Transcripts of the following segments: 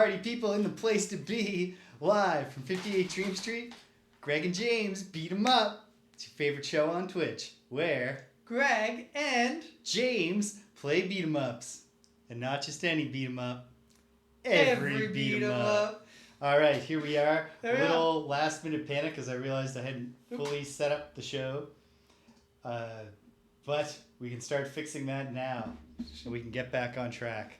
party people in the place to be. Live from 58 Dream Street, Greg and James beat 'em up. It's your favorite show on Twitch, where Greg and James play beat 'em ups. And not just any beat 'em up, every beat 'em up. All right, here we are. A little last minute panic because I realized I hadn't fully set up the show. But we can start fixing that now, and we can get back on track.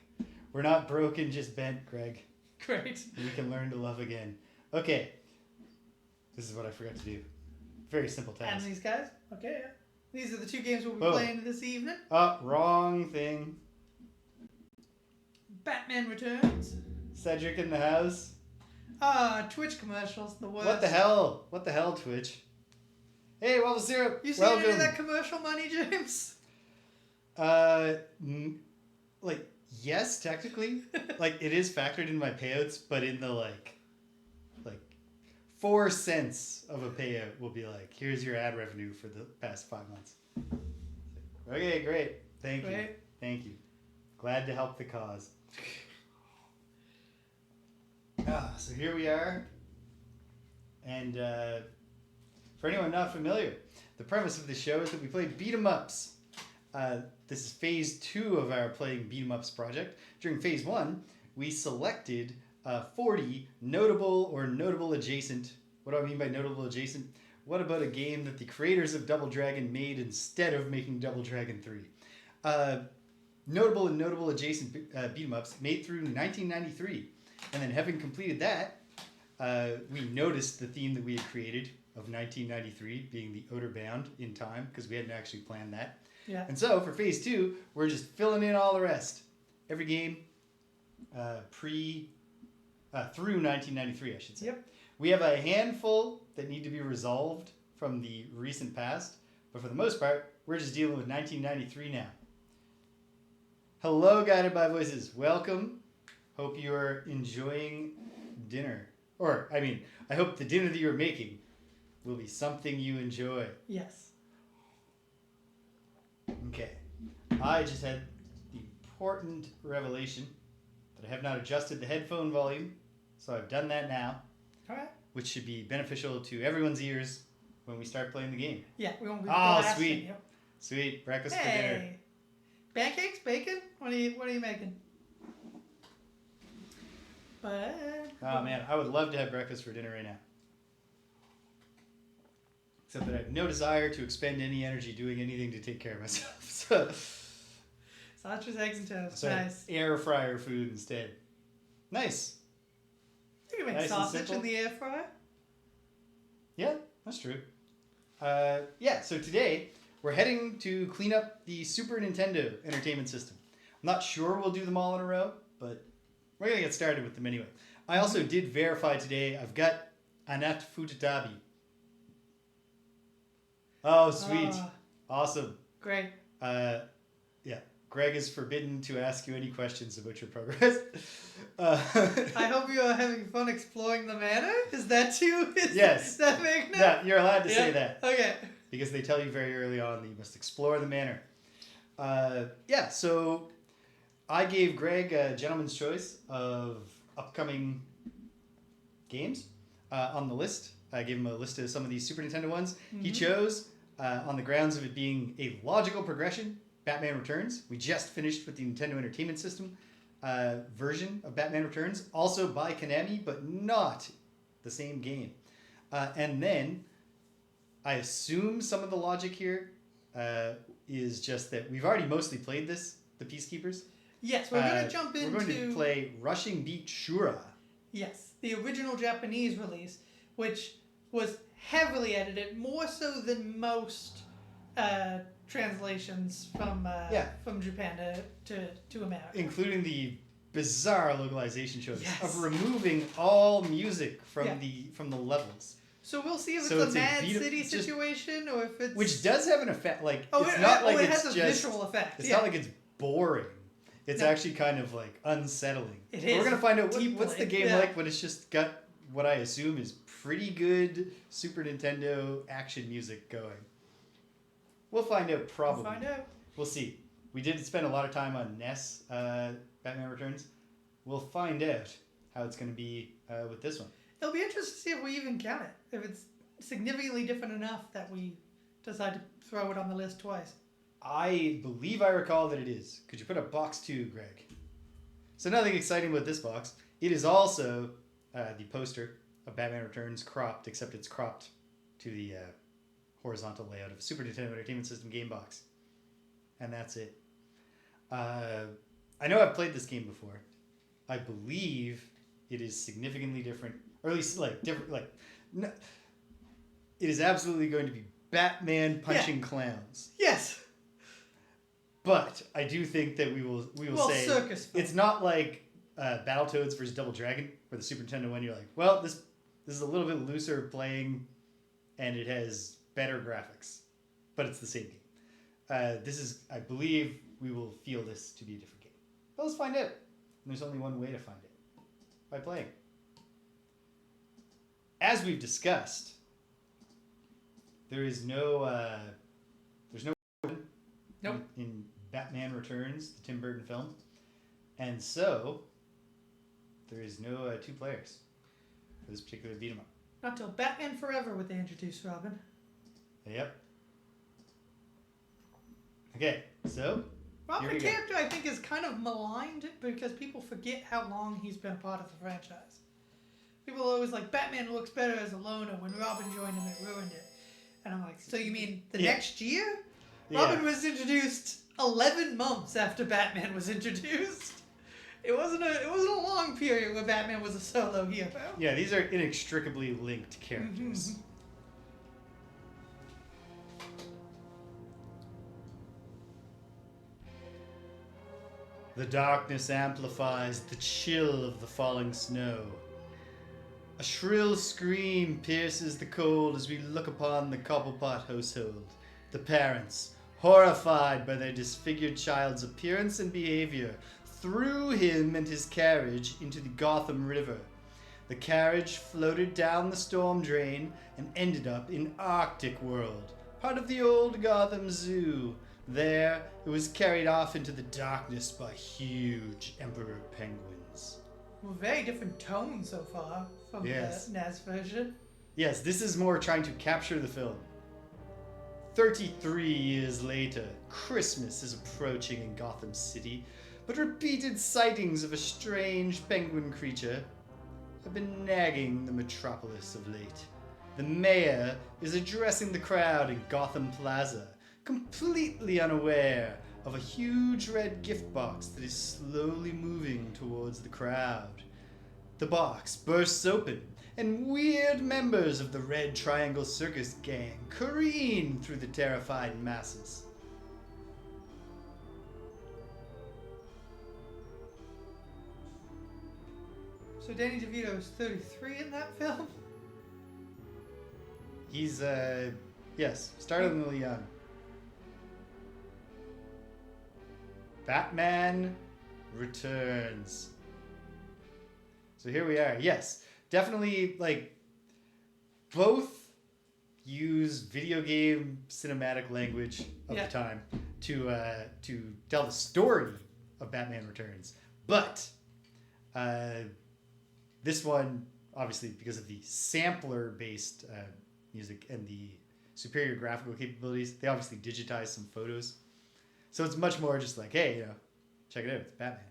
We're not broken, just bent, Greg. Great. We can learn to love again. Okay. This is what I forgot to do. Very simple task. And these guys? Okay, yeah. These are the two games we'll be playing this evening. Wrong thing. Batman Returns. Cedric in the house. Twitch commercials, the worst. What the hell? What the hell, Twitch? Hey, Waffle Syrup. You seen any of that commercial money, James? Like, yes, technically. Like, it is factored in my payouts, but in the, like 4 cents of a payout will be like, here's your ad revenue for the past 5 months. Okay, great. Thank you. Glad to help the cause. So here we are. And for anyone not familiar, the premise of the show is that we play beat 'em ups. This is phase 2 of our playing beat 'em ups project. During phase 1, we selected 40 notable or notable adjacent. What do I mean by notable adjacent? What about a game that the creators of Double Dragon made instead of making Double Dragon 3? Notable and notable adjacent beat 'em ups made through 1993. And then having completed that, we noticed the theme that we had created of 1993 being the Outer Bound in time, because we hadn't actually planned that. Yeah. And so for phase 2, we're just filling in all the rest. Every game through 1993, I should say. Yep. We have a handful that need to be resolved from the recent past, but for the most part, we're just dealing with 1993 now. Hello, Guided by Voices. Welcome. Hope you are enjoying dinner. Or, I mean, I hope the dinner that you're making will be something you enjoy. Yes. Okay. I just had the important revelation that I have not adjusted the headphone volume, so I've done that now. All right. Which should be beneficial to everyone's ears when we start playing the game. Yeah, we won't be blasting. Sweet. Yep. Sweet. Breakfast for dinner. Hey. Pancakes, bacon? What are you making? Oh man, I would love to have breakfast for dinner right now. Except that I have no desire to expend any energy doing anything to take care of myself. So sausage, eggs, and toast. So nice. Air fryer food instead. Nice. You can make nice sausage in the air fryer. Yeah, that's true. So today we're heading to clean up the Super Nintendo Entertainment System. I'm not sure we'll do them all in a row, but we're going to get started with them anyway. I also did verify today. I've got Anat Futatabi. Oh, sweet. Awesome. Great. Yeah. Greg is forbidden to ask you any questions about your progress. I hope you are having fun exploring the manor. Is that too? Yes. Is that big now? Yeah, you're allowed to say that. Okay. Because they tell you very early on that you must explore the manor. So I gave Greg a gentleman's choice of upcoming games on the list. I gave him a list of some of these Super Nintendo ones. Mm-hmm. He chose, on the grounds of it being a logical progression, Batman Returns. We just finished with the Nintendo Entertainment System version of Batman Returns, also by Konami, but not the same game. And then I assume some of the logic here is just that we've already mostly played this, the Peacekeepers. Yes, we're going to jump into... We're going to play Rushing Beat Shura. Yes, the original Japanese release, which was heavily edited, more so than most translations from Japan to America. Including the bizarre localization choice of removing all music from the levels. So we'll see if it's a Mad City situation or if it's... Which does have an effect. Like, it has a visual effect. It's not like it's boring. It's actually kind of like unsettling. It is. We're going to find out what's the game like when it's just got what I assume is pretty good Super Nintendo action music going. We'll find out probably. We'll see. We did spend a lot of time on NES Batman Returns. We'll find out how it's going to be with this one. It'll be interesting to see if we even count it. If it's significantly different enough that we decide to throw it on the list twice. I believe I recall that it is. Could you put up box 2, Greg? So nothing exciting with this box. It is also the poster of Batman Returns cropped, except it's cropped to the horizontal layout of a Super Nintendo Entertainment System game box. And that's it. I know I've played this game before. I believe it is significantly different, or at least different. No, it is absolutely going to be Batman punching clowns. Yes. But I do think that we will say circus film. It's not like Battletoads versus Double Dragon, where the Super Nintendo one you're like, well, this is a little bit looser playing, and it has better graphics, but it's the same game. This is, I believe, we will feel this to be a different game. But let's find out. And there's only one way to find it: by playing. As we've discussed, there is no Nope. in Batman Returns, the Tim Burton film, and so there is no 2 players for this particular beat 'em up. Not till Batman Forever would they introduce Robin. Yep. Okay, so Robin, here we the go. character, I think, is kind of maligned because people forget how long he's been a part of the franchise. People are always like, Batman looks better as a loner. When Robin joined him, it ruined it. And I'm like, so you mean the next year? Robin was introduced 11 months after Batman was introduced. It wasn't a long period where Batman was a solo hero. Yeah, these are inextricably linked characters. Mm-hmm. The darkness amplifies the chill of the falling snow. A shrill scream pierces the cold as we look upon the Cobblepot household. The parents, horrified by their disfigured child's appearance and behavior, threw him and his carriage into the Gotham River. The carriage floated down the storm drain and ended up in Arctic World, part of the old Gotham Zoo. There, it was carried off into the darkness by huge emperor penguins. Well, very different tone so far from the NES version. Yes, this is more trying to capture the film. 33 years later, Christmas is approaching in Gotham City, but repeated sightings of a strange penguin creature have been nagging the metropolis of late. The mayor is addressing the crowd in Gotham Plaza, completely unaware of a huge red gift box that is slowly moving towards the crowd. The box bursts open, and weird members of the Red Triangle Circus gang careen through the terrified masses. So Danny DeVito is 33 in that film? He's, yes, startlingly young. Batman Returns. So here we are. Yes, definitely, both use video game cinematic language of the time to tell the story of Batman Returns. But this one, obviously, because of the sampler-based music and the superior graphical capabilities, they obviously digitized some photos. So it's much more just like, hey, check it out, it's Batman.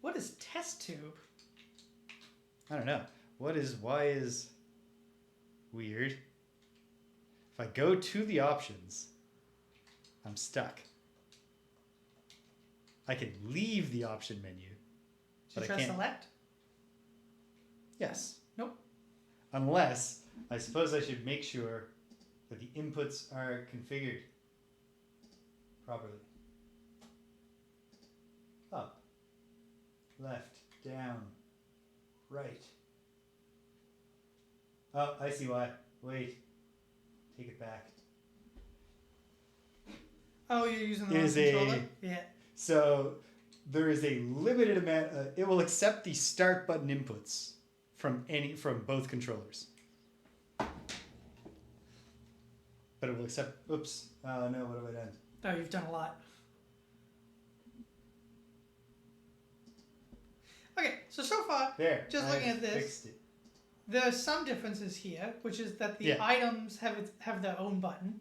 What is Test Tube? I don't know. Why is weird? If I go to the options, I'm stuck. I can leave the option menu, but I can't. Select? Yes. Nope. Unless, I suppose I should make sure that the inputs are configured properly. Up, left, down, right. Oh, I see why. Wait. Take it back. Oh, you're using the wrong controller? Yeah. So there is a limited amount. It will accept the start button inputs from both controllers. But it will accept. Oops. Oh no! What have I done? Oh, you've done a lot. Okay, so far, There. just looking at this, Fixed it. there are some differences here, which is that the items have their own button,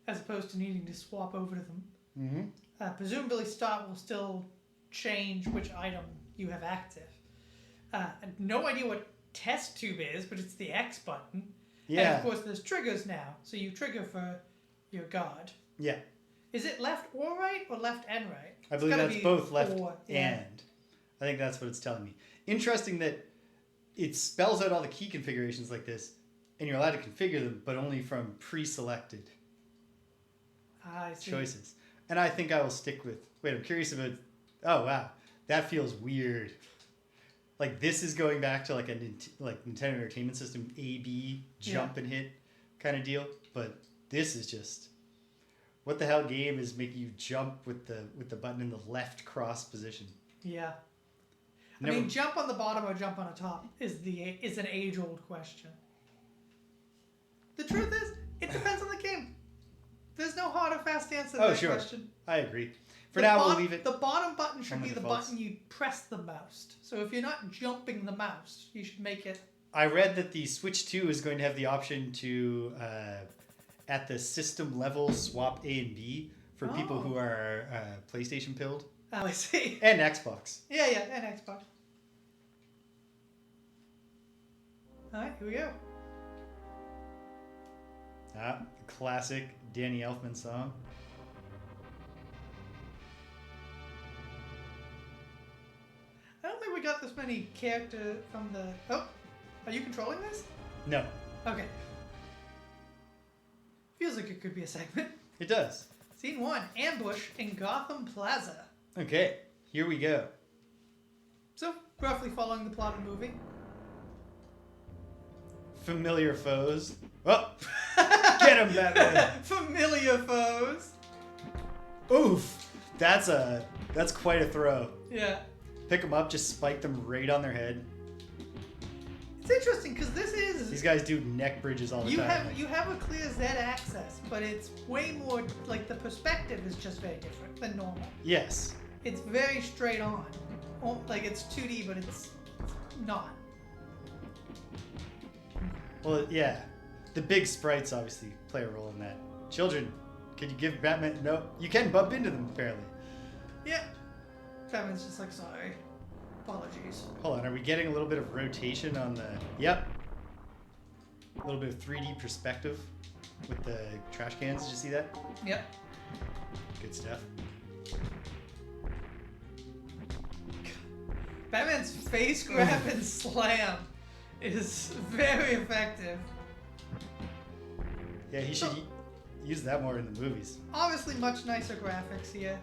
as opposed to needing to swap over to them. Mm-hmm. Presumably, start will still change which item you have active. No idea what test tube is, but it's the X button. Yeah. And of course, there's triggers now, so you trigger for your guard. Yeah. Is it left or right, or left and right? I believe that's both left or, and. I think that's what it's telling me. Interesting that it spells out all the key configurations like this, and you're allowed to configure them, but only from pre-selected choices. And I think I will stick with... Wait, I'm curious about... Oh, wow. That feels weird. Like, this is going back to like a Nintendo Entertainment System A-B jump and hit kind of deal. But this is just... What the hell game is making you jump with the button in the left cross position? Yeah. I mean, jump on the bottom or jump on the top is an age-old question. The truth is, it depends on the game. There's no hard or fast answer to that question. I agree. For now, we'll leave it. The bottom button should be the button you press the most. So if you're not jumping the mouse, you should make it... I read that the Switch 2 is going to have the option to, at the system level, swap A and B for people who are PlayStation pilled. Oh, I see. And Xbox. Yeah, and Xbox. Alright, here we go. The classic Danny Elfman song. I don't think we got this many characters from the... Oh, are you controlling this? No. Okay. Feels like it could be a segment. It does. Scene 1, ambush in Gotham Plaza. Okay, here we go. So, roughly following the plot of the movie. Familiar foes. Oh! Get him, Batman! Familiar foes. Oof! That's quite a throw. Yeah. Pick them up, just spike them right on their head. It's interesting because this is... These guys do neck bridges all the time. You have a clear Z axis, but it's way more... Like, the perspective is just very different than normal. Yes. It's very straight on. Like, it's 2D, but it's not. Well, yeah. The big sprites obviously play a role in that. Children, could you give Batman... No, you can bump into them, apparently. Yeah. Batman's just like, sorry. Apologies. Hold on, are we getting a little bit of rotation on the... Yep. A little bit of 3D perspective with the trash cans. Did you see that? Yep. Good stuff. Batman's face grab and slam is very effective. Yeah, he should use that more in the movies. Obviously much nicer graphics here.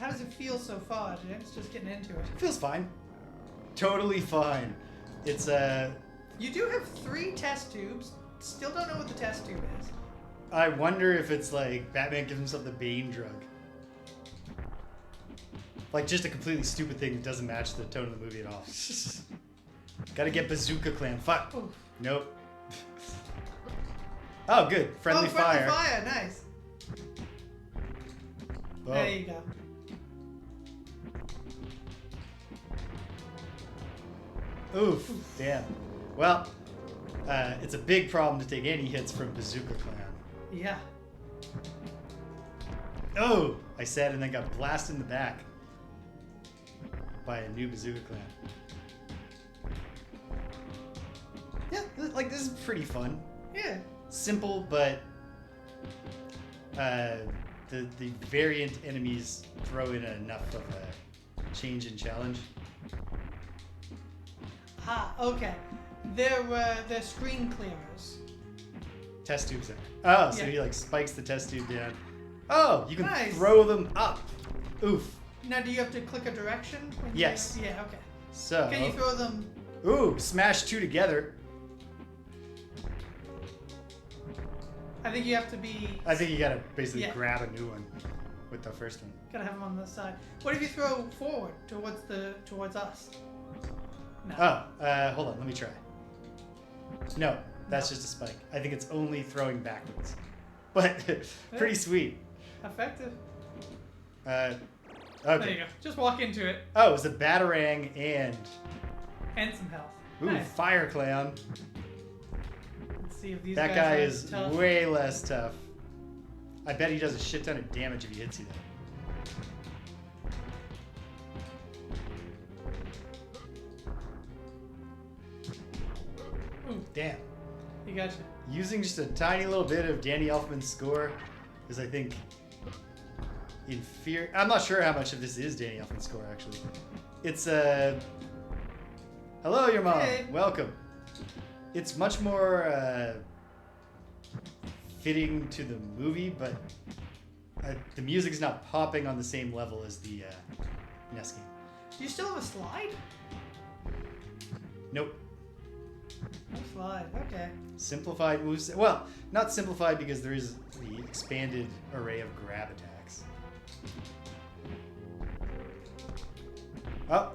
How does it feel so far, James? Just getting into it. Feels fine. Totally fine. It's You do have 3 test tubes. Still don't know what the test tube is. I wonder if it's like Batman gives himself the Bane drug. Like just a completely stupid thing that doesn't match the tone of the movie at all. Gotta get Bazooka Clan. Fuck. Oof. Nope. Oh, good. Friendly fire. Friendly fire. Nice. Whoa. There you go. Oof. Damn. Well, it's a big problem to take any hits from Bazooka Clan. Yeah. Oh! I said and then got blasted in the back by a new Bazooka Clan. Yeah, like this is pretty fun. Yeah. Simple, but the variant enemies throw in enough of a change in challenge. Ah, okay. They're screen clearers. Test tubes there. Oh, so Yeah. he like spikes the test tube down. Oh, you can Nice. throw them up. Oof. Now, do you have to click a direction? When Yes. Yeah, okay. So. Can you throw them? Ooh, smash 2 together. I think you have to be... I think you gotta basically Yeah. grab a new one with the first one. Gotta have them on the side. What if you throw forward towards us? No. Oh, hold on, let me try. No, that's just a spike. I think it's only throwing backwards. But pretty sweet. Effective. Okay. There you go. Just walk into it. Oh, it was a Batarang and... And some health. Ooh, Nice. Fire Clown. Let's see if these That guys guy are is tough. way less tough. I bet he does a shit ton of damage if he hits you though. Ooh, Damn. he got you. Using just a tiny little bit of Danny Elfman's score is, I think, inferior. I'm not sure how much of this is Danny Elfman's score, actually. It's hello, your mom. Hey. Welcome. It's much more fitting to the movie, but the music's not popping on the same level as the NES game. Do you still have a slide? Nope. No slide. Okay. Simplified moves. Well, not simplified because there is the expanded array of grab attacks. Oh,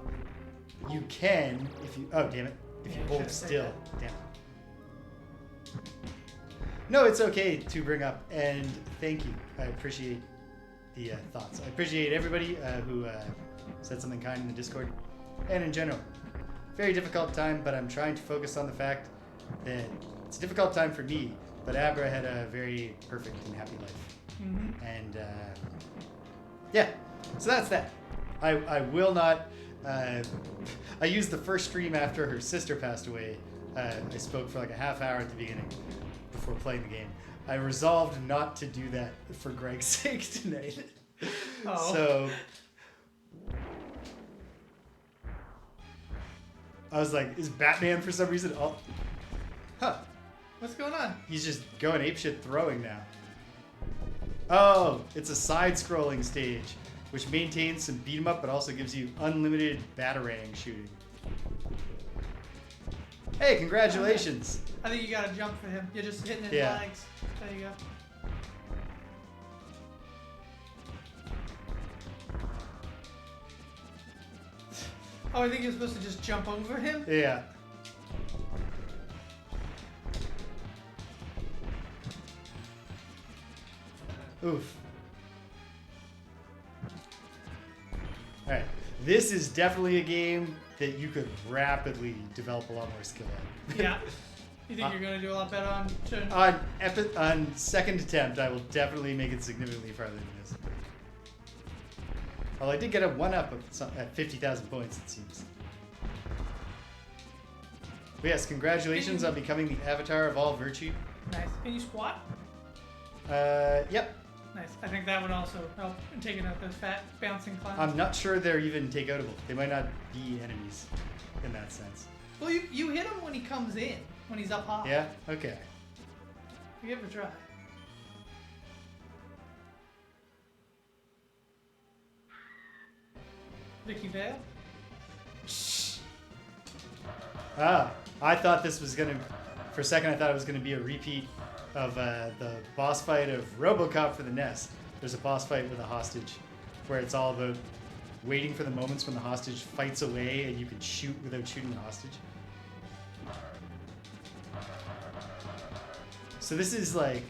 you can if you. Oh, damn it! If you Yeah, hold should've said still. Damn it. No, it's okay to bring up, and thank you. I appreciate the thoughts. I appreciate everybody who said something kind in the Discord, and in general. Very difficult time, but I'm trying to focus on the fact that it's a difficult time for me, but Abra had a very perfect and happy life. Mm-hmm. And yeah, so that's that. I will not. I used the first stream after her sister passed away. I spoke for like a half hour at the beginning before playing the game. I resolved not to do that for Greg's sake tonight. Oh. So I was like, is Batman for some reason? Oh, huh. What's going on? He's just going apeshit throwing now. Oh, it's a side-scrolling stage, which maintains some beat 'em up, but also gives you unlimited Batarang shooting. Hey, congratulations! I think you gotta jump for him. You're just hitting his Yeah. legs. There you go. Oh, I think you're supposed to just jump over him? Yeah. Oof. Alright, this is definitely a game that you could rapidly develop a lot more skill at. Yeah. You think you're gonna do a lot better on turn? On second attempt, I will definitely make it significantly farther than this. Although I did get a 1-up at 50,000 points, it seems. But yes, congratulations on becoming the avatar of all virtue. Nice. Can you squat? Yep. Nice. I think that would also help in taking out those fat bouncing clowns. I'm not sure they're even take-outable. They might not be enemies in that sense. Well, you hit him when he comes in, when he's up high. Yeah? Okay. You give it a try. Vicky Vale? Ah, I thought this was gonna... For a second, I thought it was gonna be a repeat of the boss fight of RoboCop for the NES. There's a boss fight with a hostage where it's all about waiting for the moments when the hostage fights away and you can shoot without shooting the hostage. So this is like,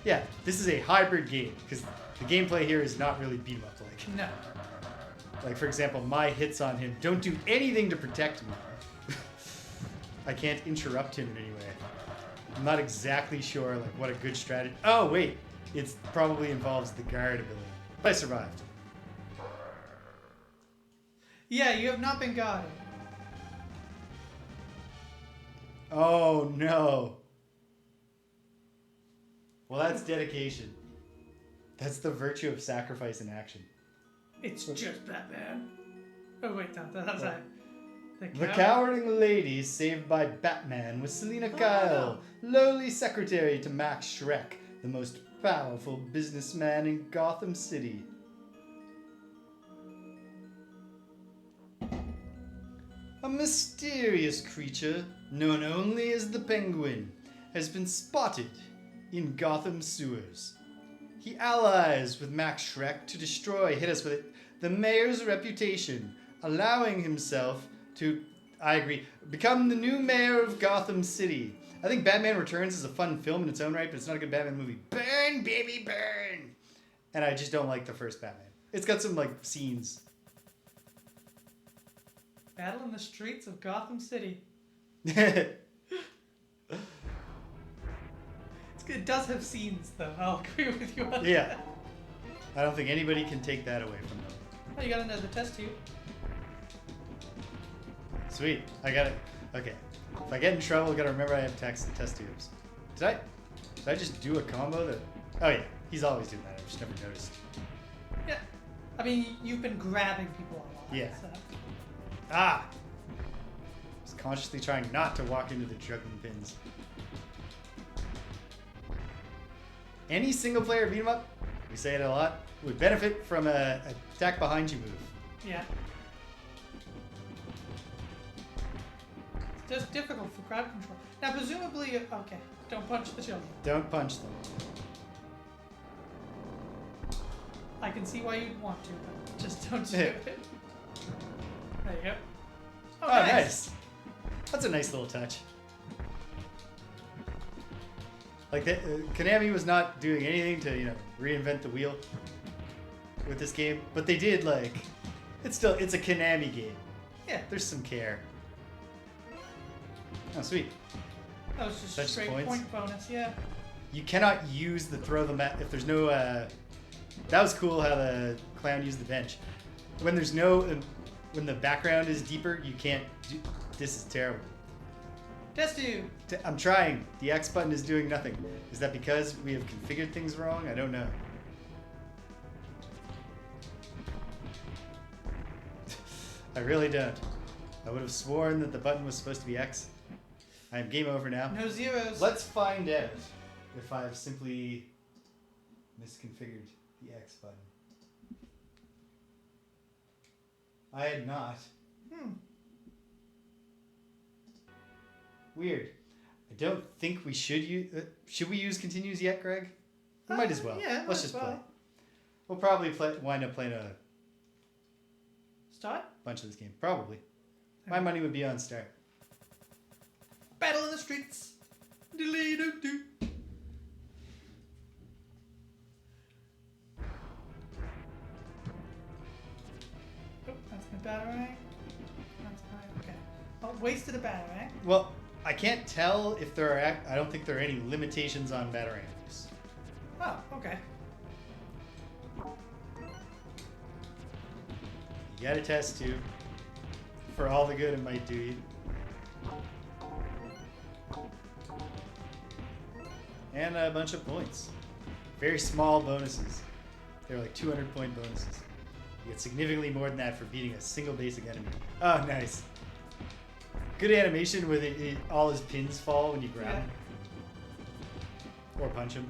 yeah, this is a hybrid game because the gameplay here is not really beat 'em up like. No. Like, for example, my hits on him don't do anything to protect me. I can't interrupt him in any way. I'm not exactly sure like what a good strategy. Oh wait, it probably involves the guard ability. But I survived. Yeah, you have not been guarded. Oh no. Well, that's dedication. That's the virtue of sacrifice in action. It's just Batman. Oh wait, no, that's What? right. The cowering lady saved by Batman was Selina Kyle, lowly secretary to Max Schreck, the most powerful businessman in Gotham City. A mysterious creature, known only as the Penguin, has been spotted in Gotham sewers. He allies with Max Schreck to hit us with it, the mayor's reputation, allowing himself to, I agree, become the new mayor of Gotham City. I think Batman Returns is a fun film in its own right, but it's not a good Batman movie. Burn, baby, burn! And I just don't like the first Batman. It's got some like scenes. Battle in the streets of Gotham City. Yeah. It does have scenes, though. I'll agree with you on that. I don't think anybody can take that away from them. Oh, you got another test tube. Sweet. I got it. Okay. If I get in trouble, I gotta remember I have test tubes. Did I just do a combo that... Oh yeah, he's always doing that. I just never noticed. Yeah. I mean, you've been grabbing people a lot. Yeah. So. Ah! I was consciously trying not to walk into the juggling pins. Any single player beat 'em up, we say it a lot, would benefit from a attack behind you move. Yeah. It's just difficult for crowd control. Now, presumably, okay, don't punch the children. Don't punch them. I can see why you'd want to, but just don't do Yeah. it. There you go. Oh, nice. That's a nice little touch. Like, Konami was not doing anything to, reinvent the wheel with this game, but they did, like, it's a Konami game. Yeah. There's some care. Oh, sweet. That was just Such straight points. point bonus, yeah. You cannot use the throw the mat if there's no, that was cool how the clown used the bench. When there's no, when the background is deeper, you can't do, this is terrible. Test you. I'm trying. The X button is doing nothing. Is that because we have configured things wrong? I don't know. I really don't. I would have sworn that the button was supposed to be X. I am game over now. No zeros. Let's find out if I've simply misconfigured the X button. I had not. Weird. I don't think we should use... should we use continues yet, Greg? We might as well. Yeah, Let's just play. We'll probably wind up playing a Start? bunch of this game. Probably. My money would be on start. Battle in the streets. Diddly-doo-doo. Oh, that's my batarang. That's my... Okay. Oh, wasted a batarang. Well, I can't tell if there are... I don't think there are any limitations on batarang use. Oh, okay. You gotta test too. For all the good it might do you. And a bunch of points. Very small bonuses. They're like 200 point bonuses. You get significantly more than that for beating a single basic enemy. Oh, nice. Good animation where all his pins fall when you grab him. Or punch him.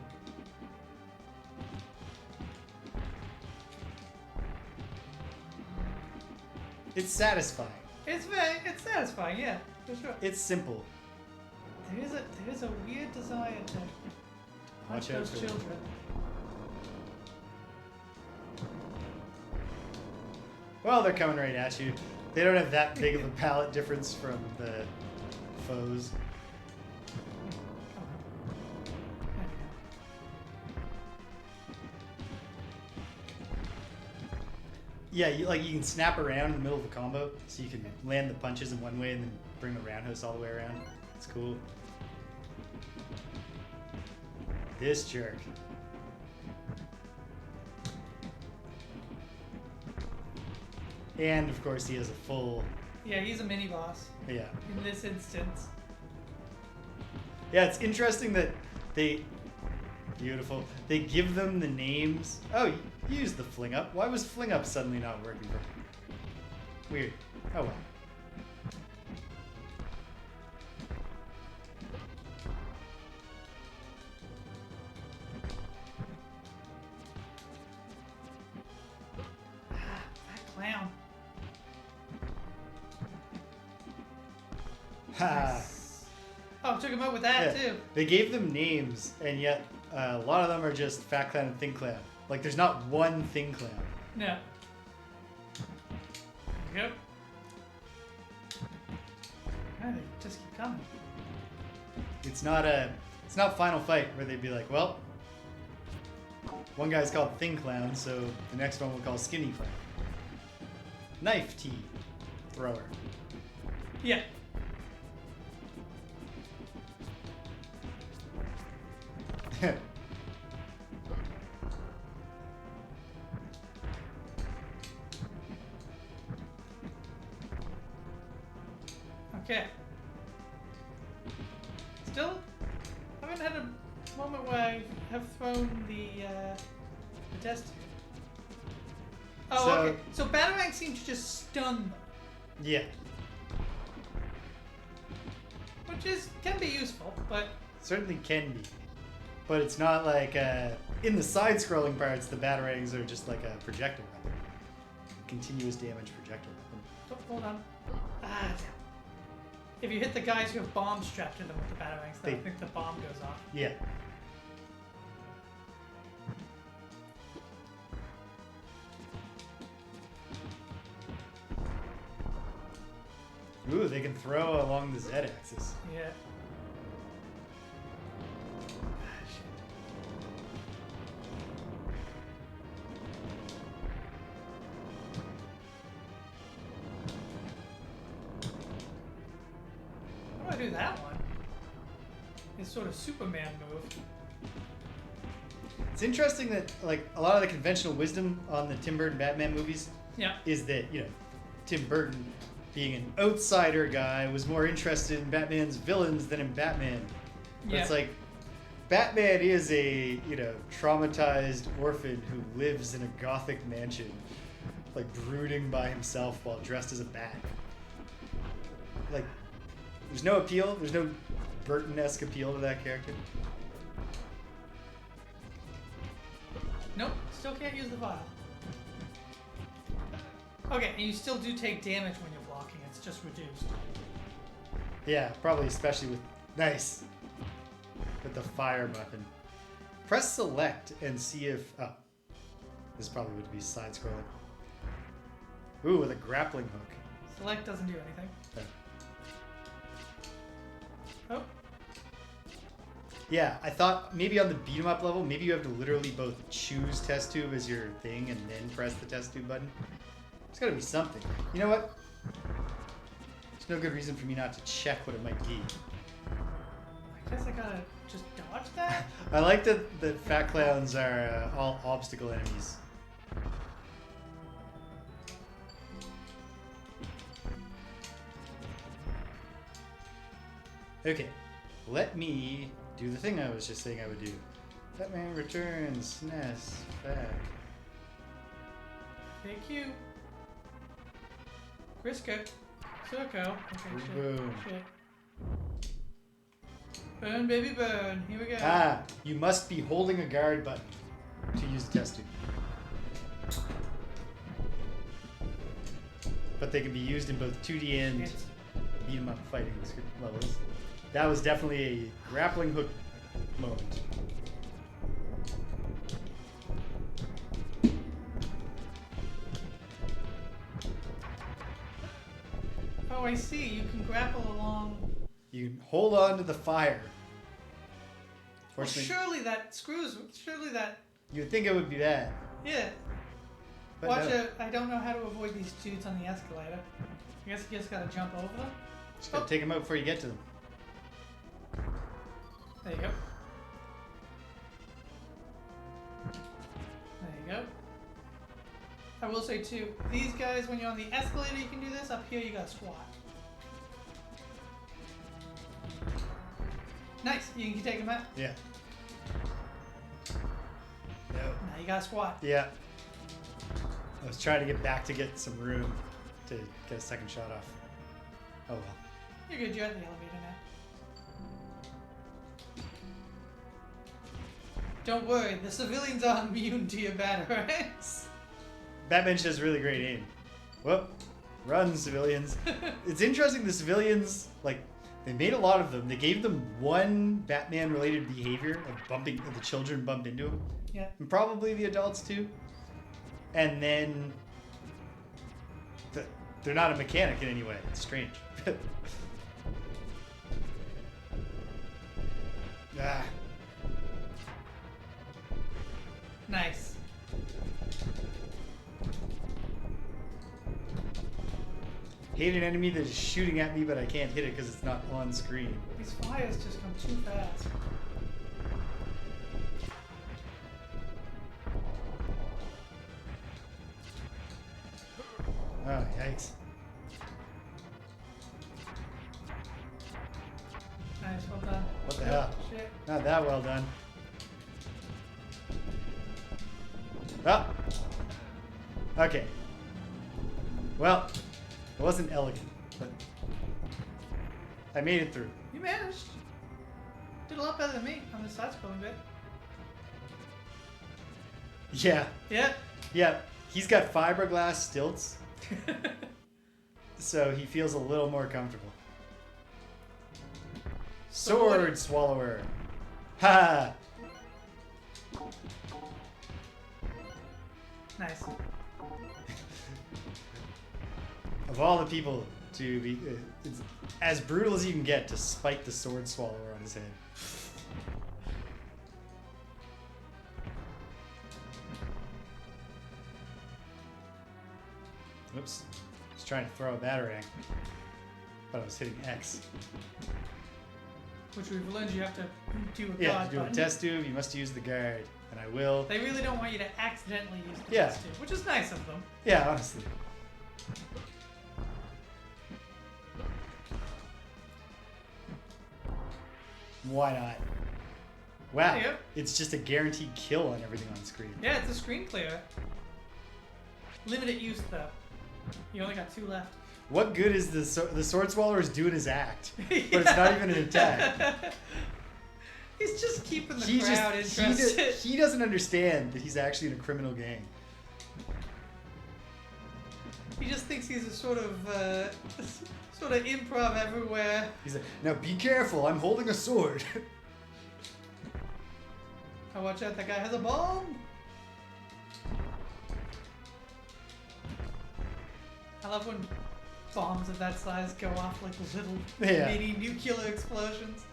It's satisfying. It's satisfying, yeah, for sure. It's simple. There's a weird desire to punch Watch out those for children. Well, they're coming right at you. They don't have that big of a palette difference from the foes. Yeah, you can snap around in the middle of a combo, so you can land the punches in one way and then bring the roundhouse all the way around. It's cool. This jerk. And of course he has a full... Yeah, he's a mini boss Yeah. in this instance. Yeah, it's interesting that they... Beautiful. They give them the names. Oh, you used the fling up. Why was fling up suddenly not working? Weird. Oh well. That clown. Ha! Nice. Oh, took him out with that Yeah. too. They gave them names, and yet a lot of them are just Fat Clown and Thin Clown. Like, there's not one Thin Clown. No. Yep. Oh, they just keep coming. It's not Final Fight where they'd be like, well, One guy's called Thin Clown, so the next one we'll call Skinny Clown. Knife T. Thrower. Yeah. Okay. Still haven't had a moment where I have thrown the test tube. Oh, So- okay. So Batarang seemed to just stun them, Yeah. which can be useful, but Certainly can be. But it's not like, in the side-scrolling parts, the Batarangs are just like a projector weapon. Continuous damage projector weapon. oh, hold on. Ah, damn. If you hit the guys who have bombs strapped to them with the Batarangs, then I think the bomb goes off. Yeah. Ooh, they can throw along the Z-axis. Yeah. Ah, shit. How do I do that one? It's sort of Superman move. It's interesting that, like, a lot of the conventional wisdom on the Tim Burton Batman movies Yeah. is that, you know, Tim Burton, being an outsider guy, was more interested in Batman's villains than in Batman. But Yeah. it's like, Batman is a, you know, traumatized orphan who lives in a gothic mansion, like, brooding by himself while dressed as a bat. Like, there's no appeal, there's no Burton-esque appeal to that character. Nope, still can't use the vial. Okay, and you still do take damage when you're blocking, it's just reduced. Yeah, probably especially with... Nice! With the fire weapon. Press select and see if... Oh. This probably would be side-scrolling. Ooh, with a grappling hook. Select doesn't do anything. Okay. Oh, Yeah, I thought maybe on the beat 'em up level, maybe you have to literally both choose test tube as your thing and then press the test tube button. There's gotta be something. You know what? There's no good reason for me not to check what it might be. I guess I gotta just dodge that? I like that fat clowns are all obstacle enemies. Okay, let me do the thing I was just saying I would do. Batman Returns, SNES, back. Thank you. Crisco. Circo. Okay, shit. Boom. Shit. Burn, baby, burn. Here we go. Ah, you must be holding a guard button to use the test tube. But they can be used in both 2D and Shit. beat 'em up fighting levels. That was definitely a grappling hook moment. Oh, I see. You can grapple along. You can hold on to the fire. Well, Fortunately, surely that screws. Surely that. you'd think it would be bad. Yeah. But Watch no. it. I don't know how to avoid these dudes on the escalator. I guess you just gotta jump over them. Just gotta take them out before you get to them. There you go. There you go. I will say too, these guys, when you're on the escalator, you can do this. Up here, you gotta squat. Nice. You can take them out. Yeah. No. Now you gotta squat. Yeah. I was trying to get back to get some room to get a second shot off. Oh well. You're good. You're at the elevator now. Don't worry. The civilians aren't immune to your batarangs. Batman just has really great aim. Whoop. Run, civilians. It's interesting, the civilians, like, they made a lot of them. They gave them one Batman-related behavior of bumping, of the children bump into him. Yeah. And probably the adults too. And then they're not a mechanic in any way. It's strange. Ah. Nice. Hate an enemy that is shooting at me, but I can't hit it because it's not on screen. These fires just come too fast. Oh, yikes. Nice, well done. What the hell? Shit. Not that well done. Oh. Okay. Well, it wasn't elegant, but I made it through. You managed. Did a lot better than me on the side-scrolling bit. Yeah. Yeah. Yeah. He's got fiberglass stilts, so he feels a little more comfortable. Sword swallower. Ha! Nice. Of all the people to be, it's as brutal as you can get to spike the sword swallower on his head. Oops. I was trying to throw a batarang, but I was hitting X. Which we've learned you have to do a Yeah, guard to do a button. test tube, you must use the guard, and I will. They really don't want you to accidentally use the Yeah. test tube, which is nice of them. Yeah, honestly. Why not? Wow, Yeah. it's just a guaranteed kill on everything on screen. Yeah, it's a screen clearer. Limited use though. You only got 2 left. What good is the sword swallower is doing his act, but it's not even an attack. He's just keeping the He crowd interested. he doesn't understand that he's actually in a criminal gang. He just thinks he's a sort of improv everywhere. He's like, now be careful, I'm holding a sword. Oh, watch out, that guy has a bomb. I love when bombs of that size go off like little Yeah. mini nuclear explosions.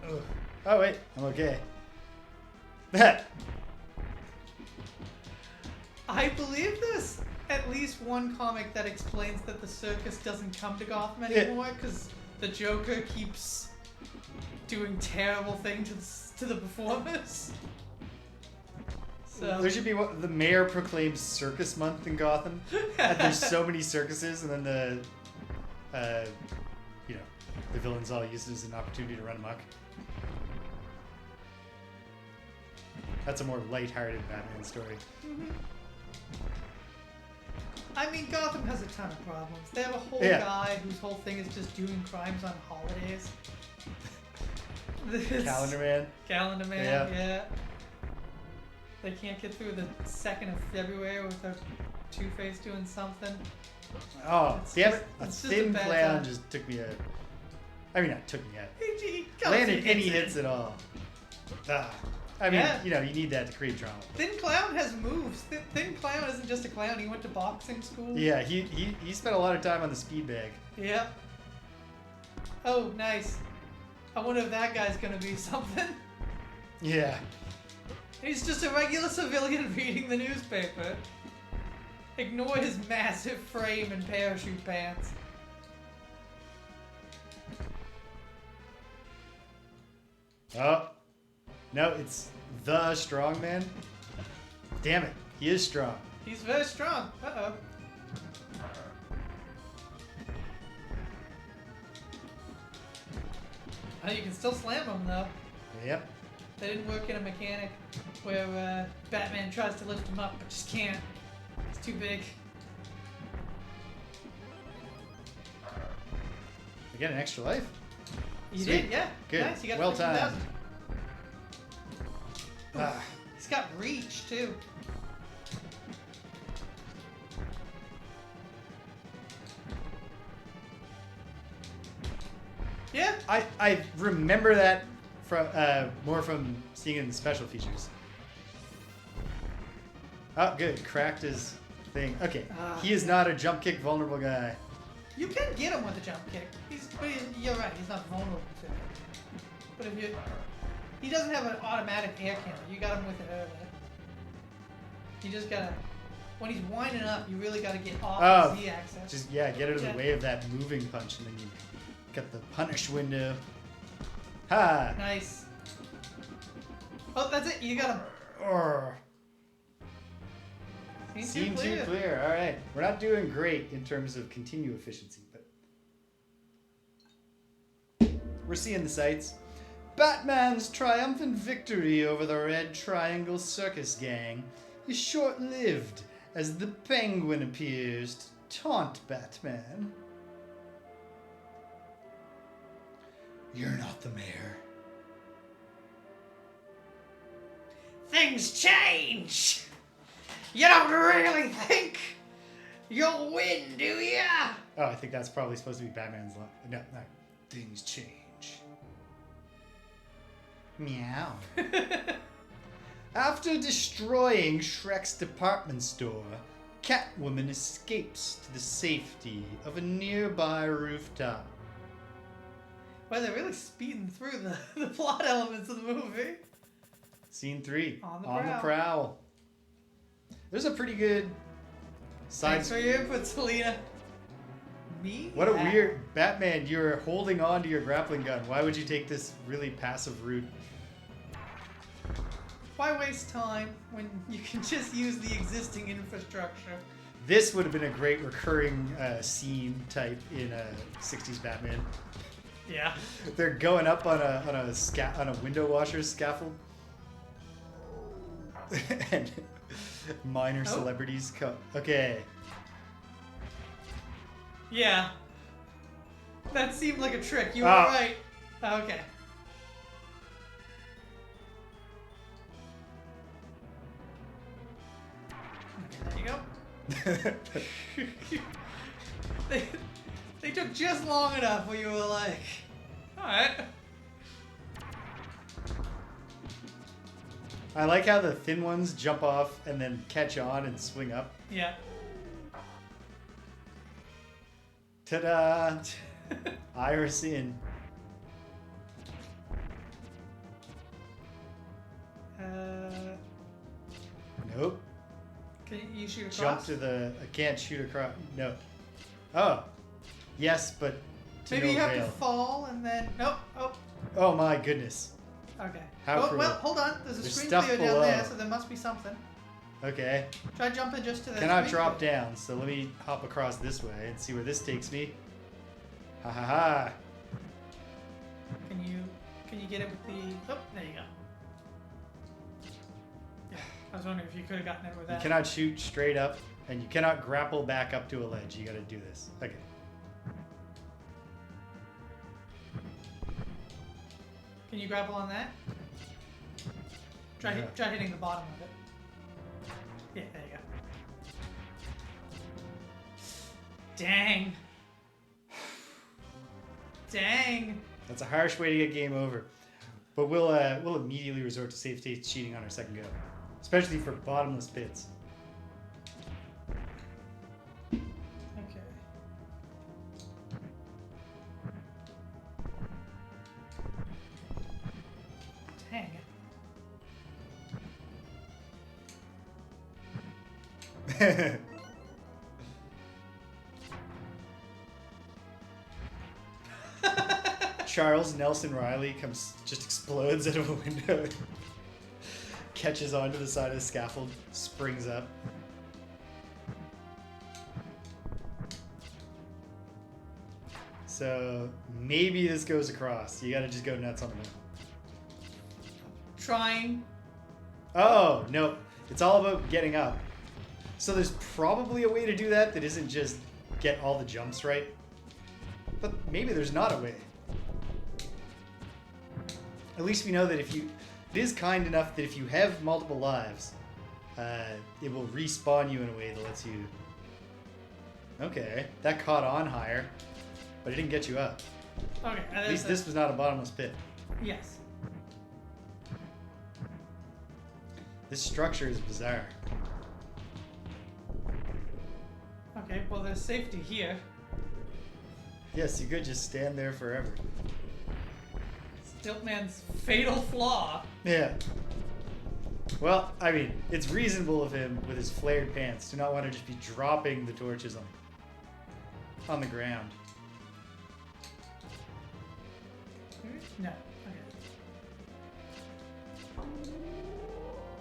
Ugh. Oh wait, I'm okay. I believe there's at least one comic that explains that the circus doesn't come to Gotham anymore because the Joker keeps doing terrible things to the performers. So There should be the mayor proclaims circus month in Gotham, and there's so many circuses, and then the villains all use it as an opportunity to run amok. That's a more lighthearted Batman story. Mhm. I mean, Gotham has a ton of problems. They have a whole Yeah. guy whose whole thing is just doing crimes on holidays. Calendar Man. Calendar Man, Yeah. yeah. They can't get through the 2nd of February without Two-Face doing something. Oh, It's damn just- it! A it's just a thin bad clown time. just took me a. I mean, not took me a. He got Landed some any in. hits at all. Ah. I mean, Yeah. you need that to create drama. Thin Clown has moves. Thin Clown isn't just a clown. He went to boxing school. Yeah, he spent a lot of time on the speed bag. Yep. Oh, nice. I wonder if that guy's gonna be something. Yeah. He's just a regular civilian reading the newspaper. Ignore his massive frame and parachute pants. Oh. No, it's the strong man. Damn it, he is strong. He's very strong. Uh-oh. Oh, you can still slam him, though. Yep. They didn't work in a mechanic where Batman tries to lift him up but just can't. It's too big. I get an extra life. You Sweet. did, yeah. Good. Nice, you got Well 15,000. timed. Ah. He's got reach, too. Yeah. I remember that from more from seeing it in the special features. Oh, good. Cracked his thing. Okay. He is not a jump kick vulnerable guy. You can get him with a jump kick. You're right, he's not vulnerable to it. But if you... He doesn't have an automatic air cannon. You got him with it earlier. You just gotta... When he's winding up, you really gotta get off the Z-axis. Just, get out of the way of that moving punch, and then you get the punish window. Ha! Nice. Oh, that's it. You got him. Scene 2 clear. All right. We're not doing great in terms of continue efficiency, but we're seeing the sights. Batman's triumphant victory over the Red Triangle Circus Gang is short-lived as the Penguin appears to taunt Batman. You're not the mayor. Things change! You don't really think you'll win, do ya? Oh, I think that's probably supposed to be Batman's line. No. Things change. Meow. After destroying Shrek's department store, Catwoman escapes to the safety of a nearby rooftop. Well, they're really speeding through the plot elements of the movie. Scene 3. On the prowl. There's a pretty good side. Thanks for your input, Selena. Me? What a weird... Batman, you're holding on to your grappling gun. Why would you take this really passive route? Why waste time when you can just use the existing infrastructure? This would have been a great recurring scene type in 60s Batman. Yeah. They're going up on a window washer scaffold. And minor celebrities come. Okay. Yeah. That seemed like a trick. You were right. Okay. There you go. they took just long enough where you were like, alright. I like how the thin ones jump off and then catch on and swing up. Yeah. Ta-da! Iris in. Nope. Can you shoot across? Jump to the... I can't shoot across. No. Oh. Yes, but to Maybe no you have avail. to fall and then... Nope. Oh. Oh my goodness. Okay. How well, hold on. There's a There's screen stuff clear below. down there, so there must be something. Okay. Try jumping just to the Cannot screen drop clear. down, so let me hop across this way and see where this takes me. Ha ha ha. Can you get it with the... Oh, there you go. Yeah, I was wondering if you could have gotten it with that. You cannot shoot straight up, and you cannot grapple back up to a ledge. You gotta do this. Okay. Can you grapple on that? Try hitting the bottom of it. Yeah, there you go. Dang. Dang. That's a harsh way to get game over. But we'll immediately resort to safe state cheating on our second go. Especially for bottomless pits. Okay. Dang. Charles Nelson Riley just explodes out of a window, catches onto the side of the scaffold, springs up. So maybe this goes across. You gotta just go nuts on the middle. Trying. Oh, no. It's all about getting up. So there's probably a way to do that isn't just get all the jumps right. But maybe there's not a way. At least we know that it is kind enough that if you have multiple lives, it will respawn you in a way that lets you... Okay, that caught on higher, but it didn't get you up. Okay. At least this was not a bottomless pit. Yes. This structure is bizarre. Okay, well there's safety here. Yes, you could just stand there forever. Stiltman's fatal flaw. Yeah. Well, I mean, it's reasonable of him with his flared pants to not want to just be dropping the torches on the ground. No. Okay.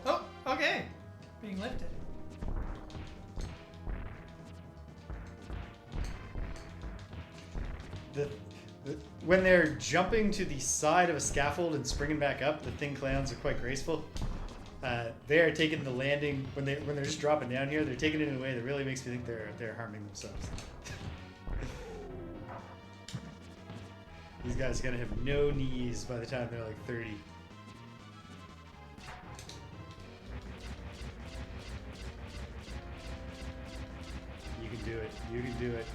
Oh, okay. Being lifted. When they're jumping to the side of a scaffold and springing back up, the Thing Clowns are quite graceful. They are taking the landing when they're just dropping down here. They're taking it in a way that really makes me think they're harming themselves. These guys are gonna have no knees by the time they're like 30. You can do it. You can do it.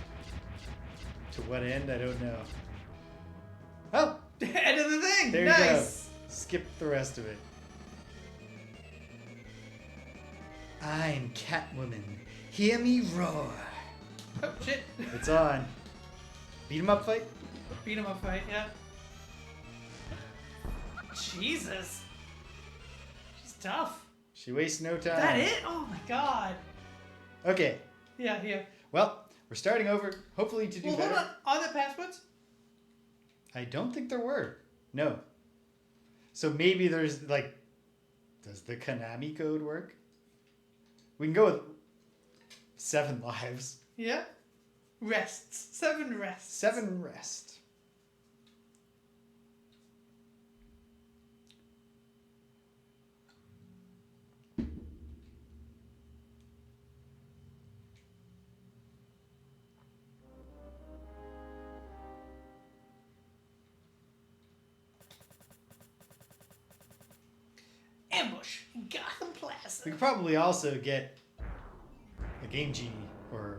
To what end? I don't know. Oh! End of the thing! There Nice! you go. Skip the rest of it. I'm Catwoman. Hear me roar. Oh, shit. It's on. Beat 'em up fight? Beat him up fight, yeah. Jesus. She's tough. She wastes no time. That it? Oh my god. Okay. Yeah, here. Well, we're starting over. Hopefully to do Well, better. hold on. Are there passwords? I don't think there were. No. So maybe there's like, does the Konami code work? We can go with 7 lives. Yeah. Rests. 7 rests. 7 rest. Ambush in Gotham Plaza. We could probably also get a Game Genie or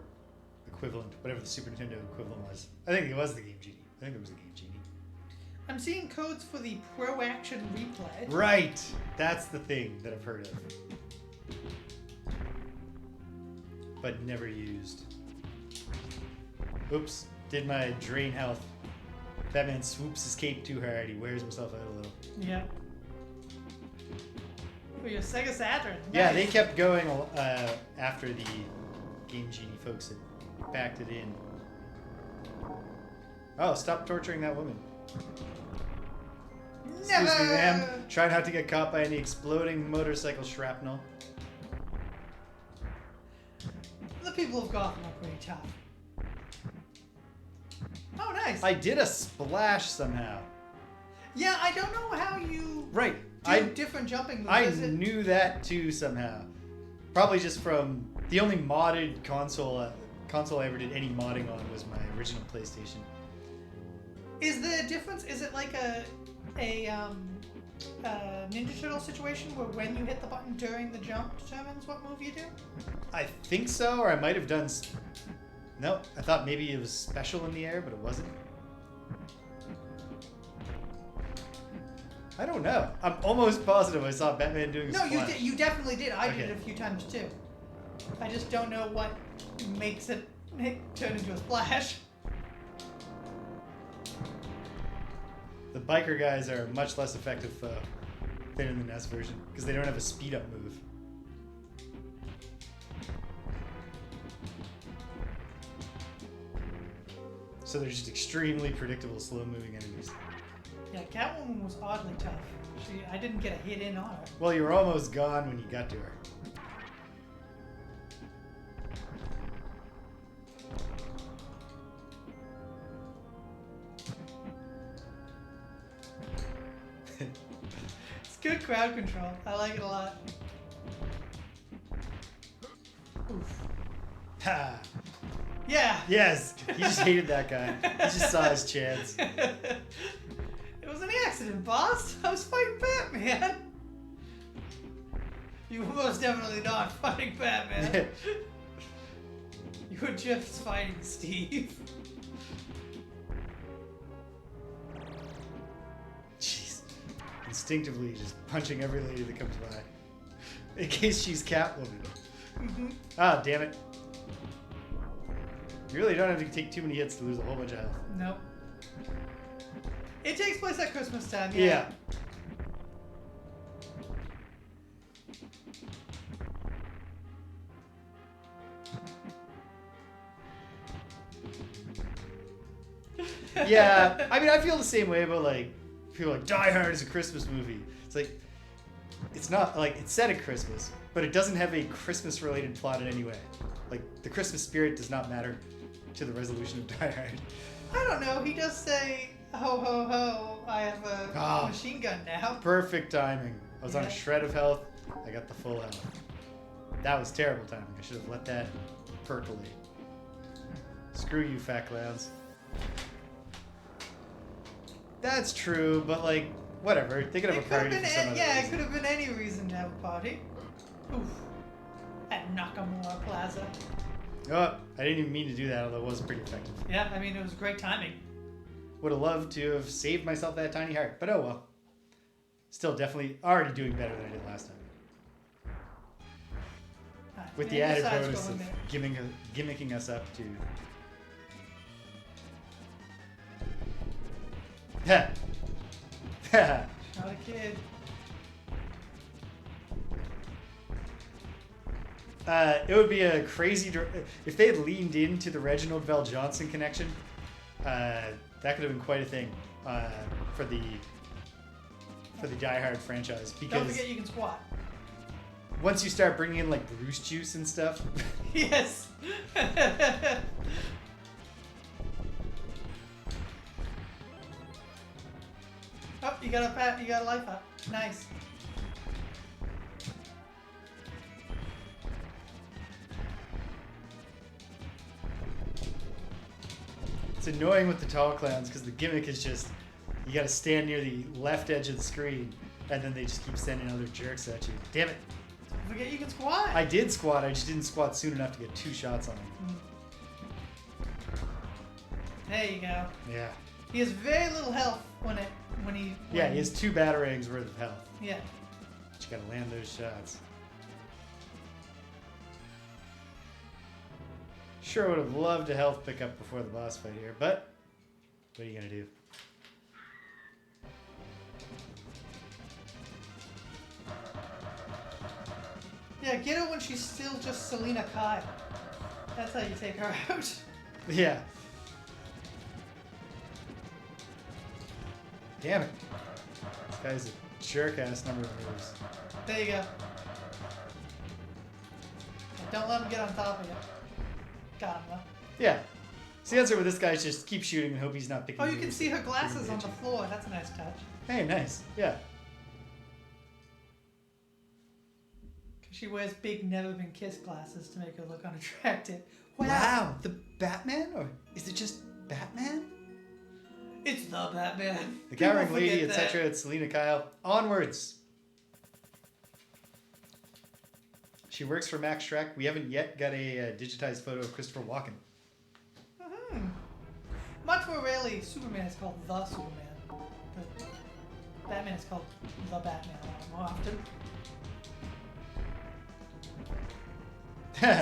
equivalent, whatever the Super Nintendo equivalent was. I think it was the Game Genie. I think it was the Game Genie. I'm seeing codes for the Pro Action Replay. Right! That's the thing that I've heard of. But never used. Oops. Did my drain health. Batman swoops his cape too hard. He wears himself out a little. Yeah. For your Sega Saturn. Yeah, Nice. they kept going after the Game Genie folks had backed it in. Oh, stop torturing that woman. Never. Excuse me, ma'am. Try not to get caught by any exploding motorcycle shrapnel. The people of Gotham are pretty tough. Oh, nice. I did a splash somehow. Yeah, I don't know how you Right. do different jumping moves. I Is it- knew that too somehow. Probably just from the only modded console I ever did any modding on was my original PlayStation. Is there a difference? Is it like a Ninja Turtle situation where when you hit the button during the jump determines what move you do? I think so, or I might have done. No, I thought maybe it was special in the air, but it wasn't. I don't know. I'm almost positive I saw Batman doing a No, splash. you definitely did. I did Okay. it a few times too. I just don't know what makes it turn into a splash. The biker guys are a much less effective foe than in the NES version because they don't have a speed up move. So they're just extremely predictable, slow moving enemies. Yeah, Catwoman was oddly tough. I didn't get a hit in on her. Well, you were almost gone when you got to her. It's good crowd control. I like it a lot. Oof. Ha! Yeah. Yes! He just hated that guy. He just saw his chance. It was an accident, boss. I was fighting Batman. You were most definitely not fighting Batman. You were just fighting Steve. Jeez. Instinctively just punching every lady that comes by. In case she's Catwoman. Mm-hmm. Ah, damn it. You really don't have to take too many hits to lose a whole bunch of health. Nope. It takes place at Christmas time, Yeah. Yeah, I mean, I feel the same way about, like, people like, Die Hard is a Christmas movie. It's like, it's not, like, it's set at Christmas, but it doesn't have a Christmas-related plot in any way. Like, the Christmas spirit does not matter to the resolution of Die Hard. I don't know. He does say, ho, ho, ho, I have a machine gun now. Perfect timing. I was on Yeah. a shred of health. I got the full health. That was terrible timing. I should have let that percolate. Screw you, fat clowns. That's true, but, like, whatever. They could have a party for some other it reason. could have been any reason to have a party. Oof. At Nakamura Plaza. Oh, I didn't even mean to do that, although it was pretty effective. Yeah, I mean, it was great timing. Would have loved to have saved myself that tiny heart, but oh well. Still definitely already doing better than I did last time. Alright, With man, the added besides bonus going of there. gimmicking us up to... Ha! Ha! Not a kid. It would be a crazy... If they had leaned into the Reginald Val Johnson connection, that could have been quite a thing for the Die Hard franchise. Don't Because forget you can squat. once you start bringing in, like, Bruce juice and stuff... Yes. Oh, you got a life up. Nice. It's annoying with the tall clowns because the gimmick is just you got to stand near the left edge of the screen and then they just keep sending other jerks at you. Damn it. Don't forget you can squat. I did squat, I just didn't squat soon enough to get 2 shots on him. There you go. Yeah. He has very little health when Yeah, he has 2 batarangs worth of health. Yeah. But you got to land those shots. Sure would have loved a health pickup before the boss fight here, but what are you going to do? Yeah, get her when she's still just Selena Kyle. That's how you take her out. Yeah. Damn it. This guy's a jerk-ass number of moves. There you go. Don't let him get on top of you. Got him, though. Yeah. So the answer with this guy is just keep shooting and hope he's not picking Oh, you can moves see her that glasses really on hit the you. floor. That's a nice touch. Hey, nice. Yeah. She wears big, never-been-kissed glasses to make her look unattractive. Wow. The Batman? Or is it just Batman? It's the Batman. The People Cowering Lady, forget that. etc. It's Selena Kyle. Onwards. She works for Max Schreck. We haven't yet got a digitized photo of Christopher Walken. Mhm. Much more rarely, Superman is called the Superman. But Batman is called the Batman a lot more often.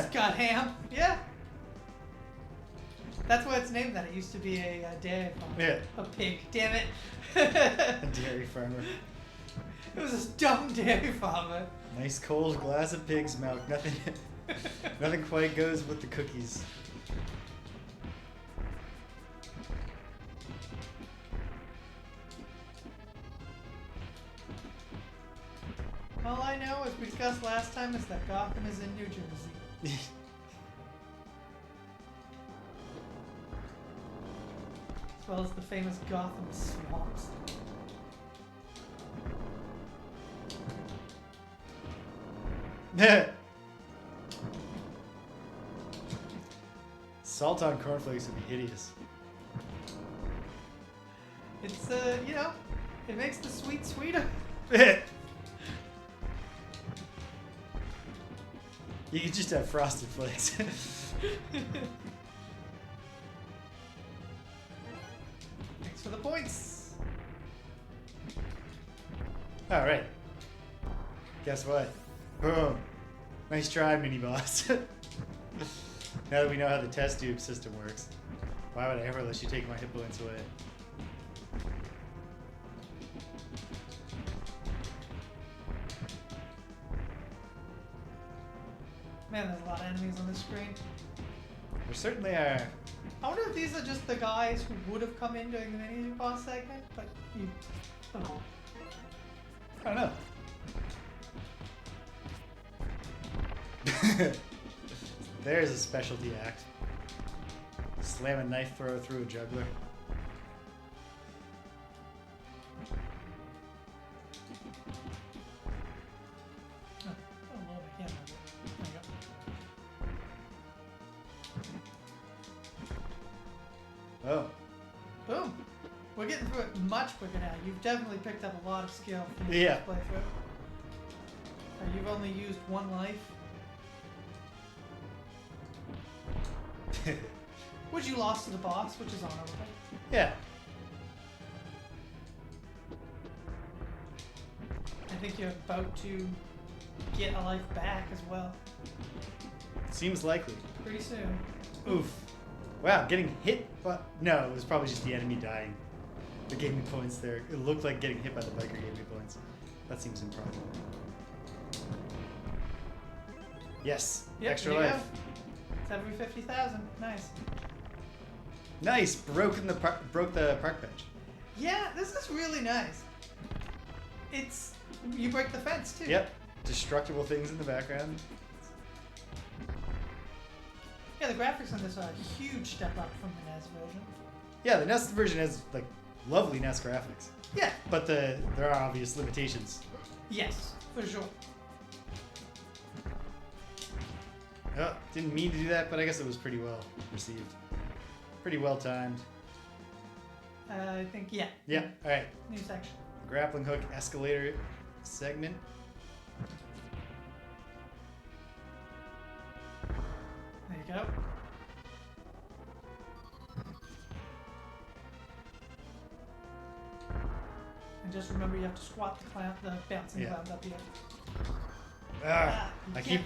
Scott Ham. Yeah. That's why it's named that. It used to be a dairy farm. Yeah. A pig. Damn it. A dairy farmer. It was a dumb dairy farmer. Nice cold glass of pig's milk. Nothing quite goes with the cookies. All I know, as we discussed last time, is that Gotham is in New Jersey. As well as the famous Gotham swamps. Salt on cornflakes would be hideous. It's, you know, it makes the sweet sweeter. You could just have frosted flakes. Thanks for the points. All right. Guess what? Boom. Nice try, mini boss. Now that we know how the test tube system works, why would I ever let you take my hit points away? Man, there's a lot of enemies on this screen. There certainly are. I wonder if these are just the guys who would have come in during the mini boss segment, but you. Oh. I don't know. There's a specialty act. Slam a knife throw through a juggler. Oh, Lord, I can't remember. There you Oh. go. Boom. We're getting through it much quicker now. You've definitely picked up a lot of skill from Yeah. this playthrough. You've only used one life. Which you lost to the boss, which is honorable. Yeah. I think you're about to get a life back as well. Seems likely. Pretty soon. Oof. Wow, getting hit, but no, it was probably just the enemy dying. That gave me points there. It looked like getting hit by the biker gave me points. That seems improbable. Yes, Yep, extra there you life. go. It's every 50,000. Nice. Nice, broke the park bench. Yeah, this is really nice. It's you break the fence too. Yep, destructible things in the background. Yeah, the graphics on this are a huge step up from the NES version. Yeah, the NES version has like lovely NES graphics, Yeah. but there are obvious limitations. Yes, for sure. Oh, didn't mean to do that, but I guess it was pretty well received. Pretty well timed. I think yeah. Yeah, alright. New section. Grappling hook escalator segment. There you go. And just remember you have to squat the bouncing Yeah. cloud up here.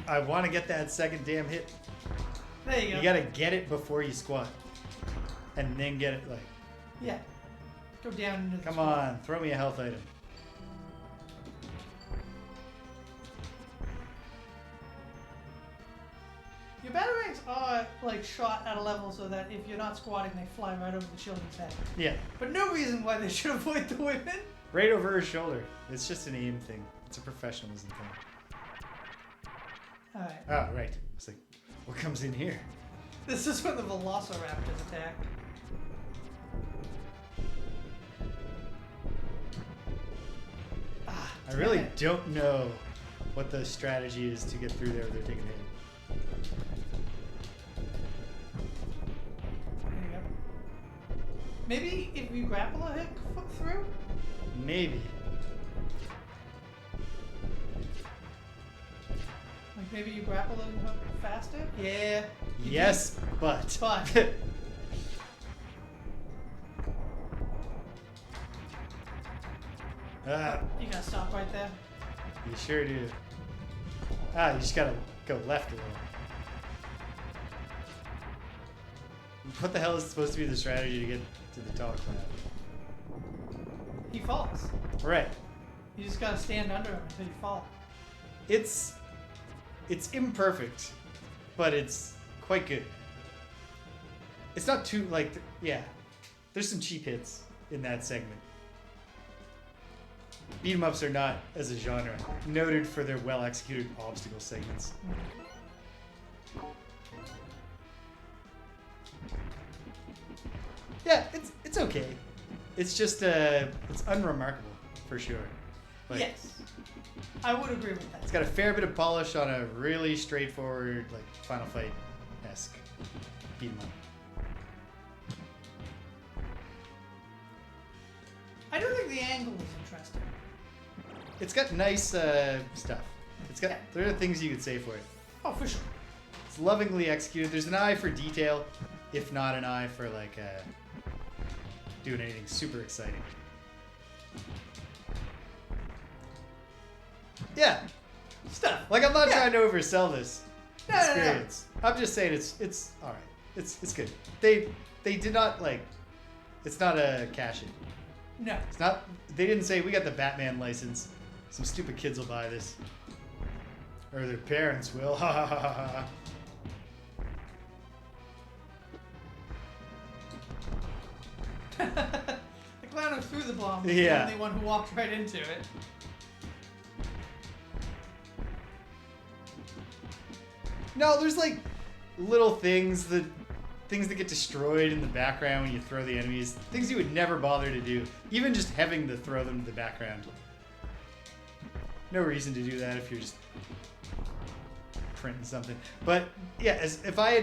I want to get that second damn hit. There you go. You gotta get it before you squat. And then get it like, Yeah. Go down into the come squat. on, throw me a health item. Your batarangs are like shot at a level so that if you're not squatting, they fly right over the children's head. Yeah, But no reason why they should avoid the women. right over her shoulder. It's just an aim thing. It's a professionalism thing. Alright. Oh, right. It's like, what comes in here? This is when the velociraptors attack. I really damn it. don't know what the strategy is to get through there without taking a hit. There you go. Maybe if you grapple a hook through? Maybe. Like maybe you grapple a hook faster? Yeah. you Yes, but. But. Ah, You gotta stop right there. you sure do. Ah, you just gotta go left a little. What the hell is supposed to be the strategy to get to the top cloud? He falls. Right. You just gotta stand under him until you fall. It's imperfect, but it's quite good. It's not too like yeah. There's some cheap hits in that segment. Beat 'em ups are not, as a genre, noted for their well executed obstacle segments. Yeah, it's okay. It's just it's unremarkable for sure. Like, Yes. I would agree with that. it's got a fair bit of polish on a really straightforward, like Final Fight-esque beat 'em up. I don't think the angle is interesting. It's got nice stuff. It's got there are things you could say for it. Oh, for sure. It's lovingly executed. There's an eye for detail, if not an eye for like doing anything super exciting. Yeah, Stuff. like I'm not Yeah. trying to oversell this No, no, no. experience. I'm just saying it's all right. It's good. They did not like. It's not a cash in. No. It's not. They didn't say we got the Batman license. Some stupid kids will buy this. Or their parents will. Ha ha ha ha. The clown who threw the bomb was Yeah. the only one who walked right into it. No, there's like little things that get destroyed in the background when you throw the enemies. Things you would never bother to do. Even just having to throw them to the background. No reason to do that if you're just printing something. But yeah, if I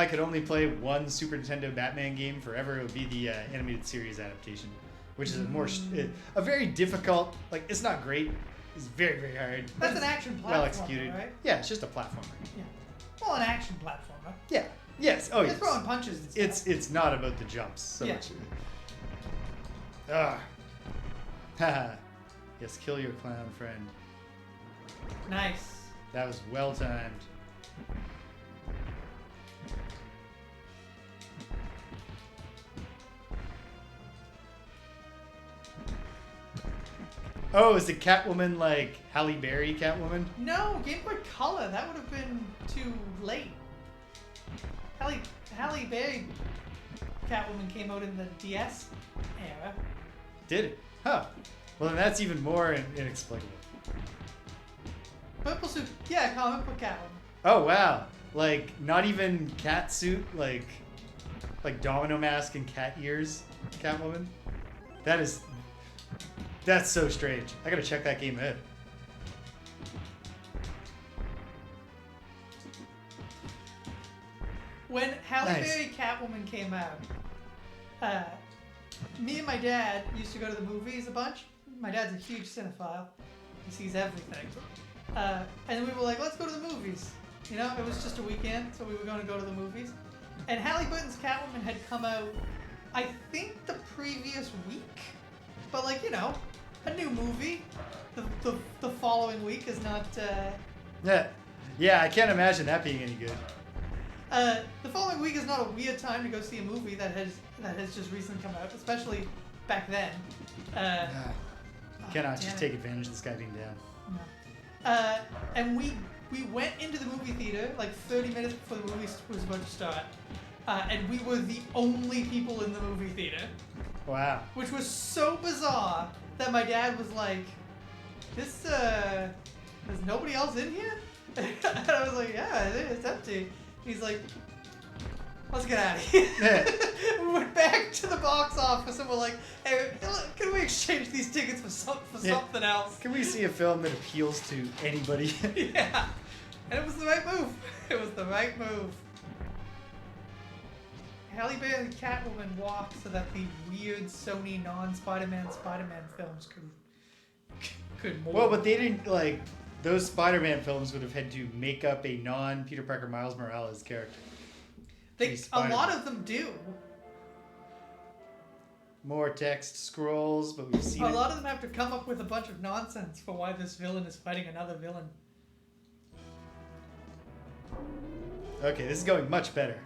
could only play one Super Nintendo Batman game forever, it would be the animated series adaptation, which is a very difficult. Like, it's not great. It's very, very hard. That's an action platformer, well executed, right? Yeah, it's just a platformer. Yeah. Well, an action platformer. Yeah. Yes. Oh, You're yes. throwing punches and stuff. It's not about the jumps so Yeah. much. Ah. Haha. Yes, kill your clown friend. Nice. That was well timed. Oh, is the Catwoman like Halle Berry Catwoman? No, Game Boy Color. That would have been too late. Halle Berry Catwoman came out in the DS era. Did it? Huh. Well, then that's even more inexplicable. Purple suit. Yeah, comic book Catwoman. Oh, wow. Like, not even cat suit, like domino mask and cat ears Catwoman? That's so strange. I gotta check that game out. When Halle Nice. Berry Catwoman came out, me and my dad used to go to the movies a bunch. My dad's a huge cinephile. He sees everything. And we were like, let's go to the movies. You know, it was just a weekend, so we were going to go to the movies. And Halle Berry's Catwoman had come out, I think, the previous week. But, like, you know, a new movie the following week is not... Yeah, I can't imagine that being any good. The following week is not a weird time to go see a movie that has just recently come out, especially back then. Cannot damn just it. take advantage of this guy being down. No. And we went into the movie theater like 30 minutes before the movie was about to start, and we were the only people in the movie theater, Wow. which was so bizarre that my dad was like, there's nobody else in here? And I was like, yeah, it's empty. He's like, let's get out of here. We went back to the box office and we're like, hey, can we exchange these tickets for something else? Can we see a film that appeals to anybody? Yeah. And it was the right move. It was the right move. Halle Berry and Catwoman walked so that the weird Sony non-Spider-Man films could more. Well, but they didn't, like, those Spider-Man films would have had to make up a non-Peter Parker Miles Morales character. A lot of them do. More text scrolls, but we've seen A lot of them have to come up with a bunch of nonsense for why this villain is fighting another villain. Okay, this is going much better.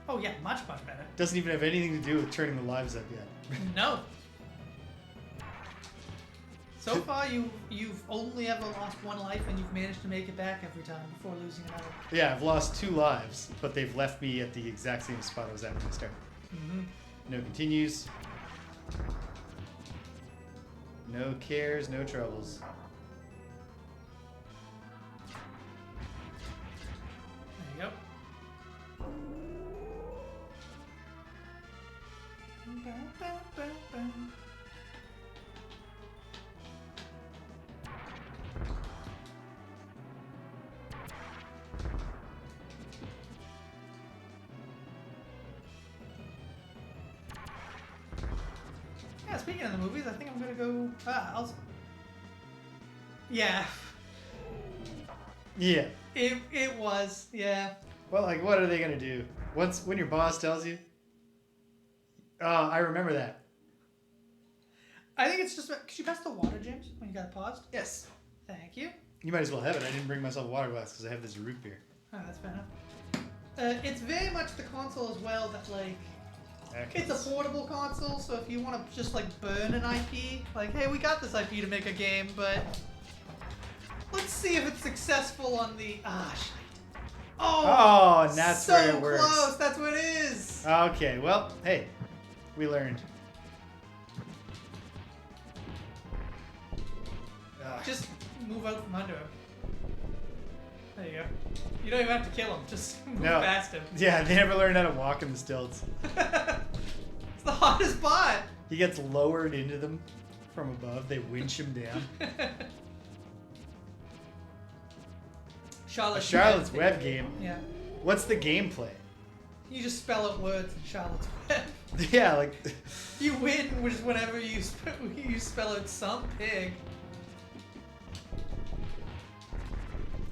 Oh yeah, much better. Doesn't even have anything to do with turning the lives up yet. No. So far, you've only ever lost one life, and you've managed to make it back every time before losing another. Yeah, I've lost 2 lives, but they've left me at the exact same spot I was at when I started. Mm-hmm. No continues. No cares, no troubles. There you go. Yeah, speaking of the movies, I think I'm gonna go. Yeah. Yeah. It was, yeah. Well, like, what are they gonna do? When your boss tells you? Oh, I remember that. I think it's just. Could you pass the water, James, when you got it paused? Yes. Thank you. You might as well have it. I didn't bring myself a water glass because I have this root beer. Oh, that's fair enough. It's very much the console as well that, like, Okay. it's a portable console, so if you want to just, like, burn an IP, like, hey, we got this IP to make a game, but Let's see if it's successful on the... shit. Oh, Oh, and that's so where it works. close. That's what it is. Okay, well, hey, we learned. Just move out from under him. There you go. You don't even have to kill him. Just move past him. Yeah, they never learned how to walk in the stilts. It's the hardest part. He gets lowered into them from above. They winch him down. Charlotte's Web game. Yeah. What's the gameplay? You just spell out words in Charlotte's Web. Yeah, like... You win, which is whenever you spell out some pig.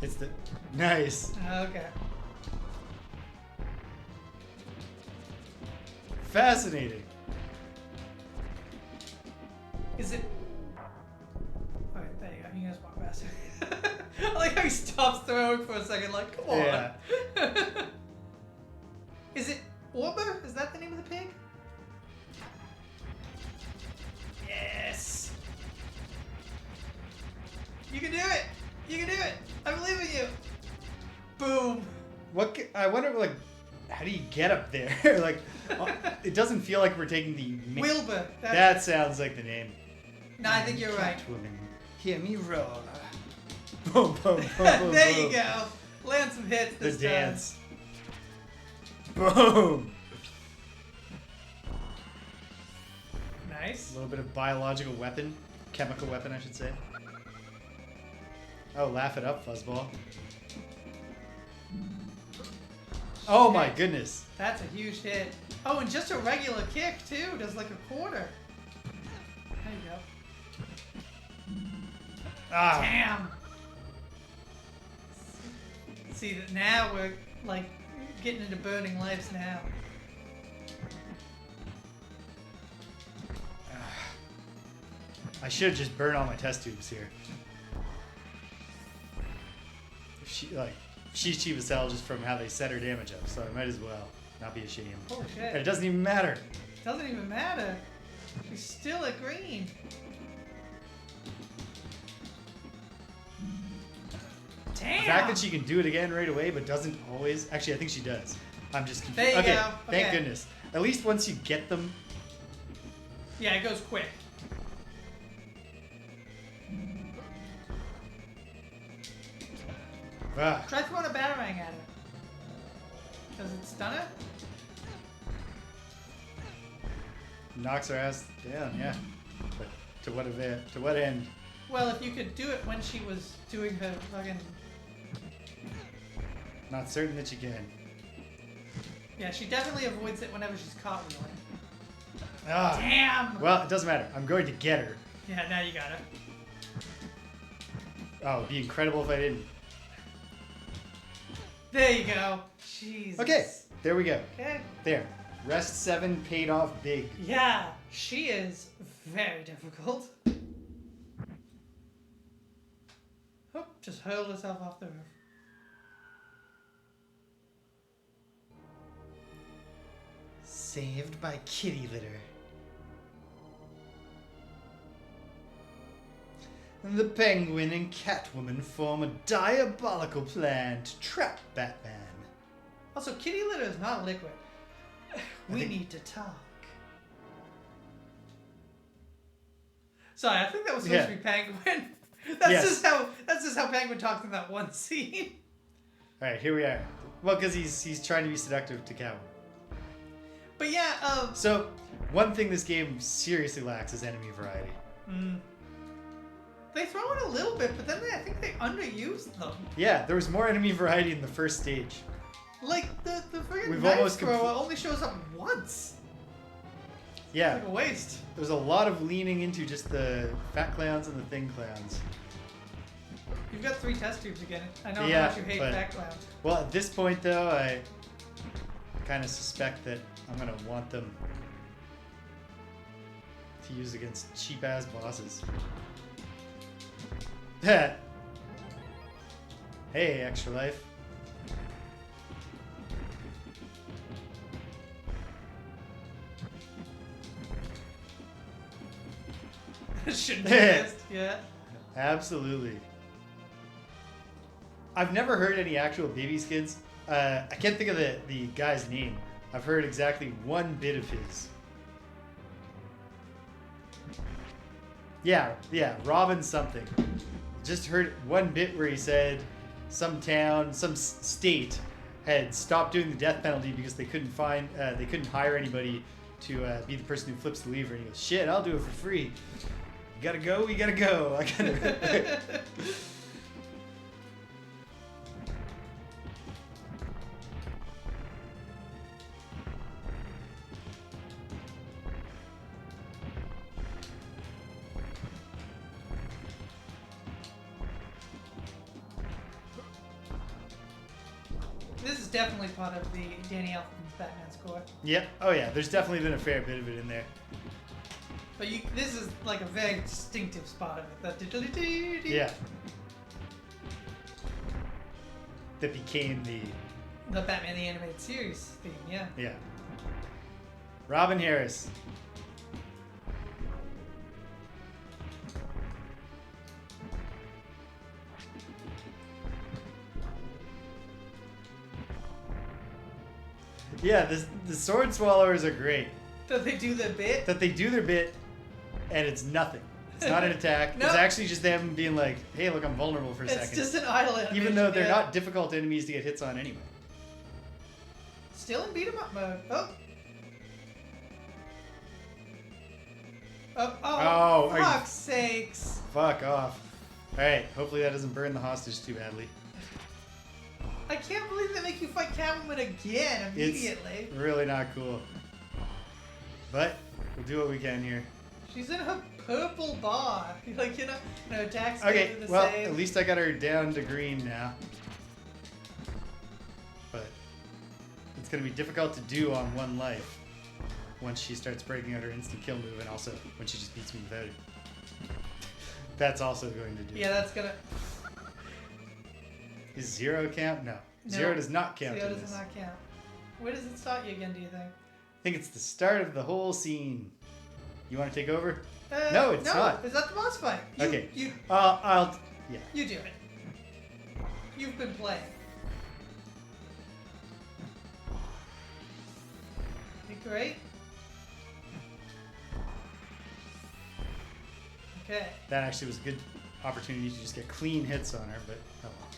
It's the... Nice. Okay. Fascinating. Is it... Alright, there you go. You guys walk faster. I like how he stops throwing for a second, like, come on. Yeah. Is it Orber? Is that the name of the pig? Yes! You can do it! You can do it! I believe in you! Boom! I wonder, like, how do you get up there? Like, it doesn't feel like we're taking the... Wilbur! That sounds like the name. No, I think you're right. Catwoman, hear me roar. Boom, boom, boom, boom, There boom. you go! Land some hits The this time. dance. Boom! Nice. A little bit of biological weapon. Chemical weapon, I should say. Oh, laugh it up, Fuzzball. Oh my goodness. That's a huge hit. Oh, and just a regular kick, too. Does like a quarter. There you go. Ah. Damn! See, now we're, like, getting into burning lives now. I should just burn all my test tubes here. She's cheap as hell just from how they set her damage up, so I might as well not be ashamed. Holy shit. And it doesn't even matter. Doesn't even matter. She's still at green. Damn! The fact that she can do it again right away, but doesn't always... Actually, I think she does. I'm just confused. There you Okay, go. thank Okay. goodness. At least once you get them... Yeah, it goes quick. Ah, Try throwing a batarang at her. Does it stun her? knocks her ass down, yeah. But to what event? To what end? Well, if you could do it when she was doing her fucking... Not certain that you can. Yeah, she definitely avoids it whenever she's cartwheeling. Ah. Damn! Well, it doesn't matter. I'm going to get her. Yeah, now you got her. Oh, it'd be incredible if I didn't. There you go. Jesus. Okay, there we go. Okay. There. Rest 7 paid off big. Yeah, she is very difficult. Oh, just hurled herself off the roof. Saved by kitty litter. The Penguin and Catwoman form a diabolical plan to trap Batman. Also, kitty litter is not a liquid. We think- need to talk. Sorry, I think that was supposed to be Penguin. That's just how Penguin talks in that one scene. All right, here we are. Well, because he's trying to be seductive to Catwoman. But yeah, So, one thing this game seriously lacks is enemy variety. they throw in a little bit, but then I think they underused them. Yeah, there was more enemy variety in the first stage. Like, the friggin' We've knife almost thrower only shows up once. Yeah, Like a waste. there's a lot of leaning into just the fat clowns and the thin clowns. You've got 3 test tubes again. I know Yeah, how much you hate but- fat clowns. Well, at this point, though, I kind of suspect that I'm going to want them to use against cheap-ass bosses. Hey, extra life. Shouldn't be missed. Yeah. Absolutely. I've never heard any actual baby skids. I can't think of the guy's name. I've heard exactly one bit of his. Yeah, Robin something. Just heard one bit where he said some town, some state had stopped doing the death penalty because they couldn't hire anybody to be the person who flips the lever. And he goes, "Shit, I'll do it for free. You gotta go, we gotta go." I gotta. This is definitely part of the Danny Elfman's Batman score. Yep. Oh yeah. There's definitely been a fair bit of it in there. But this is like a very distinctive spot of it. That Yeah. That became the Batman the Animated Series theme. Yeah. Yeah. Robin Harris. Yeah, the sword swallowers are great. That they do their bit. That they do their bit, and it's nothing. It's not an attack. No. It's actually just them being like, "Hey, look, I'm vulnerable for a second." It's just an idle animation. Even though they're not difficult enemies to get hits on anyway. Still in beat 'em up mode. Oh. Oh, are you- fuck's sakes. Fuck off. Alright, hopefully that doesn't burn the hostage too badly. I can't believe they make you fight Catwoman again immediately. It's really not cool. But we'll do what we can here. She's in her purple bar. Like, attacks Okay, do the well, same. at least I got her down to green now. But it's going to be difficult to do on one life once she starts breaking out her instant kill move, and also when she just beats me without it. That's also going to do. Yeah, that's gonna... Is 0 count? No. No. 0 does not count. 0 in does this. not count. Where does it start you again, do you think? I think it's the start of the whole scene. You want to take over? No, it's not. Is that the boss fight? Okay. Yeah. You do it. You've been playing. Great. Okay. That actually was a good opportunity to just get clean hits on her, but oh well.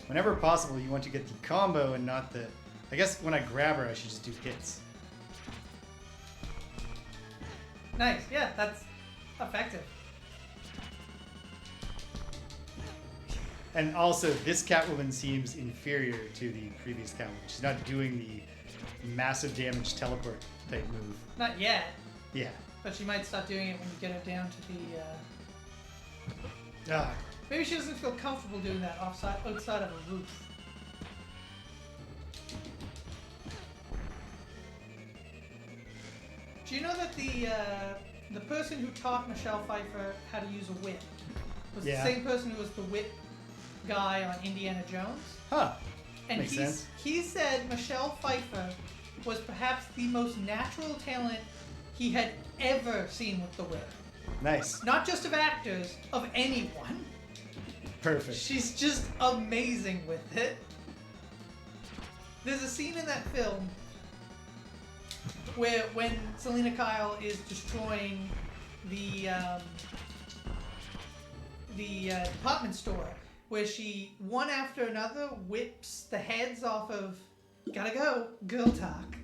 Whenever possible, you want to get the combo and not the... I guess when I grab her, I should just do hits. Nice. Yeah, that's effective. And also, this Catwoman seems inferior to the previous Catwoman. She's not doing the massive damage teleport type move. Not yet. Yeah. But she might start doing it when you get her down to the... Maybe she doesn't feel comfortable doing that outside of a roof. Do you know that the person who taught Michelle Pfeiffer how to use a whip was the same person who was the whip guy on Indiana Jones? Huh. And Makes sense. He said Michelle Pfeiffer was perhaps the most natural talent he had ever seen with the whip. Nice. Not just of actors, of anyone. Perfect. She's just amazing with it. There's a scene in that film where when Selena Kyle is destroying the department store, where she, one after another, whips the heads off of... Gotta go, girl talk.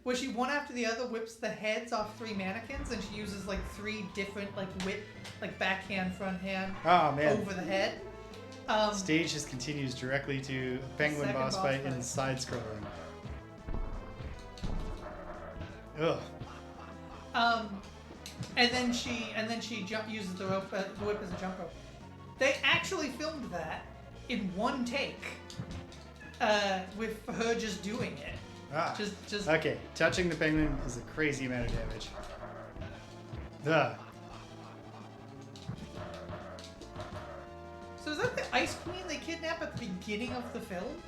Where she, one after the other, whips the heads off 3 mannequins, and she uses, 3 different, whip, backhand, front hand, over the head. Stage just continues directly to a penguin boss fight and side-scrolling. Ugh. And then she uses the whip as a jump rope. They actually filmed that in one take, with her just doing it. Just Okay, touching the penguin is a crazy amount of damage. Duh. So is that the Ice Queen they kidnap at the beginning of the film?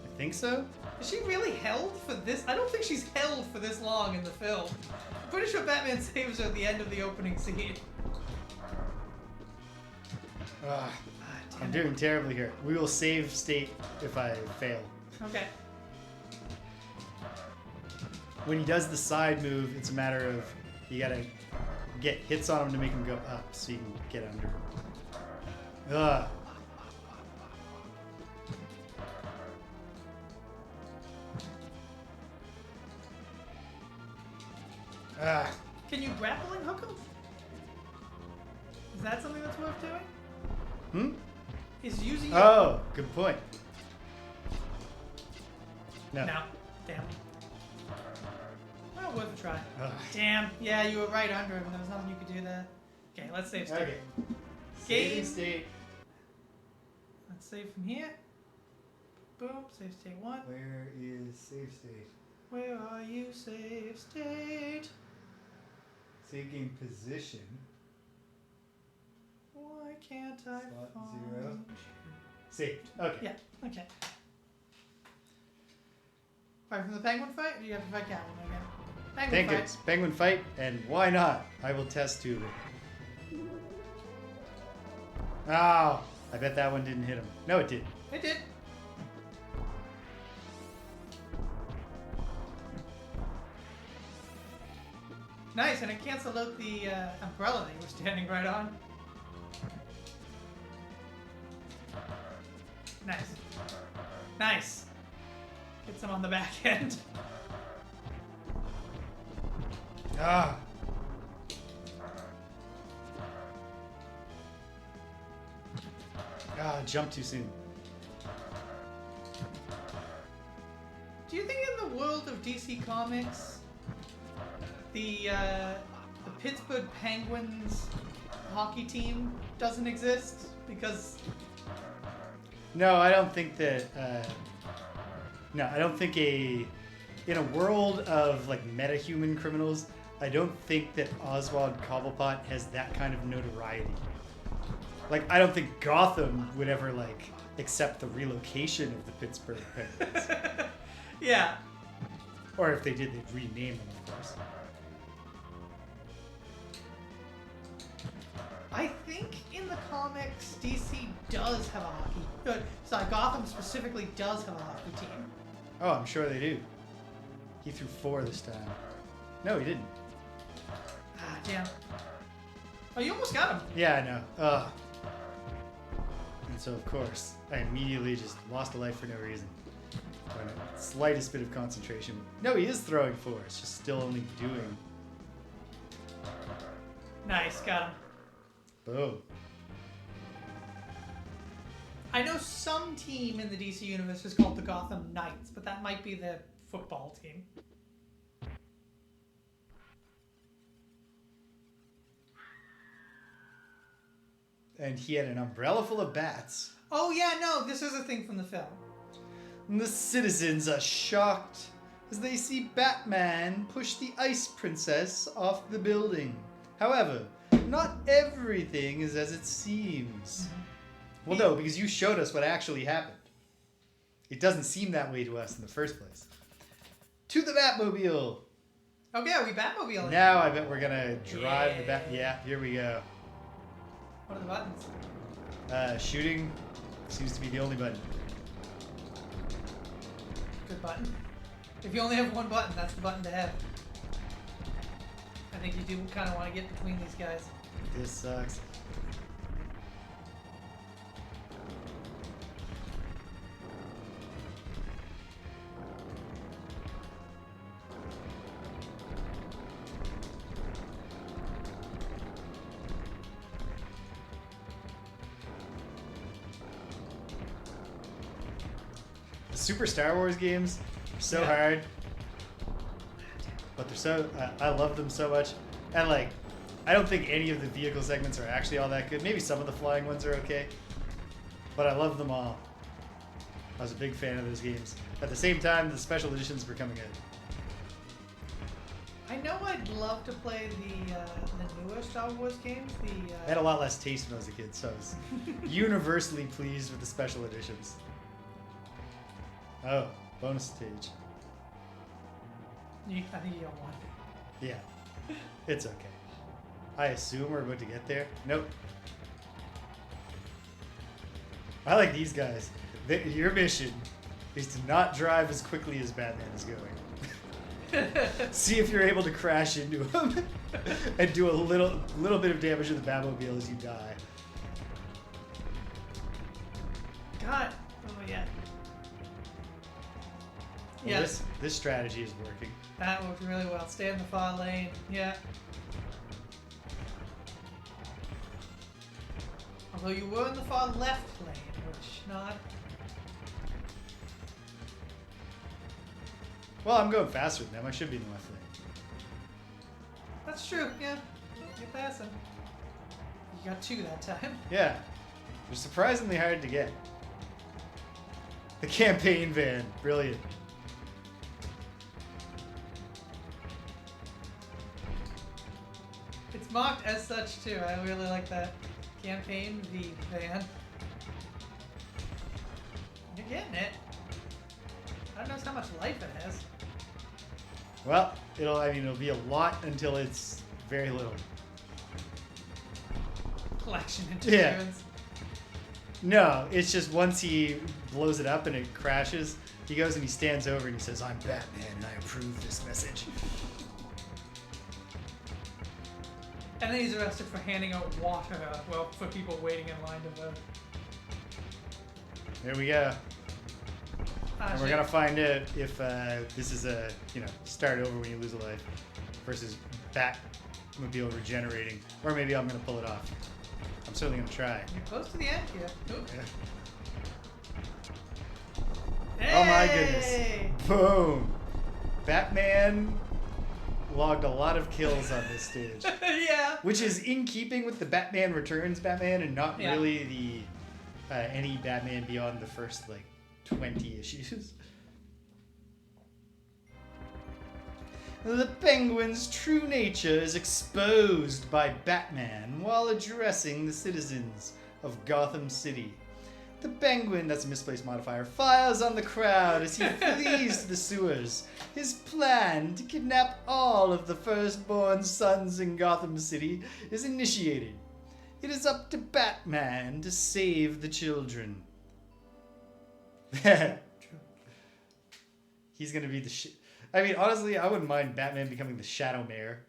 I think so. Is she really held for this? I don't think she's held for this long in the film. I'm pretty sure Batman saves her at the end of the opening scene. Ah, damn I'm it. doing terribly here. We will save state if I fail. Okay. When he does the side move, it's a matter of you gotta get hits on him to make him go up so you can get under. Ugh. Ah. Can you grappling hook him? Is that something that's worth doing? Hmm? Is using Oh, good point. No. No. Damn. Well, worth a try. Ugh. Damn. Yeah, you were right under him. There was nothing you could do there. Okay, let's save state. Okay. Game. Saving state. Let's save from here. Boom. Save state 1. Where is save state? Where are you, save state? Save game position. Why can't I Slot find 0. you? Saved. Okay. Yeah, okay. Right from the penguin fight, or do you have to fight Catwoman again? Penguin Penguins. fight. Penguin fight, and why not? I will test tube it. Oh, I bet that one didn't hit him. No, it did. It did. Nice, and it canceled out the umbrella that you were standing right on. Nice. Nice. Get some on the back end. Ah. Ah, jumped too soon. Do you think in the world of DC Comics, the Pittsburgh Penguins hockey team doesn't exist? Because No, I don't think that. No, I don't think in a world of like metahuman criminals, I don't think that Oswald Cobblepot has that kind of notoriety. Like, I don't think Gotham would ever like accept the relocation of the Pittsburgh Penguins. yeah. Or if they did, they'd rename them, of course. I think in the comics, DC does have a hockey. Sorry, Gotham specifically does have a hockey team. Oh, I'm sure they do. He threw 4 this time. No, he didn't. Ah, damn. Oh, you almost got him. Yeah, I know. Ugh. And so, of course, I immediately just lost a life for no reason. On a slightest bit of concentration. No, he is throwing 4. It's just still only doing. Nice, got him. Boom. I know some team in the DC universe is called the Gotham Knights, but that might be the football team. And he had an umbrella full of bats. Oh yeah, no, this is a thing from the film. And the citizens are shocked as they see Batman push the Ice Princess off the building. However, not everything is as it seems. Well, no, because you showed us what actually happened. It doesn't seem that way to us in the first place. To the Batmobile! Okay, are we Batmobile? Now I bet we're gonna drive the Bat... Yeah, here we go. What are the buttons? Shooting seems to be the only button. Good button. If you only have one button, that's the button to have. I think you do kind of want to get between these guys. This sucks. The Super Star Wars games are so hard, but they're so I love them so much, and like I don't think any of the vehicle segments are actually all that good. Maybe some of the flying ones are okay, but I love them all. I was a big fan of those games. At the same time, the special editions were coming out. I know I'd love to play the newer Star Wars games. I had a lot less taste when I was a kid, so I was universally pleased with the special editions. Oh, bonus stage. I think you don't want it. Yeah, it's okay. I assume we're about to get there. Nope. I like these guys. Your mission is to not drive as quickly as Batman is going. See if you're able to crash into him and do a little bit of damage to the Batmobile as you die. God. Oh yeah. Well, Yeah. This strategy is working. That worked really well. Stay in the far lane. Yeah. Although you were in the far left lane, which not. Well, I'm going faster than them. I should be in the left lane. That's true. Yeah. You're passing. You got 2 that time. Yeah. They're surprisingly hard to get. The campaign van. Brilliant. It's marked as such too. I really like that. Campaign V van. You're getting it. I don't know how much life it has. Well, it'll be a lot until it's very little. Collection interference. No, it's just once he blows it up and it crashes, he goes and he stands over and he says, "I'm Batman and I approve this message." And then he's arrested for handing out water, well, for people waiting in line to vote. There we go. Ah, And we're shit. gonna find out if this is a, start over when you lose a life versus Batmobile regenerating, or maybe I'm gonna pull it off. I'm certainly gonna try. You're close to the end here. Ooh. Yeah. Oh my Hey! goodness! Boom! Batman logged a lot of kills on this stage, Yeah. which is in keeping with the Batman Returns Batman, and not Yeah. really the any Batman beyond the first 20 issues. The Penguin's true nature is exposed by Batman while addressing the citizens of Gotham City. The Penguin, that's a misplaced modifier, fires on the crowd as he flees to the sewers. His plan to kidnap all of the firstborn sons in Gotham City is initiated. It is up to Batman to save the children. He's gonna be the I mean, honestly, I wouldn't mind Batman becoming the Shadow Mayor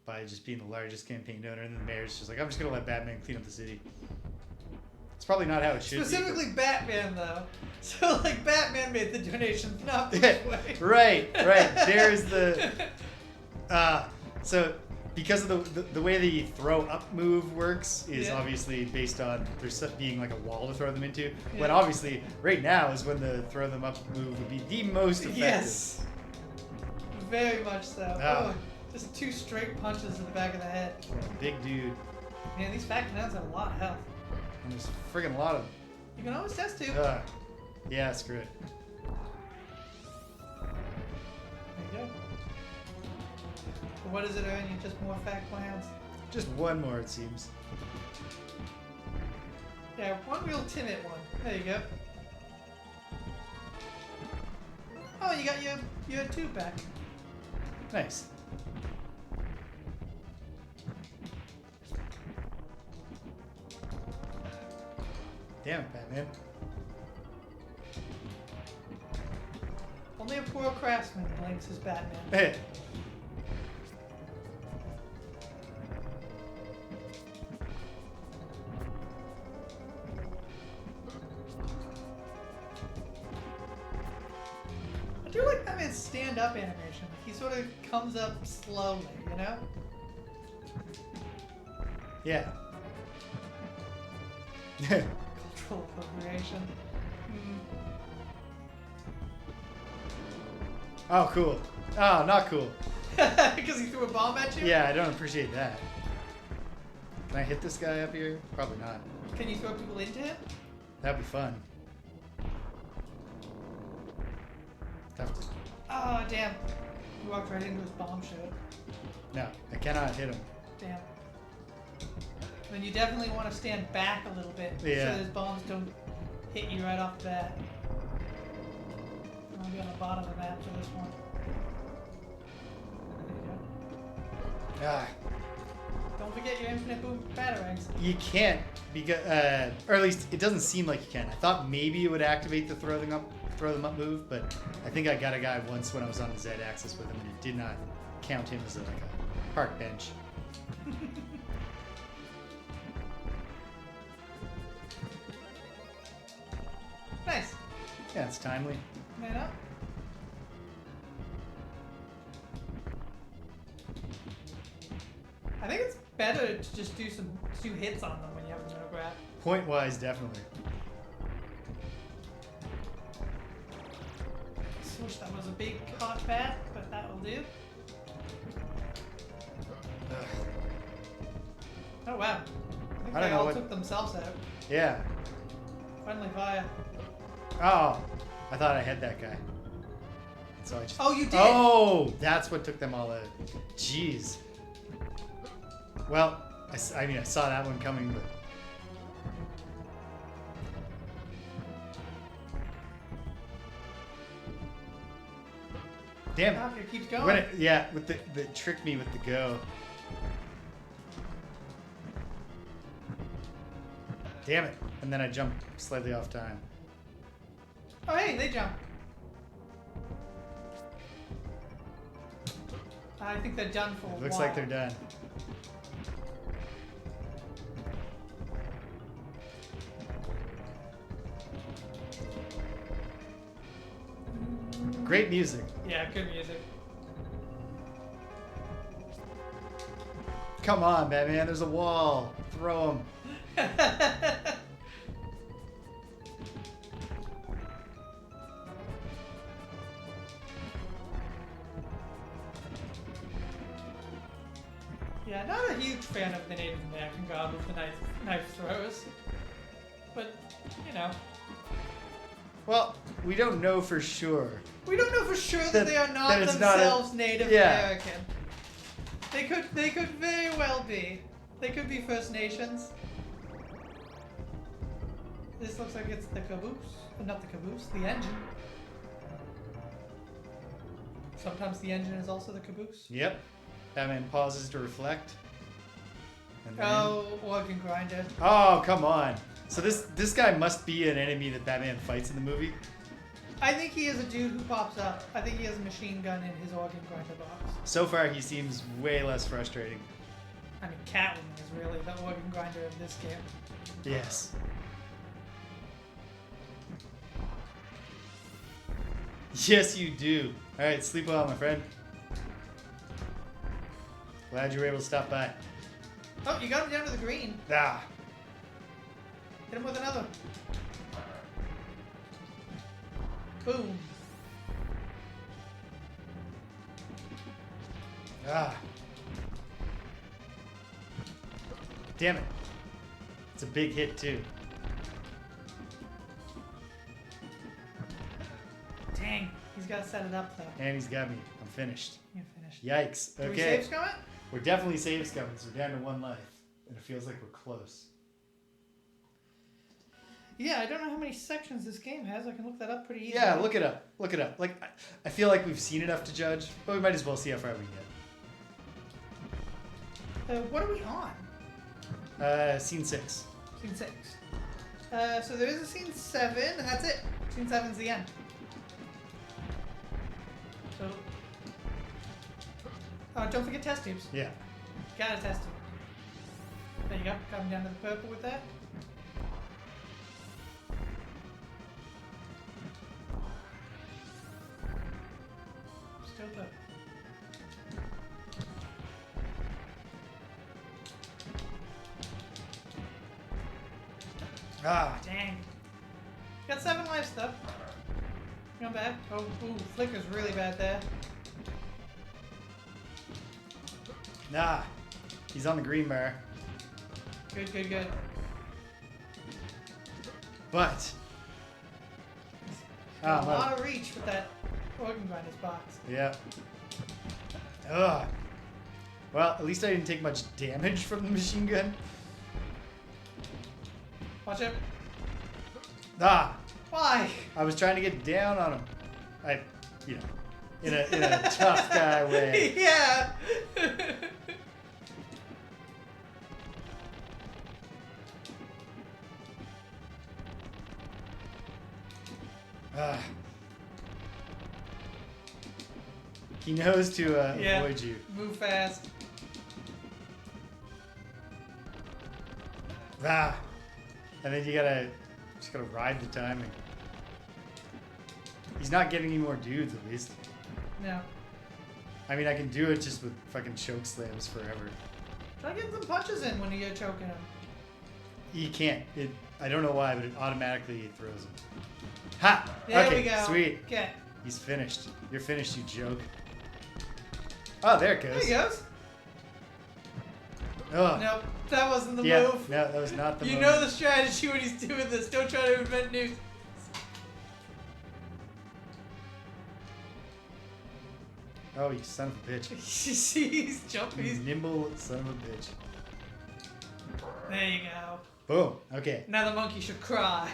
by just being the largest campaign donor, and then the mayor's just like, I'm just gonna let Batman clean up the city. It's probably not how it should Specifically Batman, though. So, Batman made the donations, not be. Bruce Wayne. Right. There's the... So, because of the way the throw-up move works is obviously based on there being a wall to throw them into, when obviously, right now is when the throw-them-up move would be the most effective. Yes. Very much so. Ah. Oh, just 2 straight punches in the back of the head. Big dude. Man, these fat clowns have a lot of health. And there's friggin' a lot of them. You can always test too. Yeah, screw it. There you go. But what does it earn you? Just more fat clowns? Just one more, it seems. Yeah, one real timid one. There you go. Oh, you got your 2 back. Nice. Damn it, Batman. Only a poor craftsman blinks as Batman. Hey. I do like Batman's stand-up animation. He sort of comes up slowly, you know? Yeah. Cultural appropriation. Oh, cool. Oh, not cool. Because he threw a bomb at you? Yeah, I don't appreciate that. Can I hit this guy up here? Probably not. Can you throw people into him? That'd be fun. Oh, damn. You walked right into his bomb show. No, I cannot hit him. Damn. Then you definitely want to stand back a little bit Yeah. so those bombs don't hit you right off the bat. I'll be on the bottom of the map for this one. There you go. Ah, Don't forget your infinite boom batarangs. you can't because, or at least it doesn't seem like you can. I thought maybe it would activate the throw them up move, but I think I got a guy once when I was on the Z axis with him, and it did not count him as like a park bench. Nice. Yeah, it's timely. Man up. I think it's better to just do two hits on them when you have them in a grab. Point wise, definitely. I wish that was a big hot bat, but that will do. Oh wow. I think they all took themselves out. Yeah. Friendly fire. Oh, I thought I had that guy. So I just. Oh, you did. Oh, that's what took them all out. Jeez. Well, I mean, I saw that one coming, but. Damn it. Okay, keeps going. When yeah, with the tricked me with the go. Damn it. And then I jumped slightly off time. Oh, hey, they jump. I think they're done for a while. Looks like they're done. Great music. Yeah, good music. Come on, Batman. There's a wall. Throw him. Yeah, not a huge fan of the Native American god with the knife throws. But, you know. Well, we don't know for sure. We don't know for sure that they are not it's themselves not Native yeah. American. They could very well be. They could be First Nations. This looks like it's the caboose. Not the caboose, the engine. Sometimes the engine is also the caboose. Yep. Batman pauses to reflect. And then... Oh, organ grinder. Oh, come on. So this guy must be an enemy that Batman fights in the movie? I think he is a dude who pops up. I think he has a machine gun in his organ grinder box. So far, he seems way less frustrating. I mean, Catwoman is really the organ grinder of this game. Yes. Yes, you do. All right, sleep well, my friend. Glad you were able to stop by. Oh, you got him down to the green. Ah. Hit him with another. Boom. Ah. Damn it. It's a big hit, too. Dang. He's got to set it up, though. And he's got me. I'm finished. You're finished. Yikes. Do we Okay. save scum it? We're definitely save scumming, so we're down to 1 life. And it feels like we're close. Yeah, I don't know how many sections this game has. I can look that up pretty easily. Yeah, look it up. Look it up. Like, I feel like we've seen enough to judge, but we might as well see how far we get. What are we on? Scene 6. Scene 6. So there is a scene 7, and that's it. Scene 7's the end. So, don't forget test tubes. Yeah. Gotta test tube. There you go. Coming down to the purple with that. Still purple. Ah. Dang. Got 7 lives though. Come back. Oh, ooh, flicker's really bad there. Nah. He's on the green bar. Good, good, good. But. Got a lot of reach with that organ grinder's box. Yeah. Ugh. Well, at least I didn't take much damage from the machine gun. Watch it. Ah. Why? I was trying to get down on him. In a tough guy way. Yeah. Ah. He knows to avoid you. Move fast. Ah. And then you just gotta ride the timing. He's not getting any more dudes, at least. No. I mean, I can do it just with fucking choke slams forever. Try getting some punches in when you're choking him. You can't. I don't know why, but it automatically throws him. Ha! There Okay, we go. sweet. Okay. He's finished. You're finished, you joke. Oh, there it goes. There he goes. Oh. Nope. That wasn't the Yeah, move. no, that was not the move. You know the strategy when he's doing this. Don't try to invent new. Oh, you son of a bitch. He's jumping. You nimble son of a bitch. There you go. Boom. Okay. Now the monkey should cry.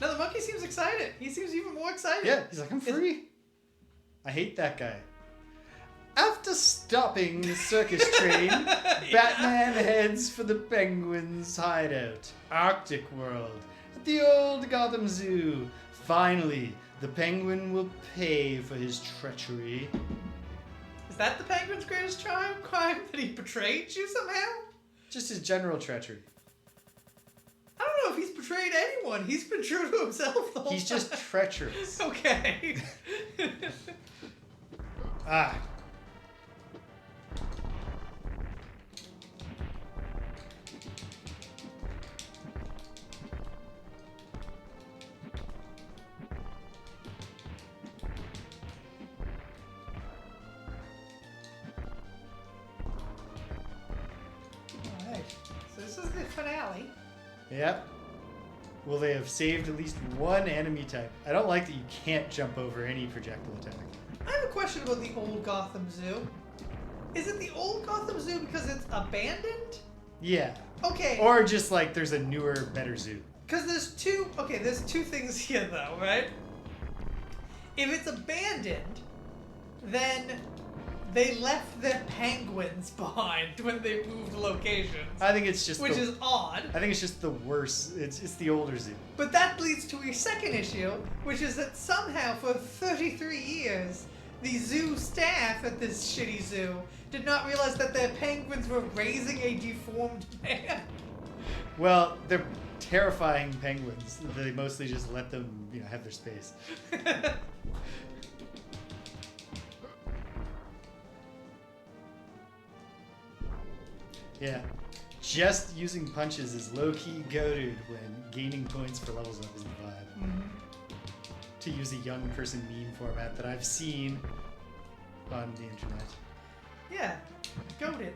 Now the monkey seems excited. He seems even more excited. Yeah, he's like, I'm free. I hate that guy. After stopping the circus train, Batman heads for the Penguins' hideout, Arctic World, at the old Gotham Zoo. Finally, the Penguin will pay for his treachery. Is that the Penguin's greatest crime that he betrayed you somehow? Just his general treachery. I don't know if he's betrayed anyone. He's been true to himself the whole He's time. just treacherous. Okay. Ah. Alright. So this is the finale. Yep. Will they have saved at least one enemy type? I don't like that you can't jump over any projectile attack. I have a question about the old Gotham Zoo. Is it the old Gotham Zoo because it's abandoned? Yeah. Okay. Or just like there's a newer, better zoo. Because there's two things here though, right? If it's abandoned, then they left their penguins behind when they moved locations. I think it's just which is odd. I think it's just the worst. It's the older zoo. But that leads to your second issue, which is that somehow for 33 years, the zoo staff at this shitty zoo did not realize that their penguins were raising a deformed man. Well, they're terrifying penguins. They mostly just let them, have their space. Yeah. Just using punches is low-key goated when gaining points for levels up is the vibe. Mm-hmm. To use a young person meme format that I've seen on the internet. Yeah, goated.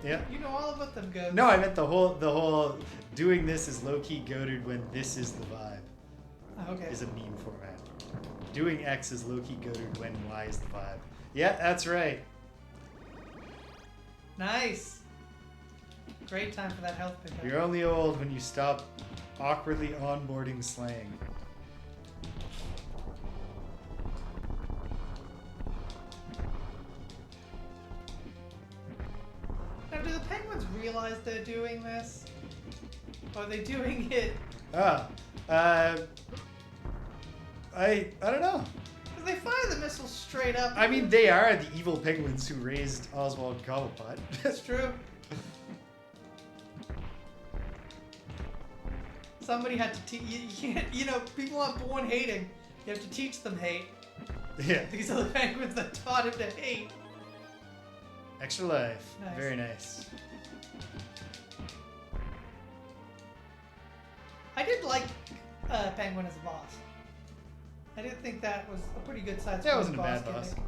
Yeah. You know all about them goats. No, I meant the whole doing this is low-key goated when this is the vibe. Okay. Is a meme format. Doing X is low-key goated when Y is the vibe. Yeah, that's right. Nice. Great time for that health pickup. You're only old when you stop awkwardly onboarding slang. Now, do the penguins realize they're doing this? Or are they doing it? I don't know. Because they fire the missiles straight up. I mean, they are the evil penguins who raised Oswald Cobblepot. That's true. Somebody had to teach. You can't. People aren't born hating. You have to teach them hate. Yeah. These are the penguins that taught him to hate. Extra life. Nice. Very nice. I did like Penguin as a boss. I did think that was a pretty good side. That wasn't a bad boss. gimmick.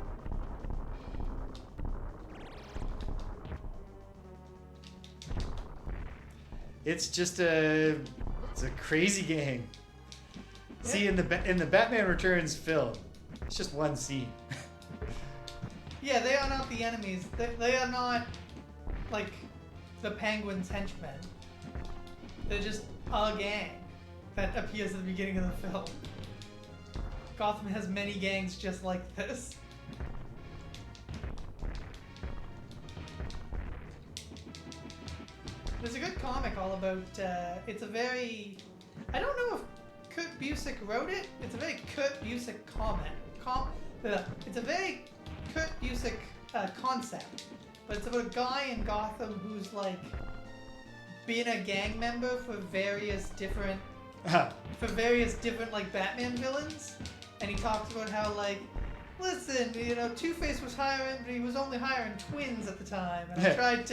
It's just it's a crazy gang. Yeah. See, in the Batman Returns film, it's just one scene. Yeah, they are not the enemies. They are not like the Penguin's henchmen. They're just a gang that appears at the beginning of the film. Gotham has many gangs just like this. There's a good comic all about. It's a very. I don't know if Kurt Busiek wrote it. It's a very Kurt Busiek it's a very Kurt Busiek concept, but it's about a guy in Gotham who's like been a gang member for various different like Batman villains, and he talks about how like, listen, you know, Two-Face was hiring, but he was only hiring twins at the time, and I tried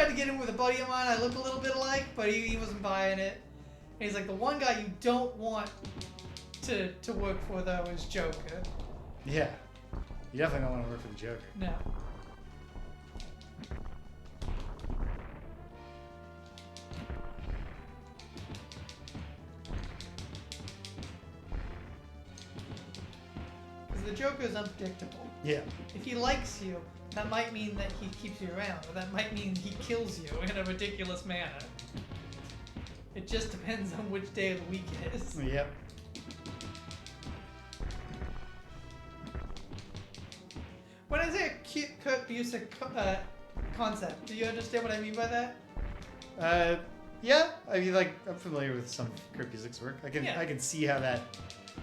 to get him with a buddy of mine I look a little bit alike, but he wasn't buying it. And he's like, the one guy you don't want to work for though is Joker. Yeah. You definitely don't want to work for the Joker. No. Because the Joker is unpredictable. Yeah. If he likes you, that might mean that he keeps you around, or that might mean he kills you in a ridiculous manner. It just depends on which day of the week it is. Yep. When I say a Kurt Busiek concept, do you understand what I mean by that? Yeah. I mean, like, I'm familiar with some Kurt Busiek's work. I Yeah. can see how that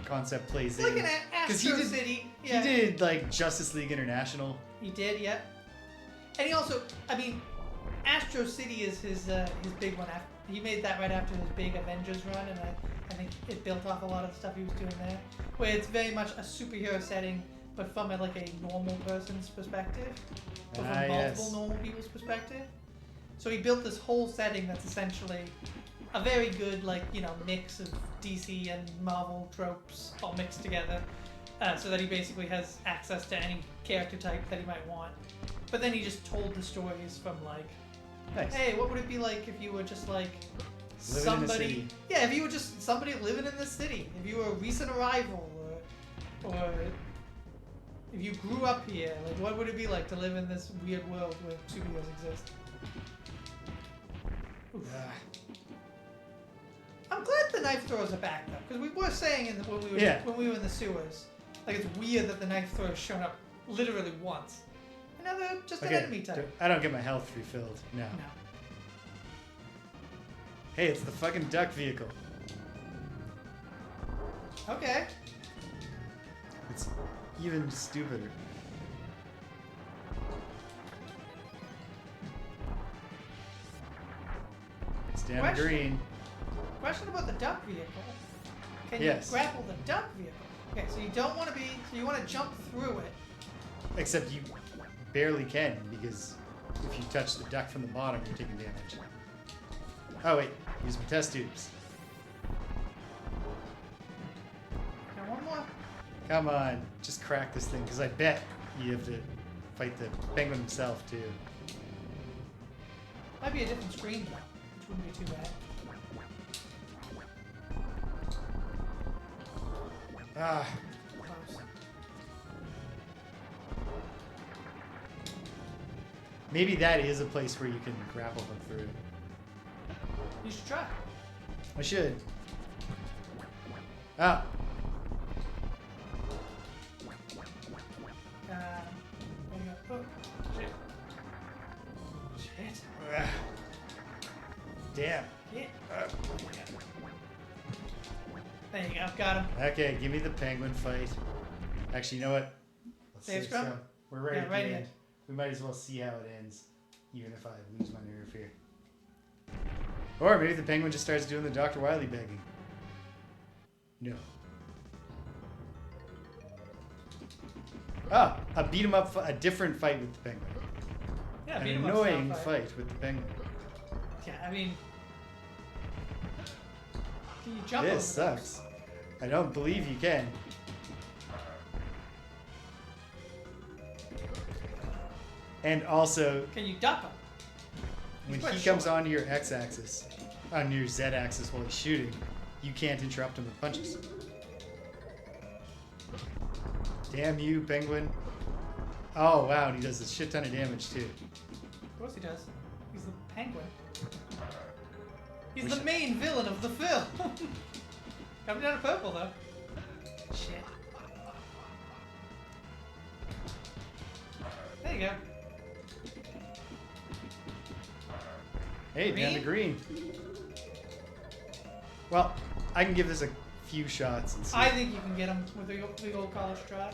concept plays It's in. like an Astro City. Yeah. He did like Justice League International. He did, yeah. And he also, I mean, Astro City is his big one. He made that right after his big Avengers run, and I think it built off a lot of the stuff he was doing there, where it's very much a superhero setting, but from a normal person's perspective, or from multiple normal people's perspective. So he built this whole setting that's essentially a very good mix of DC and Marvel tropes all mixed together, so that he basically has access to any character type that he might want. But then he just told the stories from Nice. hey, what would it be like if you were just Living somebody? in a city. Yeah, if you were just somebody living in the city. If you were a recent arrival, or if you grew up here, what would it be like to live in this weird world where superheroes exist? Oof. I'm glad the knife throwers are back though, because we were saying when we were in the sewers, it's weird that the knife throwers shown up literally once. And now they're just an enemy type. I don't get my health refilled. No. No. Hey, it's the fucking duck vehicle. Okay. It's even stupider. Stand Question. green. Question about the duck vehicle. Can Yes. you grapple the duck vehicle? Okay, so you don't want to so you want to jump through it. Except you barely can, because if you touch the duck from the bottom, you're taking damage. Oh wait, use my test tubes. Now one more. Come on, just crack this thing, because I bet you have to fight the penguin himself too. Might be a different screen though, which wouldn't be too bad. Ah, Close. maybe that is a place where you can grapple them through. You should try. I should. Ah, There you go. Oh, shit. Shit. ah. Damn. Yeah. There you go. Got him. Okay, give me the penguin fight. Actually, you know what? Let's Save save scrum? some. We're right Yeah, at right the here. end. We might as well see how it ends, even if I lose my nerve here. Or maybe the penguin just starts doing the Dr. Wily begging. No. Ah, a beat 'em up, a different fight with the penguin. Yeah, An beat 'em up annoying style fight with the penguin. Yeah, I mean, can you jump This over those? sucks. I don't believe you can. And also, Can you duck them? when quite he short. comes onto your x-axis, on your z-axis while he's shooting, you can't interrupt him with punches. Damn you, penguin. Oh, wow, and he does a shit ton of damage, too. Of course he does. He's the penguin. He's We the should- main villain of the film. Coming down to purple though. Shit. There you go. Hey, down to green. Well, I can give this a few shots and see. I think you can get him with a big old college try.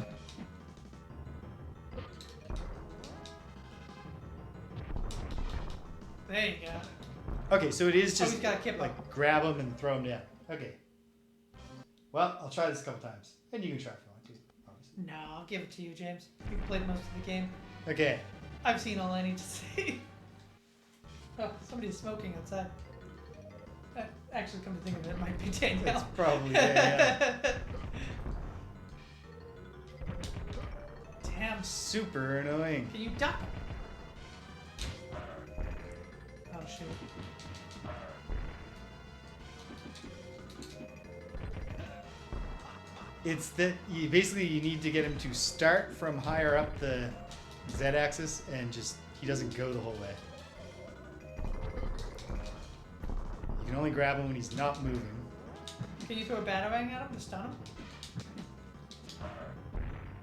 There you go. Okay, so it is just he's got a kip like up. grab him and throw him down. Okay. Well, I'll try this a couple times. And you can try if you want to, obviously. No, I'll give it to you, James. You've played most of the game. Okay. I've seen all I need to see. Oh, somebody's smoking outside. Actually, come to think of it, it might be Danielle. That's probably yeah. Damn. Super annoying. Can you duck? Oh, shoot. It's that you need to get him to start from higher up the Z-axis and just he doesn't go the whole way. You can only grab him when he's not moving. Can you throw a batarang at him to stun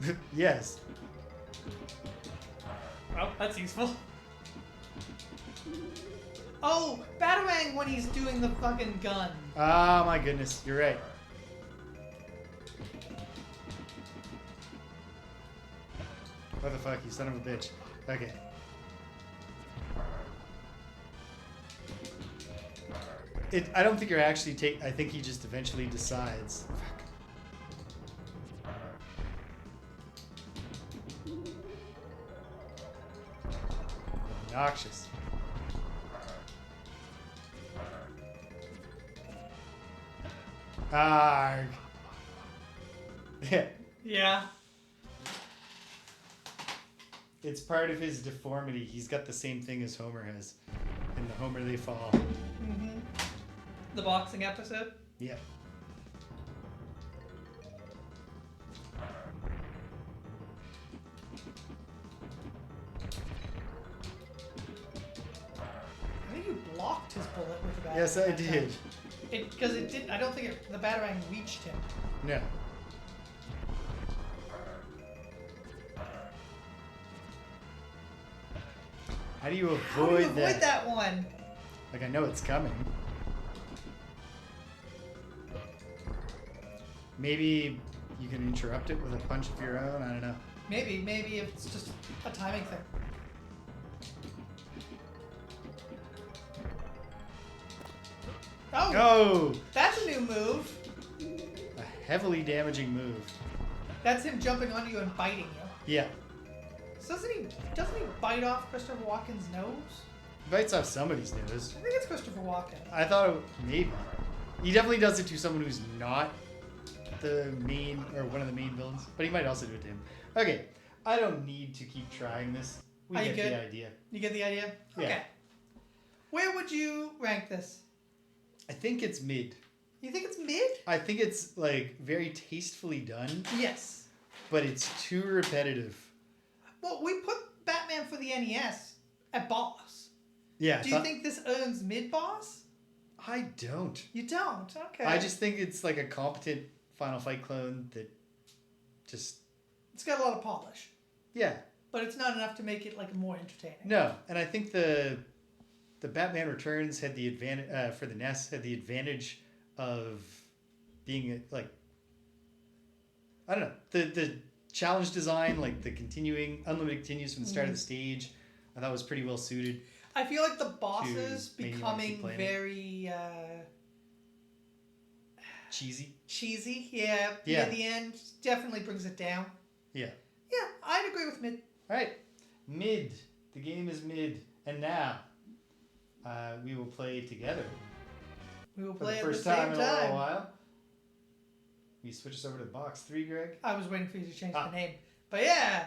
him? Yes. Well, that's useful. Oh, batarang when he's doing the fucking gun. Ah, my goodness, you're right. What the fuck, you son of a bitch. Okay. I don't think you're actually I think he just eventually decides. Fuck. Obnoxious. Arg. Yeah. Yeah. It's part of his deformity. He's got the same thing as Homer has. In the Homer They Fall. Mm-hmm. The boxing episode? Yeah. I think you blocked his bullet with the batarang. Yes, I that did. time. Because it didn't. I don't think the batarang reached him. No. How do you avoid, How do you avoid that one? Like, I know it's coming. Maybe you can interrupt it with a punch of your own. I don't know. Maybe it's just a timing thing. Oh, Oh! that's a new move. A heavily damaging move. That's him jumping onto you and biting you. Yeah. So doesn't he bite off Christopher Walken's nose? Bites off somebody's nose. I think it's Christopher Walken. I thought maybe. He definitely does it to someone who's not the main or one of the main villains, but he might also do it to him. Okay, I don't need to keep trying this. We Are you get good? the idea. You get the idea? Yeah. Okay. Where would you rank this? I think it's mid. You think it's mid? I think it's like very tastefully done, Yes. but it's too repetitive. Well, we put Batman for the NES at boss. Yeah. Do you think this earns mid boss? I don't. You don't? Okay. I just think it's like a competent Final Fight clone that just It's got a lot of polish, yeah. but it's not enough to make it like more entertaining. No, and I think the Batman Returns had the advantage for the NES had the advantage of being like I don't know the challenge design, like the continuing unlimited continues from the start of the stage. I thought was pretty well suited. I feel like the bosses To make you wanna keep becoming playing it. very Cheesy. cheesy. Yeah. Yeah. Near the end, definitely brings it down. Yeah. Yeah, I'd agree with mid. All right. Mid. The game is mid, and now we will play together We will for play the at first the same time in a little time. while. We switch us over to box 3, Greg. I was waiting for you to change the name, but yeah,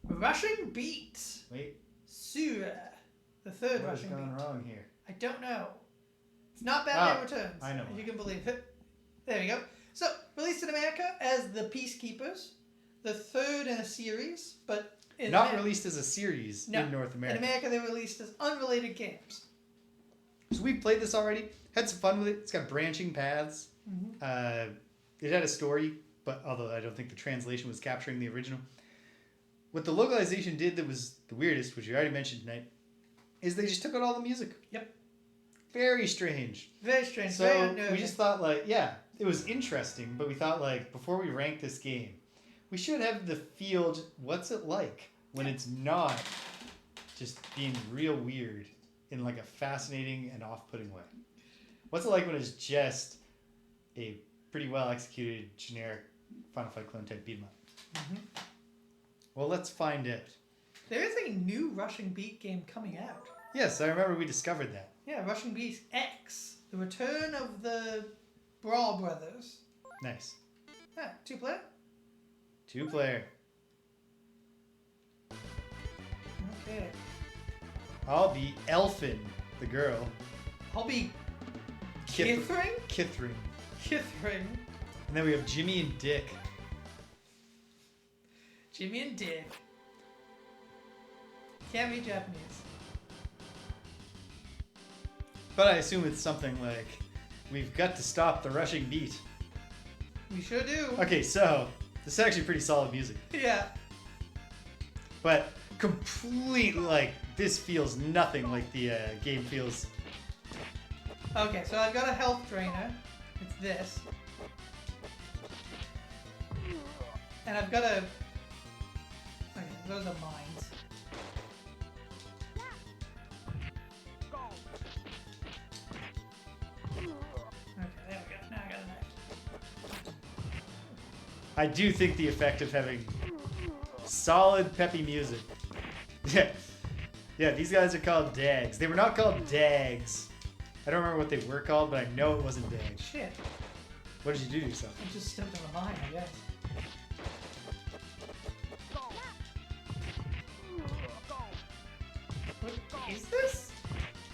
Rushing Beat, Wait, Shura, the third what has Rushing gone Beat. wrong here? I don't know. It's not Batman Oh, Returns. I know If why. you can believe it. There we go. So, released in America as the Peacekeepers, the third in a series, but in Not released as a series No. in North In America. America, they were released as unrelated games. So we played this already. Had some fun with it. It's got branching paths. Mm-hmm. It had a story, but although I don't think the translation was capturing the original. What the localization did that was the weirdest, which you already mentioned tonight, is they just took out all the music. Yep. Very strange. Very strange. So very we unnerving. just thought, like, yeah, it was interesting, but we thought like before we rank this game, we should have the field. What's it like when it's not just being real weird in like a fascinating and off-putting way? What's it like when it's just a pretty well executed generic Final Fight clone type beat 'em up? Mm-hmm. Well, let's find out. There is a new Rushing Beat game coming out. Yes, I remember we discovered that. Yeah, Rushing Beat X. The Return of the Brawl Brothers. Nice. Yeah, 2-player? 2-player. Okay. I'll be Elfin, the girl. I'll be Kithring? Kithring. Kithring. And then we have Jimmy and Dick. Jimmy and Dick. Can't be Japanese. But I assume it's something like, we've got to stop the rushing beat. We sure do. Okay, so, this is actually pretty solid music. Yeah. But completely, like, this feels nothing like the game feels. Okay, so I've got a health drainer. It's this. And I've got a... Okay, those are mines. Okay, there we go. Now I got a knife. I do think the effect of having solid, peppy music. Yeah. Yeah, these guys are called Dags. They were not called Dags. I don't remember what they were called, but I know it wasn't Dags. Shit. What did you do to yourself? I just stepped on a mine, I guess. What is this?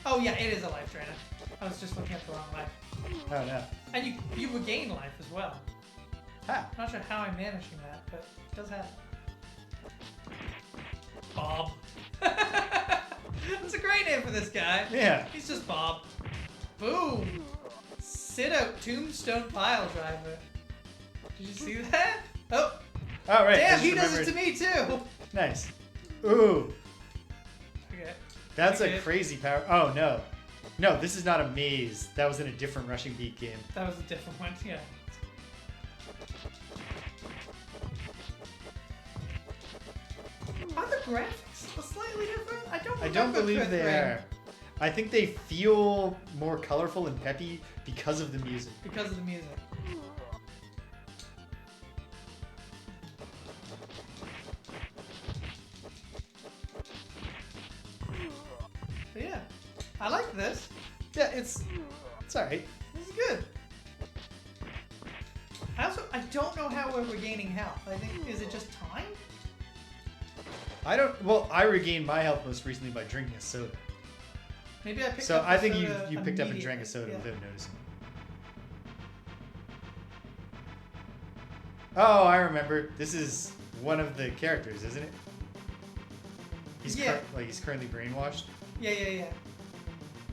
Oh yeah, it is a life drainer. I was just looking at the wrong life. Oh no. And you regain life as well. Ah. I'm not sure how I'm managing that, but it does happen. Bob. That's a great name for this guy. Yeah. He's just Bob. Boom. Sit out tombstone pile driver. Did you see that? Oh. Oh, right. Damn, I he just does it to me too. Nice. Ooh. Okay. That's Okay. a crazy power. Oh, no. No, this is not a maze. That was in a different rushing beat game. That was a different one, yeah. Are the graphics slightly different? I don't I remember. don't believe they Kithring are. I think they feel more colorful and peppy because of the music. because of the music. But yeah, I like this. Yeah, it's alright. This is good. I don't know how we're regaining health. I think, is it just time? I regained my health most recently by drinking a soda. Maybe I picked So up I the think soda you picked up and drank a immediately. soda Yeah. without noticing. Oh, I remember. This is one of the characters, isn't it? He's Yeah. he's currently brainwashed. Yeah.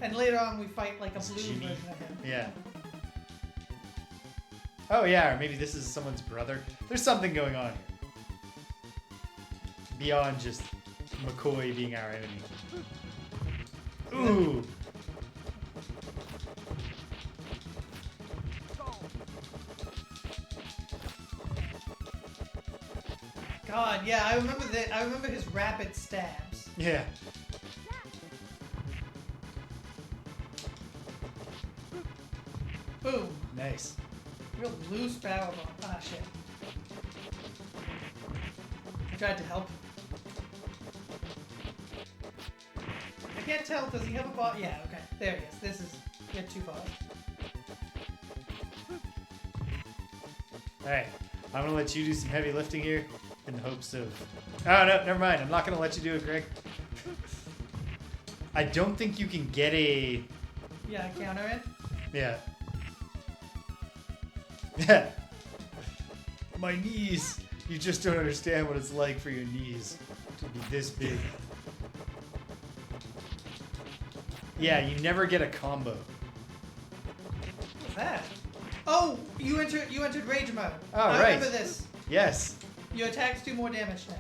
And later on we fight like a It's blue Jimmy. version of him. Yeah. Oh yeah, or maybe this is someone's brother. There's something going on here. Beyond just McCoy being our enemy. Ooh. God, yeah, I remember that. I remember his rapid stabs. Yeah. Boom. Nice. Real loose power bomb. Ah, shit. I tried to help. I can't tell. Does he have a ball? Yeah, okay. There he is. This is... We have two balls. Alright. I'm gonna let you do some heavy lifting here in the hopes of... Oh, no, never mind. I'm not gonna let you do it, Greg. I don't think you can get a... Yeah, counter it. Yeah. Yeah. My knees. You just don't understand what it's like for your knees to be this big. Yeah, you never get a combo. What's that? Oh, you entered rage mode. Oh, I right. remember this. Yes. Your attacks do more damage now.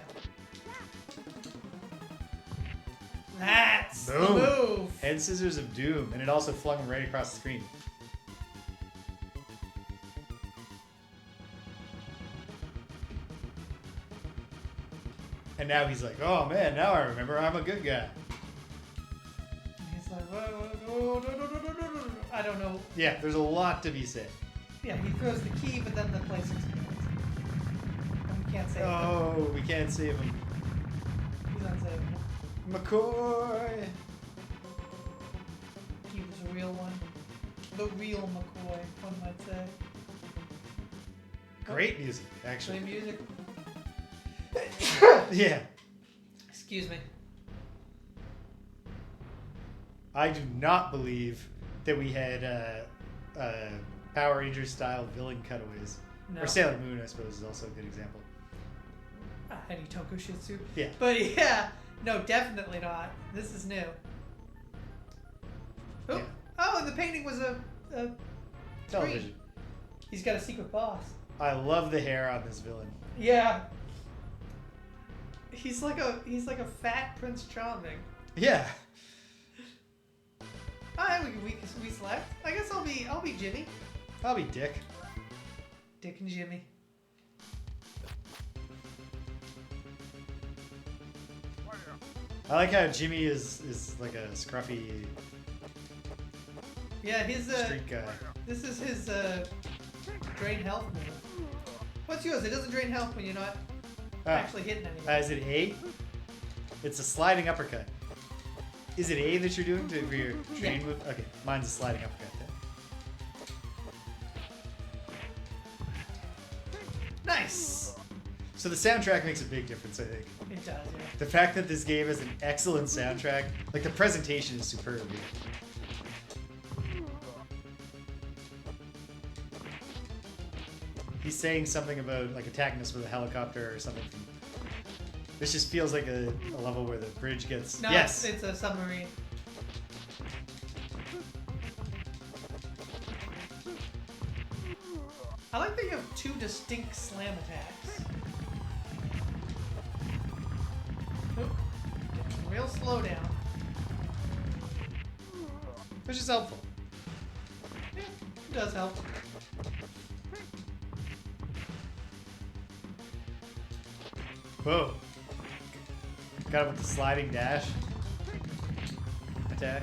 That's the Boom. move. Head scissors of doom, and it also flung him right across the screen. And now he's like, oh man, now I remember I'm a good guy. And he's like, whoa, no. I don't know. Yeah, there's a lot to be said. Yeah, he throws the key, but then the place explodes. And we can't save him. Oh, we can't save him. He's unsavable. McCoy! He was a real one. The real McCoy, one might say. Great music, Play actually. music. Yeah. Excuse me. I do not believe that we had Power Rangers style villain cutaways. No. Or Sailor Moon, I suppose, is also a good example. Eddie Tokushitsu. Yeah. But yeah, no, definitely not. This is new. Oh, Yeah. oh, and the painting was a Television. screen. He's got a secret boss. I love the hair on this villain. Yeah. He's like a fat Prince Charming. Yeah. Alright, we select. I guess I'll be Jimmy. I'll be Dick. Dick and Jimmy. I like how Jimmy is like a scruffy Yeah, his street guy. this is his drain health move. What's yours? It doesn't drain health when you're not actually hitting anyone. Is it A? It's a sliding uppercut. Is it A that you're doing for your train move? Okay, mine's a sliding uppercut then. Nice. So the soundtrack makes a big difference, I think. It does, yeah. The fact that this game has an excellent soundtrack, like the presentation is superb here. He's saying something about like attacking us with a helicopter or something. This just feels like a level where the bridge gets. No, yes. it's a submarine. I like that you have two distinct slam attacks. Oop. Getting real slow down. Which is helpful. Yeah, it does help. Whoa. Got him with the sliding dash attack.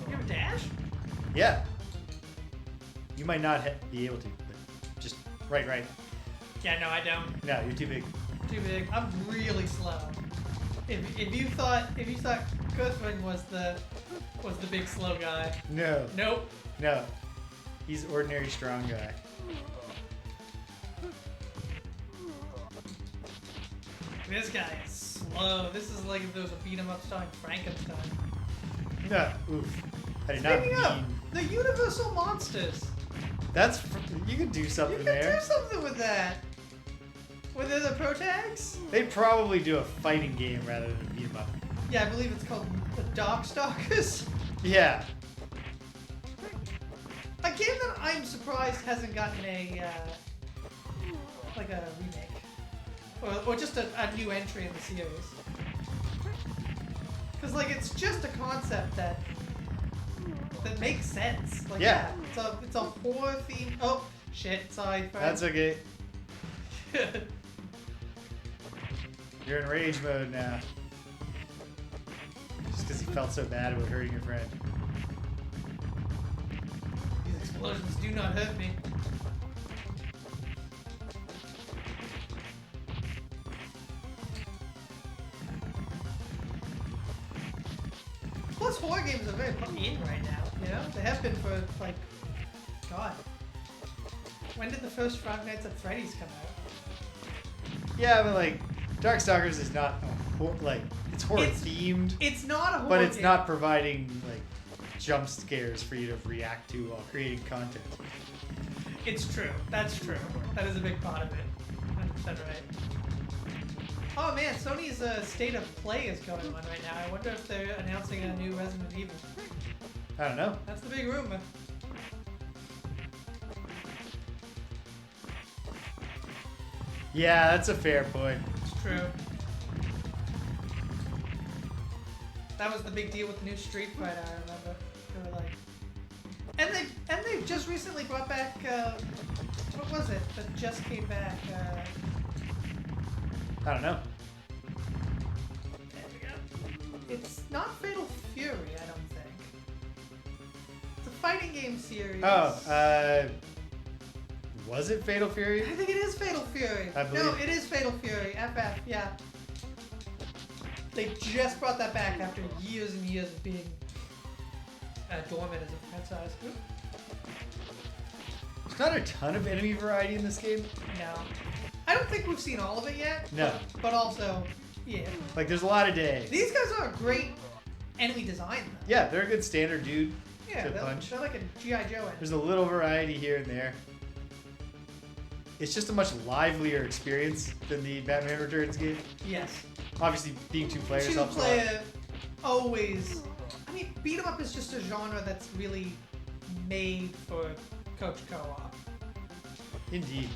You have a dash? Yeah. You might not be able to, but just right. Yeah, no, I don't. No, you're too big. Too big. I'm really slow. If you thought Kuthwin was the big slow guy. No. Nope. No. He's ordinary strong guy. This guy is slow. This is like if there was a beat 'em up starring Frankenstein. No. Oof. I did not Speaking of, mean. the Universal Monsters. That's. You could do You something can there. do something with that. Were they the pro tags? They'd probably do a fighting game rather than beat 'em up. Yeah, I believe it's called the Darkstalkers. Yeah. A game that I'm surprised hasn't gotten a like a remake, or just a new entry in the series. Because like it's just a concept that makes sense. Like Yeah. it's a horror theme. Oh shit! Sorry. That's okay. You're in rage mode now. Just because you felt so bad about hurting your friend. These explosions do not hurt me. Plus, horror games are very in right now. You know, they have been for like, God. When did the first Five Nights at Freddy's come out? Yeah, but like, Darkstalkers is not like it's horror themed, It's not a horror but it's game. not providing like jump scares for you to react to while creating content. It's true. That's true. That is a big part of it. 100% right. Oh man, Sony's state of play is going on right now. I wonder if they're announcing a new Resident Evil. I don't know. That's the big rumor. Yeah, that's a fair point. It's true. That was the big deal with the new Street Fighter, I remember. They were like... And they just recently brought back, what was it that just came back? I don't know. It's not Fatal Fury, I don't think. It's a fighting game series. Oh, was it Fatal Fury? I think it is Fatal Fury. I believe. No, it is Fatal Fury. FF, yeah. They just brought that back after years and years of being dormant as a franchise. Oop. There's not a ton of enemy variety in this game. No. I don't think we've seen all of it yet. No. But also, yeah. Like, there's a lot of days. These guys are a great enemy design, though. Yeah, they're a good standard dude Yeah, to they're, punch. they're like a G.I. Joe enemy. There's a little variety here and there. It's just a much livelier experience than the Batman Returns game. Yes. Obviously, being two players Two helps a lot. player always. I mean, beat 'em up is just a genre that's really made for coach co-op. Indeed.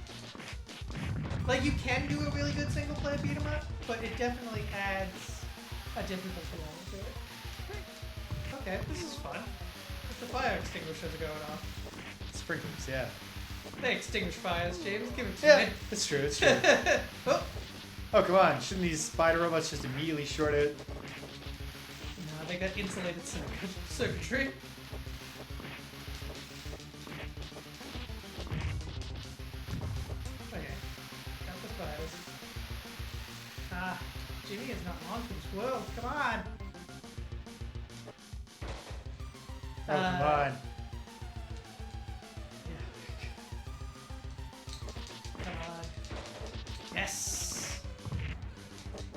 Like, you can do a really good single player beat 'em up, but it definitely adds a difficulty level to it. Okay, this is fun. The fire extinguishers are going off. Sprinklers, yeah. They extinguish fires, James. Give it to Yeah, me. it's true, it's true. Oh. Oh, come on. Shouldn't these spider robots just immediately short out? No, they got insulated circuitry. Okay. Got the spiders. Ah, Jimmy is not on to this world. Come on. Oh, come on. Come on. Yes.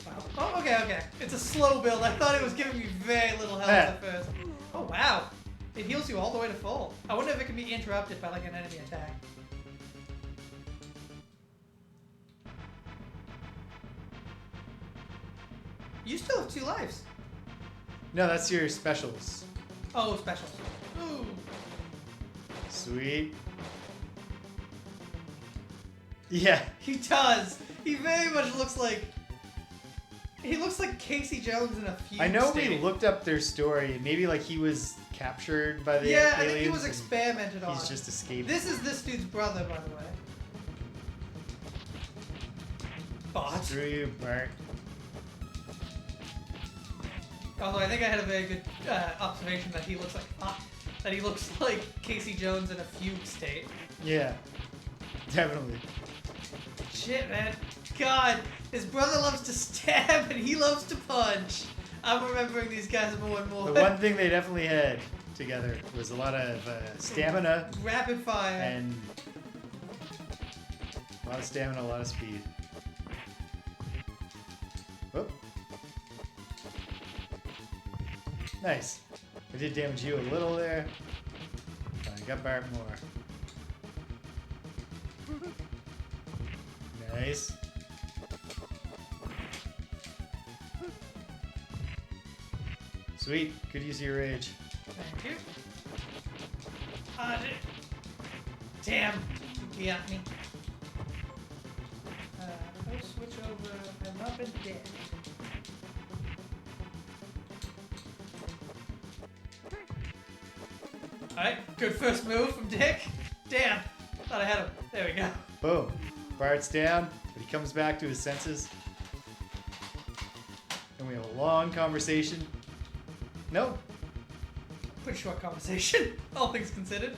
Wow. Oh, okay. It's a slow build. I thought it was giving me very little health at first. Oh, wow. It heals you all the way to full. I wonder if it can be interrupted by like an enemy attack. You still have 2 lives. No, that's your specials. Oh, specials. Ooh. Sweet. Yeah. He does. He very much looks like. He looks like Casey Jones in a few. I know we looked up their story. Maybe like he was captured by the aliens. I think he was experimented on. He's just escaped. This is this dude's brother, by the way. Bot. Screw you, Bart. Although I think I had a very good observation that he looks like Casey Jones in a fugue state. Yeah. Definitely. Shit, man. God, his brother loves to stab and he loves to punch. I'm remembering these guys more and more. The one thing they definitely had together was a lot of stamina. Rapid fire. And a lot of stamina, a lot of speed. Whoop. Nice. I did damage you a little there. I got Bart more. Nice. Sweet. Good use of your rage. Thank you. Damn. He got me. Let's switch over. I'm up and dead. Alright, good first move from Dick. Damn. Thought I had him. There we go. Boom. Bart's down, but he comes back to his senses. And we have a long conversation. No. Pretty short conversation, all things considered.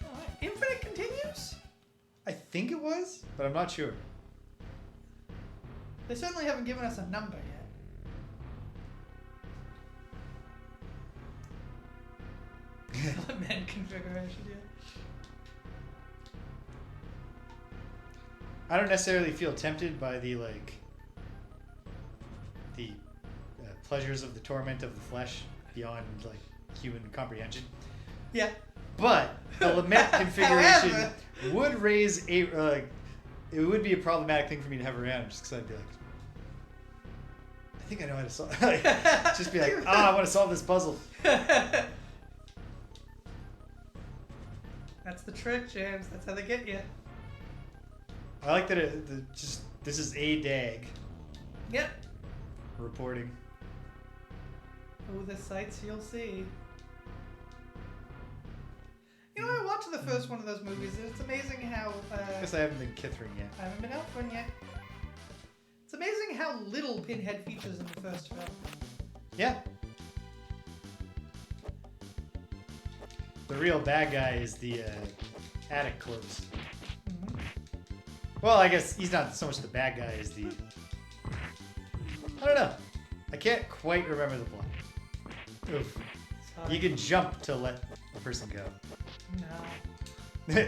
Alright, Infinite continues? I think it was, but I'm not sure. They certainly haven't given us a number yet. Men configuration, yeah. I don't necessarily feel tempted by the pleasures of the torment of the flesh beyond like human comprehension. Yeah. But the lament configuration However, would raise a it would be a problematic thing for me to have around, just because I'd be like, I think I know how to solve. Just be like, I want to solve this puzzle. That's the trick, James. That's how they get you. I like that this is a dag Yep. reporting. Oh, the sights you'll see. You know, I watched the first one of those movies. It's amazing how. I guess I haven't been Kithring yet. I haven't been out for one yet. It's surprising how little Pinhead features in the first film. Yeah. The real bad guy is the attic corpse. Mm-hmm. Well, I guess he's not so much the bad guy as the... I don't know. I can't quite remember the plot. Oof. Sorry. You can jump to let a person go. No.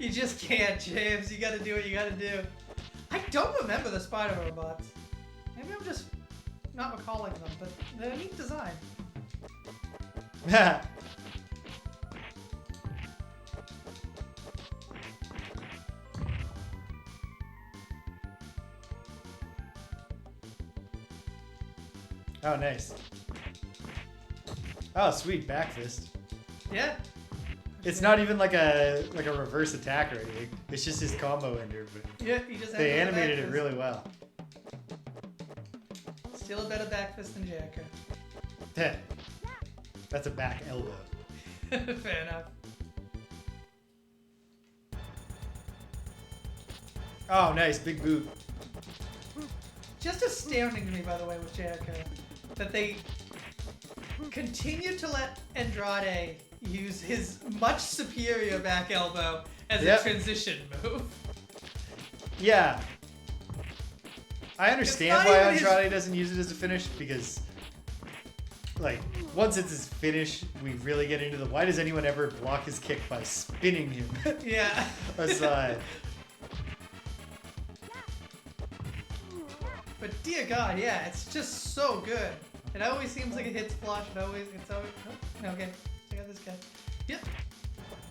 You just can't, James. You gotta do what you gotta do. I don't remember the spider robots. Maybe I'm just not recalling them, but they're a neat design. Oh, nice. Oh, sweet, back fist. Yeah. It's not even like a reverse attack or anything. It's just his combo ender, but Yeah, you just they ended the animated back it fist. really well. Still a better back fist than Jaleco. That's a back elbow. Fair enough. Oh, nice, big boot. Just astounding to me, by the way, with Jaleco, that they continue to let Andrade use his much superior back elbow as a transition move. Yeah. I understand not why even his- Andrade doesn't use it as a finish, because, like, once it's his finish, we really get into the why does anyone ever block his kick by spinning him Yeah. aside? But dear God, yeah, it's just so good. It always seems like it hits flush. It's always. Oh, okay, check out this guy. Yep.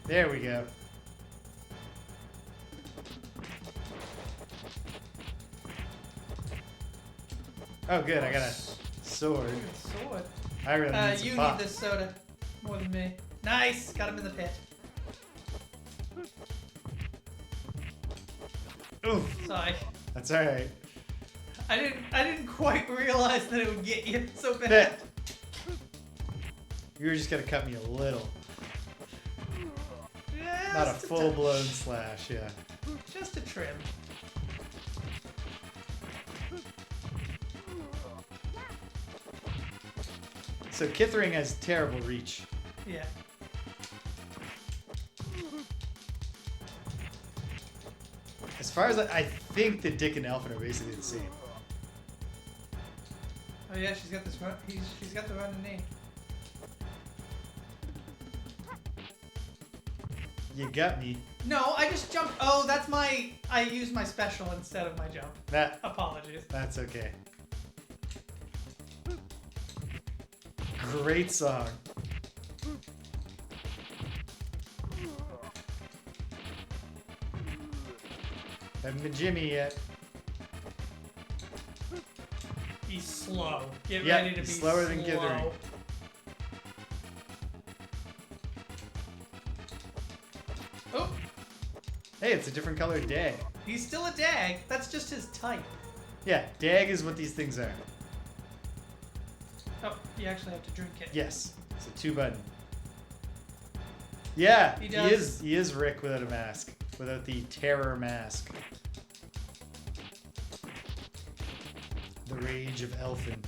There we go. Oh, good. I got a sword. Sword. I really need some You pop. need this soda more than me. Nice, got him in the pit. Oof. Sorry, That's all right. I didn't quite realize that it would get you so bad. You were just gonna cut me a little, Just not a touch. full-blown slash. Yeah. Just a trim. So Kithering has terrible reach. Yeah. As far as I think that Dick and Elfin are basically the same. Oh yeah, she's got this run. She's got the running knee. You got me. No, I just jumped. Oh, that's my. I used my special instead of my jump. Apologies. That's okay. Great song. Haven't been Jimmy yet. Be slow. Get Yep, ready to be slower than Githering. Oh, Hey, it's a different color dag. he's still a dag. That's just his type. Yeah, dag is what these things are. Oh, you actually have to drink it. Yes, it's a 2-button. Yeah, He he does. is Rick without a mask, without the terror mask. The rage of Elfin.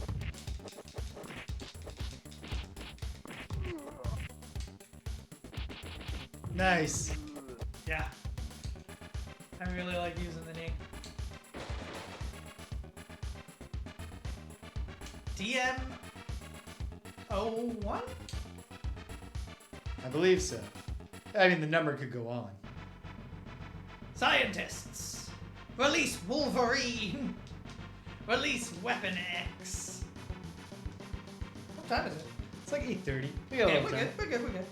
Nice. Yeah. I really like using the knee. DM01? I believe so. I mean, the number could go on. Scientists! Release Wolverine! Release Weapon X! What time is it? It's like 8:30. We got a Okay, little we're time. good, we're good, we're good.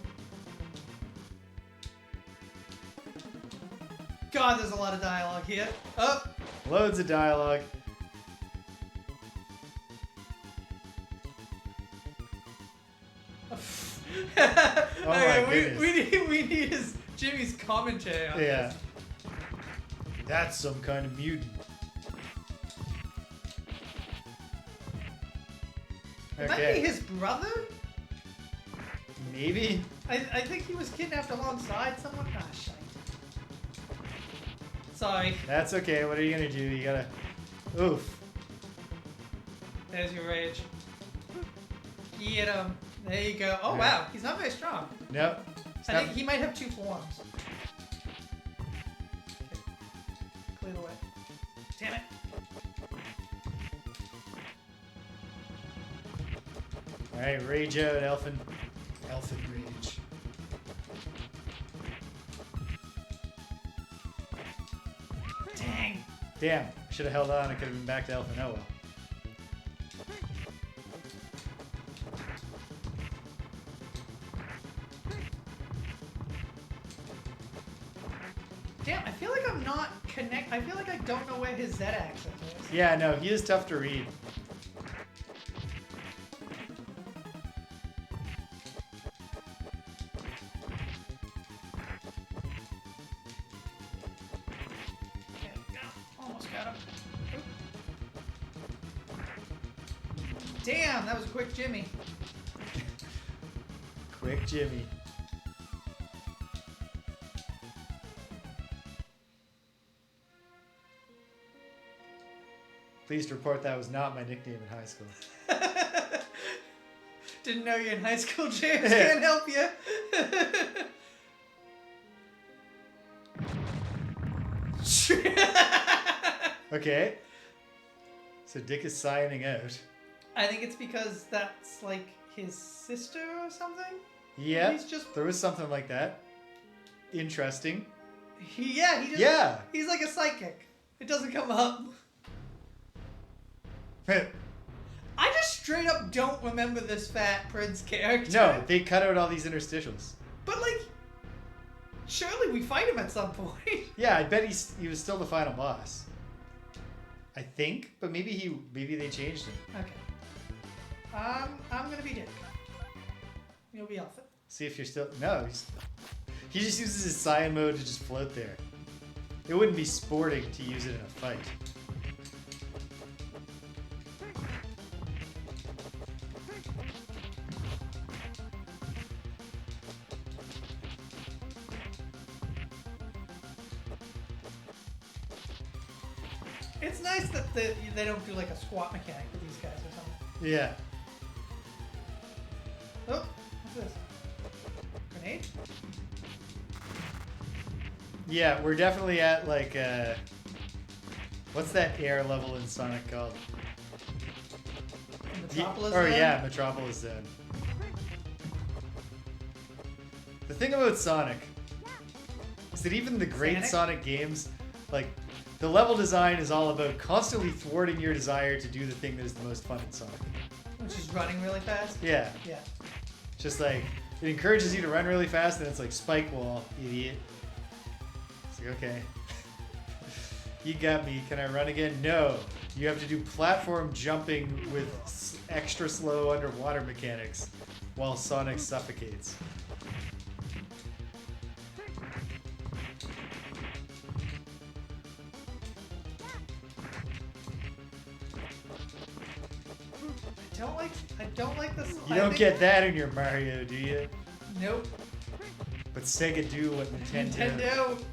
God, there's a lot of dialogue here. Oh! Loads of dialogue. Okay, my we need his Jimmy's commentary on Yeah. this. That's some kind of mutant. It might be his brother? Maybe? I think he was kidnapped alongside someone. Ah, shite. Sorry. That's okay. What are you gonna do? You gotta Oof. There's your rage. Get him. There you go. Oh, Alright. wow. He's not very strong. Nope. I think he might have 2 forms. Okay. Clear the way. Damn it. Alright, rage out, Elfin. Elfin rage. Dang. Damn. Should have held on. I could have been back to Elfin. Oh well. Damn, I feel like I'm not I feel like I don't know where his Z accent is. Yeah, no, he is tough to read. Okay, go. Almost got him. Oop. Damn, that was a quick Jimmy. Quick Jimmy. Pleased to report that was not my nickname in high school. Didn't know you're in high school, James. Can't help you. Okay. So Dick is signing out. I think it's because that's like his sister or something. Yeah. He's just There was something like that. Interesting. he just Yeah. he's like a psychic. It doesn't come up. I just straight up don't remember this fat prince character. No, they cut out all these interstitials. But like, surely we fight him at some point. Yeah, I bet he was still the final boss. I think, but maybe they changed him. Okay. I'm gonna be Dick. You'll be Alpha. See if you're still he just uses his cyan mode to just float there. It wouldn't be sporting to use it in a fight. It's nice that they don't do like a squat mechanic with these guys or something. Yeah. Oh, what's this? Grenade? Yeah, we're definitely at like what's that air level in Sonic called? Metropolis Or Zone? yeah, Metropolis Zone. The thing about Sonic is that even the great Sonic games, like the level design is all about constantly thwarting your desire to do the thing that is the most fun in Sonic. Which is running really fast? Yeah. Yeah. Just like it encourages you to run really fast, and it's like spike wall, idiot. It's like okay, you got me. Can I run again? No. You have to do platform jumping with extra slow underwater mechanics while Sonic suffocates. I don't like this. You don't get that in your Mario, do you? Nope. But Sega do what Nintendo. Nintendo.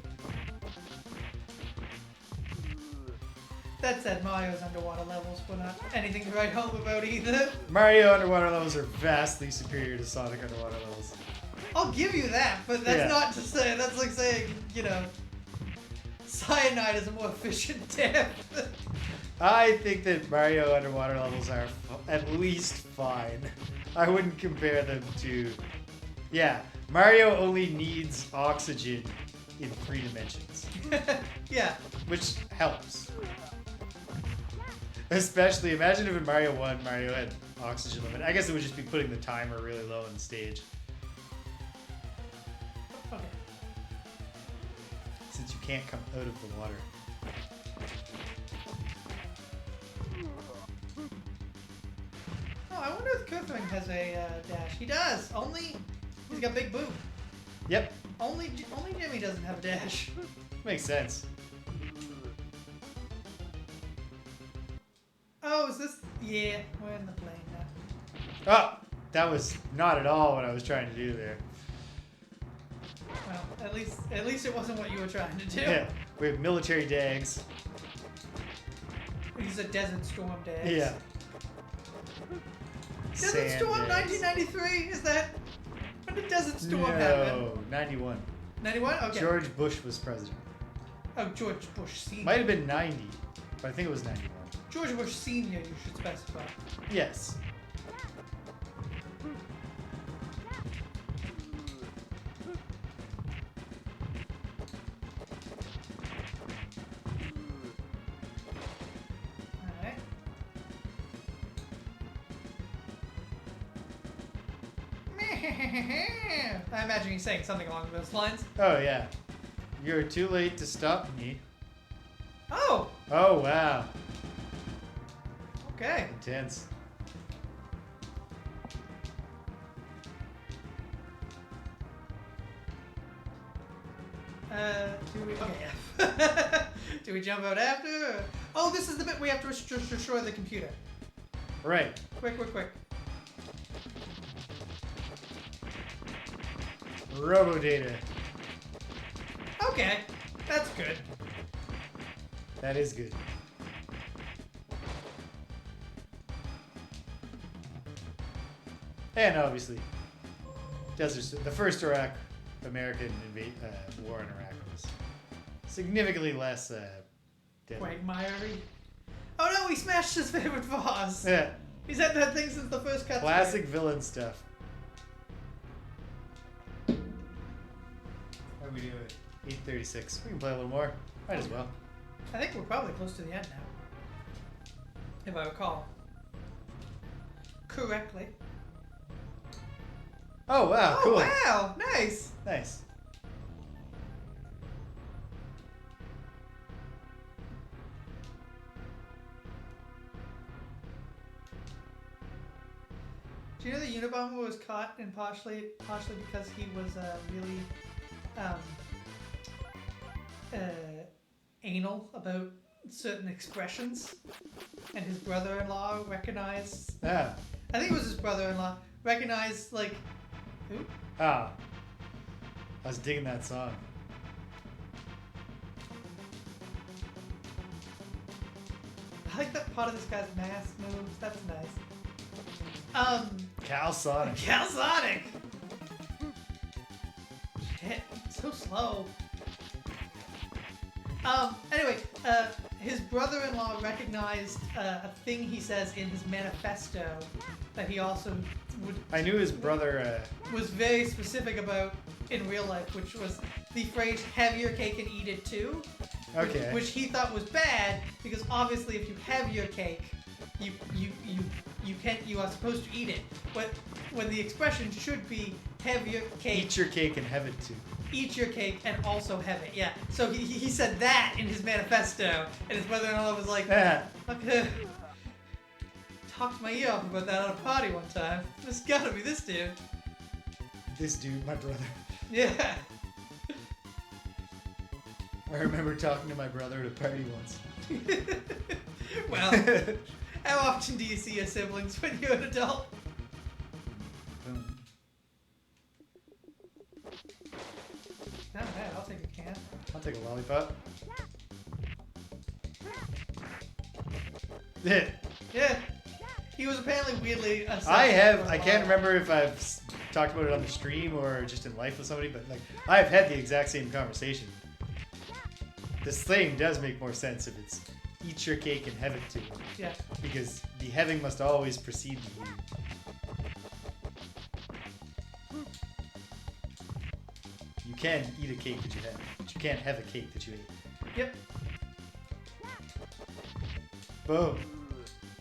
That said, Mario's underwater levels were not anything to write home about either. Mario underwater levels are vastly superior to Sonic underwater levels. I'll give you that, but that's Yeah. not to say, that's like saying, you know, cyanide is a more efficient death. I think that Mario underwater levels are at least fine. I wouldn't compare them to... Yeah, Mario only needs oxygen in 3 dimensions. Yeah. Which helps. Especially, imagine if in Mario 1, Mario had oxygen limit. I guess it would just be putting the timer really low on the stage. Okay. Since you can't come out of the water. Oh, I wonder if Kurfing has a dash. He does. Only he's got big boot. Yep, Only Jimmy doesn't have a dash. makes sense. Oh, is this? Yeah, we're in the plane now. Oh, that was not at all what I was trying to do there. Well, at least it wasn't what you were trying to do. Yeah, we have military dags. He's a Desert Storm dad. Yeah. Desert Sand Storm eggs. 1993? Is that... When did Desert Storm happen? No, 91. 91? Okay. George Bush was president. Oh, George Bush Sr. Might have been 90, but I think it was 91. George Bush Sr., you should specify. Yes. Alright. I imagine he's saying something along those lines. Oh, yeah. You're too late to stop me. Oh! Oh, wow. Okay. Intense. Do we... Okay. Do we jump out after? Or... Oh, this is the bit we have to destroy the computer. Right. Quick, quick, quick. Robo-data. Okay. That's good. That is good. And obviously, the first American war in Iraq was significantly less deadly. Quagmire-y. Oh no, he smashed his favorite vase. Yeah. He's had that thing since the first cut. Classic villain stuff. How are we doing? 8:36. We can play a little more. Might as well. I think we're probably close to the end now. If I recall correctly. Oh wow! Oh Cool. wow! Nice. Nice. Do you know the Unabomber was caught in partially because he was really anal about certain expressions, and his brother-in-law recognized. Ah. I think it was his brother-in-law recognized like who? Ah. I was digging that song. I like that part of this guy's mask moves. That's nice. Cal Sonic. Cal Sonic! Shit, so slow. Anyway, his brother-in-law recognized a thing he says in his manifesto that he also I knew his brother. was very specific about in real life, which was the phrase "have your cake and eat it too." Okay. Which he thought was bad because obviously, if you have your cake, you are supposed to eat it. But when the expression should be "have your cake." Eat your cake and have it too. Eat your cake and also have it. Yeah. So he said that in his manifesto, and his brother-in-law was like, "Okay." Talked my ear off about that at a party one time. It's gotta be this dude. This dude, my brother. Yeah. I remember talking to my brother at a party once. Well, how often do you see your siblings when you're an adult? Alright, I'll take a can. I'll take a lollipop. Yeah. Yeah. He was apparently weirdly I can't remember if I've talked about it on the stream or just in life with somebody, but like I've had the exact same conversation. This thing does make more sense if it's eat your cake and have it too. Yeah. Because the having must always precede the eating. You can eat a cake that you have, but you can't have a cake that you ate. Yep. Boom.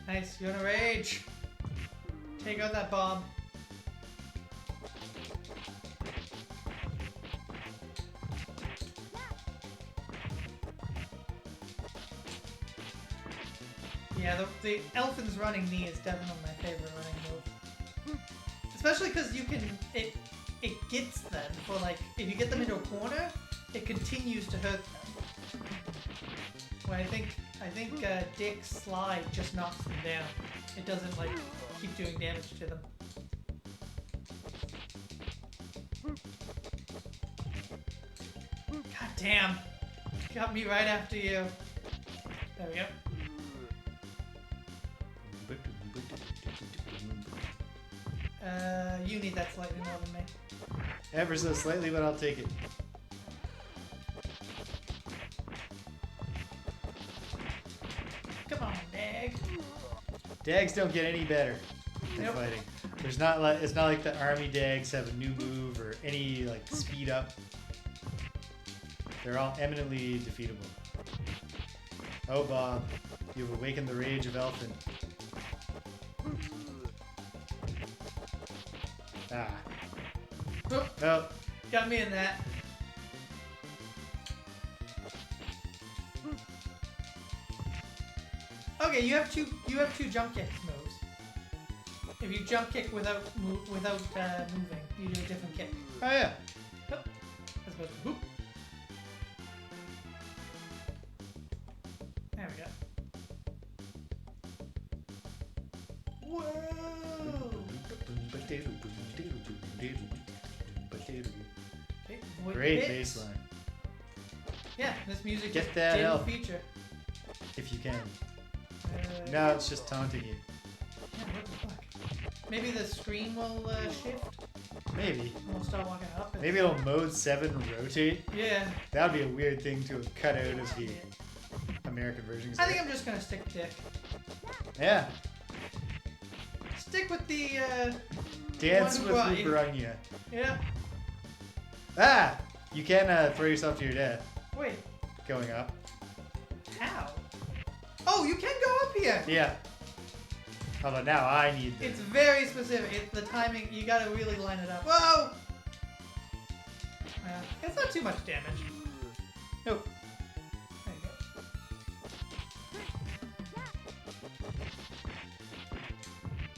Nice. You're in a rage. Take out that bomb. Yeah, the Elfin's running knee is definitely my favorite running move. Especially because you can, it gets them for like, if you get them into a corner, it continues to hurt them. Well, I think Dick's slide just knocks them down. It doesn't like keep doing damage to them. God damn. Got me right after you. There we go. You need that slightly more than me. Ever so slightly, but I'll take it. Come on, Dag. Dags don't get any better than Nope. fighting. There's not like it's not like the army dags have a new move or any like speed up. They're all eminently defeatable. Oh Bob, you've awakened the rage of Elfin. Ah. Oh, Oh, got me in that. Okay, you have two jump kick moves. If you jump kick without moving, you do a different kick. oh yeah. Yep. As opposed to whoop. There we go. Whoa! Okay, avoid Great the hits. baseline, Yeah, this music Get just that didn't help. feature. if you can. Uh, Now it's just taunting you. Yeah, what the fuck? Maybe the screen will shift Maybe. and we'll start walking up. And Maybe it'll mode 7 rotate. Yeah. That would be a weird thing to have cut out of the American version. I think I'm just gonna stick dick. Yeah. Stick with the Dance one with who brought you. Uberania. Yeah. Ah! You can throw yourself to your death Wait. going up. How? Oh, you can go up here. Yeah. Although now I need the... It's very specific. It's the timing. You gotta really line it up. Whoa! It's not too much damage. Nope. There you go.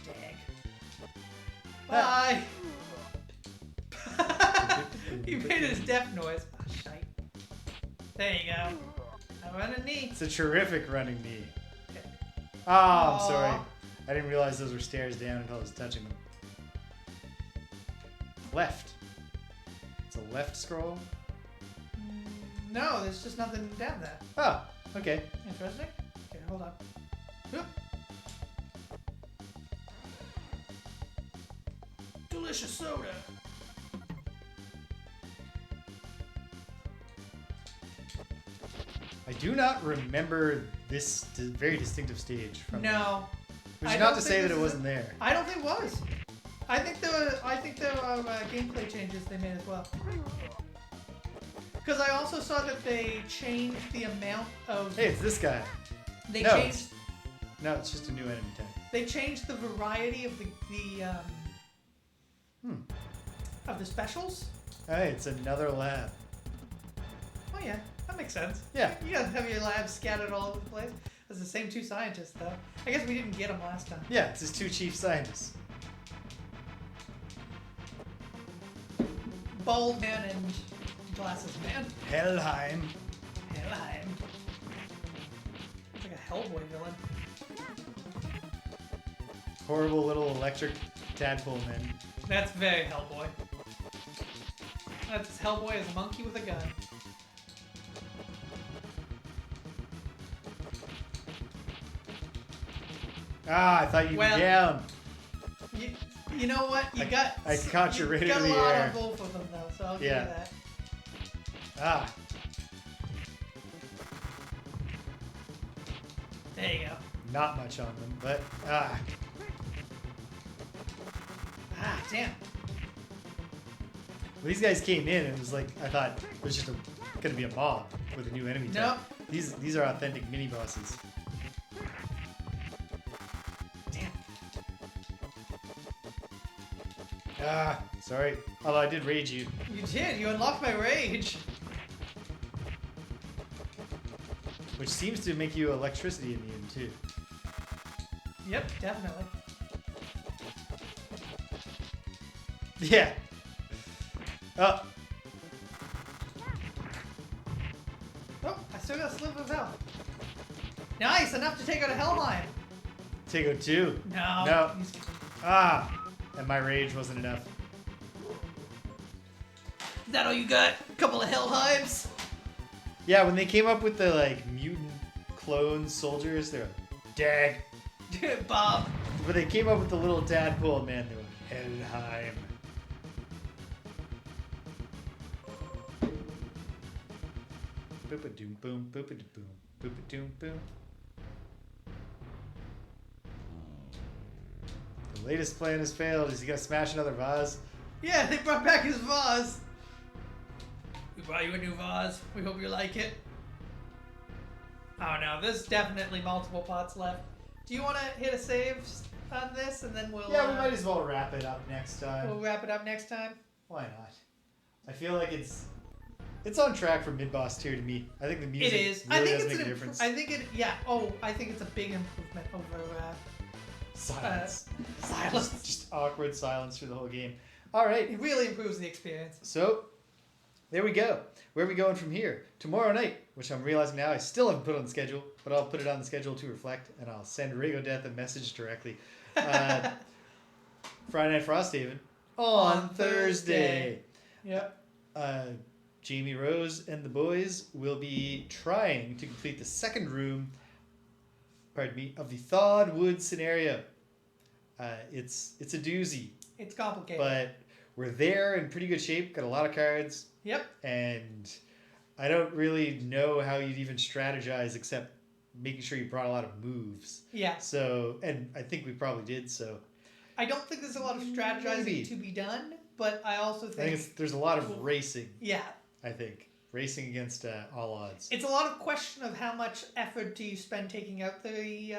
Dag. Bye. He made his death noise. Oh, shite. There you go. I run a knee. It's a terrific running knee. Okay. Oh, I'm Aw. sorry. I didn't realize those were stairs down until I was touching them. Left. It's a left scroll. No, there's just nothing down there. Oh, okay. Interesting. Okay, hold on. Oop. Delicious soda. I do not remember this very distinctive stage from No, Which I is don't not to think say that this it is wasn't there. I don't think it was. I think there were gameplay changes they made as well. Because I also saw that they changed the amount of. Hey, it's this guy. They No, changed. No, it's just a new enemy type. They changed the variety of the of the specials. Hey, it's another lab. Oh yeah, that makes sense. Yeah. You gotta have your labs scattered all over the place. It's the same two scientists though. I guess we didn't get them last time. Yeah, it's his two chief scientists. Bald man and glasses man. Helheim. Helheim. It's like a Hellboy villain. Horrible little electric tadpole men. That's very Hellboy. That's Hellboy as a monkey with a gun. Ah, I thought you'd Well, be down. You know what? You got. I caught you right got in a the lot air. on both of them though, so I'll give Yeah. you that. Ah, There you go. not much on them, but ah. Ah, damn. Well, these guys came in and it was like, I thought it was just gonna be a mob with a new enemy type. Nope. These are authentic mini bosses. Damn. Ah, sorry. Although I did rage you. You did. You unlocked my rage. Which seems to make you electricity in the end too. Yep, definitely. Yeah. Oh, Oh, I still got a sliver of health. Nice, enough to take out a Helheim. Tego 2. No. No. He's- Ah, and my rage wasn't enough. Is that all you got? A couple of Helheims? Yeah, when they came up with the like mutant clone soldiers, they're like, dag. Bob. But they came up with the little tadpole, man. They went, Helheim. Boop-a-doom boom, boop-a-doom boom, boop-a-doom boom. The latest plan has failed. Is he gonna smash another vase? Yeah, they brought back his vase. We brought you a new vase. We hope you like it. Oh no, there's definitely multiple pots left. Do you want to hit a save on this, and then we'll... Yeah, we might as well wrap it up next time. We'll wrap it up next time. Why not? I feel like it's on track for mid-boss tier to me. I think the music It is. really I think does it's make a difference. I think it. Yeah. Oh, I think it's a big improvement over Silence. silence. Just awkward silence through the whole game. All right. It really improves the experience. So, there we go. Where are we going from here? Tomorrow night, which I'm realizing now I still haven't put on the schedule, but I'll put it on the schedule to reflect, and I'll send Rago Death a message directly. Friday Night Frosthaven on Thursday. Yep. Jamie Rose and the boys will be trying to complete the second room, of the Thawed Wood scenario. It's a doozy. It's complicated. But we're there in pretty good shape. Got a lot of cards. Yep. And I don't really know how you'd even strategize except making sure you brought a lot of moves. Yeah. So, and I think we probably did. So I don't think there's a lot of strategizing to be done, but I also think there's a lot of racing. Yeah. I think racing against all odds. It's a lot of question of how much effort do you spend taking out the.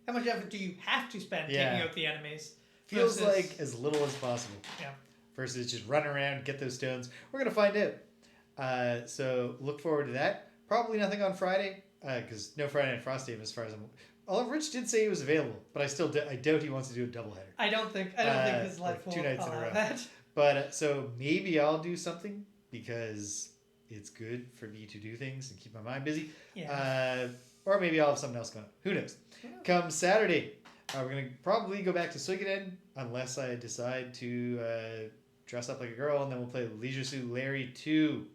How much effort do you have to spend taking out the enemies? Feels like as little as possible. Yeah. Versus just run around, get those stones. We're going to find out. So look forward to that. Probably nothing on Friday, because no Friday Night Frosthaven as far as I'm... Although Rich did say he was available, but I doubt he wants to do a doubleheader. I don't think his life will 2 nights in a allow row. that. But so maybe I'll do something, because it's good for me to do things and keep my mind busy. Yeah. Or maybe I'll have something else going on. Who knows? Come Saturday, we're going to probably go back to Suikoden, unless I decide to dress up like a girl, and then we'll play Leisure Suit Larry 2.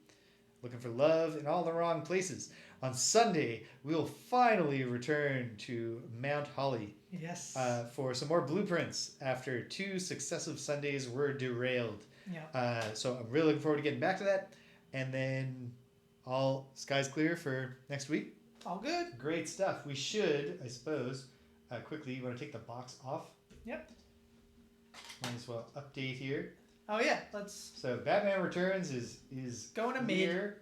Looking for love in all the wrong places. On Sunday, we'll finally return to Mount Holly. Yes. For some more blueprints after 2 successive Sundays were derailed. Yeah. So I'm really looking forward to getting back to that. And then sky's clear for next week. All good. Great stuff. We should, I suppose, quickly, you want to take the box off? Yep. Might as well update here. Oh yeah, let's. So Batman Returns is going to clear.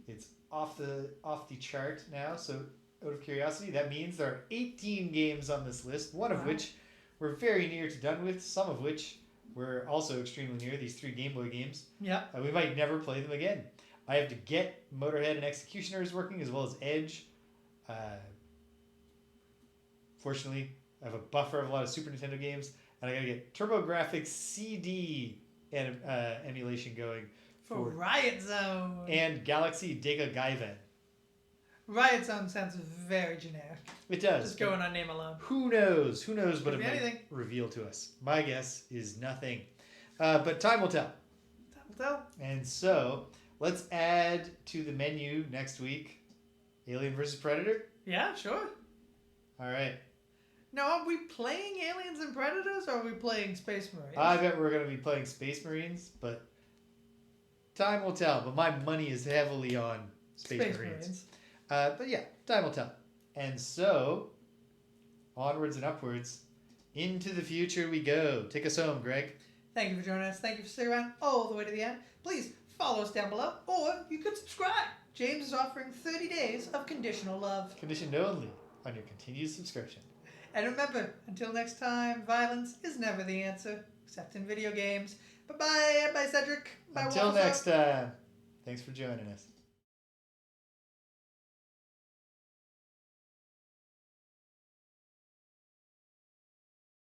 It's off the chart now. So out of curiosity, that means there are 18 games on this list, one of which we're very near to done with, some of which we're also extremely near, these 3 Game Boy games. Yeah. We might never play them again. I have to get Motorhead and Executioners working as well as Edge. Fortunately, I have a buffer of a lot of Super Nintendo games, and I gotta get TurboGrafx CD emulation going for Riot Zone and Galaxy Dega Gaiven. Riot Zone sounds very generic. It does. Just going on name alone. Who knows? Who knows what it might reveal to us? My guess is nothing. But time will tell. Time will tell. And so, let's add to the menu next week Alien vs. Predator. Yeah, sure. All right. Now, are we playing Aliens and Predators, or are we playing Space Marines? I bet we're going to be playing Space Marines, but time will tell. But my money is heavily on Space Marines. But yeah, time will tell. And so, onwards and upwards, into the future we go. Take us home, Greg. Thank you for joining us. Thank you for sticking around all the way to the end. Please follow us down below, or you could subscribe. James is offering 30 days of conditional love. Conditioned only on your continued subscription. And remember, until next time, violence is never the answer, except in video games. Bye-bye. Bye, Cedric. Bye, Until Walter. next time. Thanks for joining us.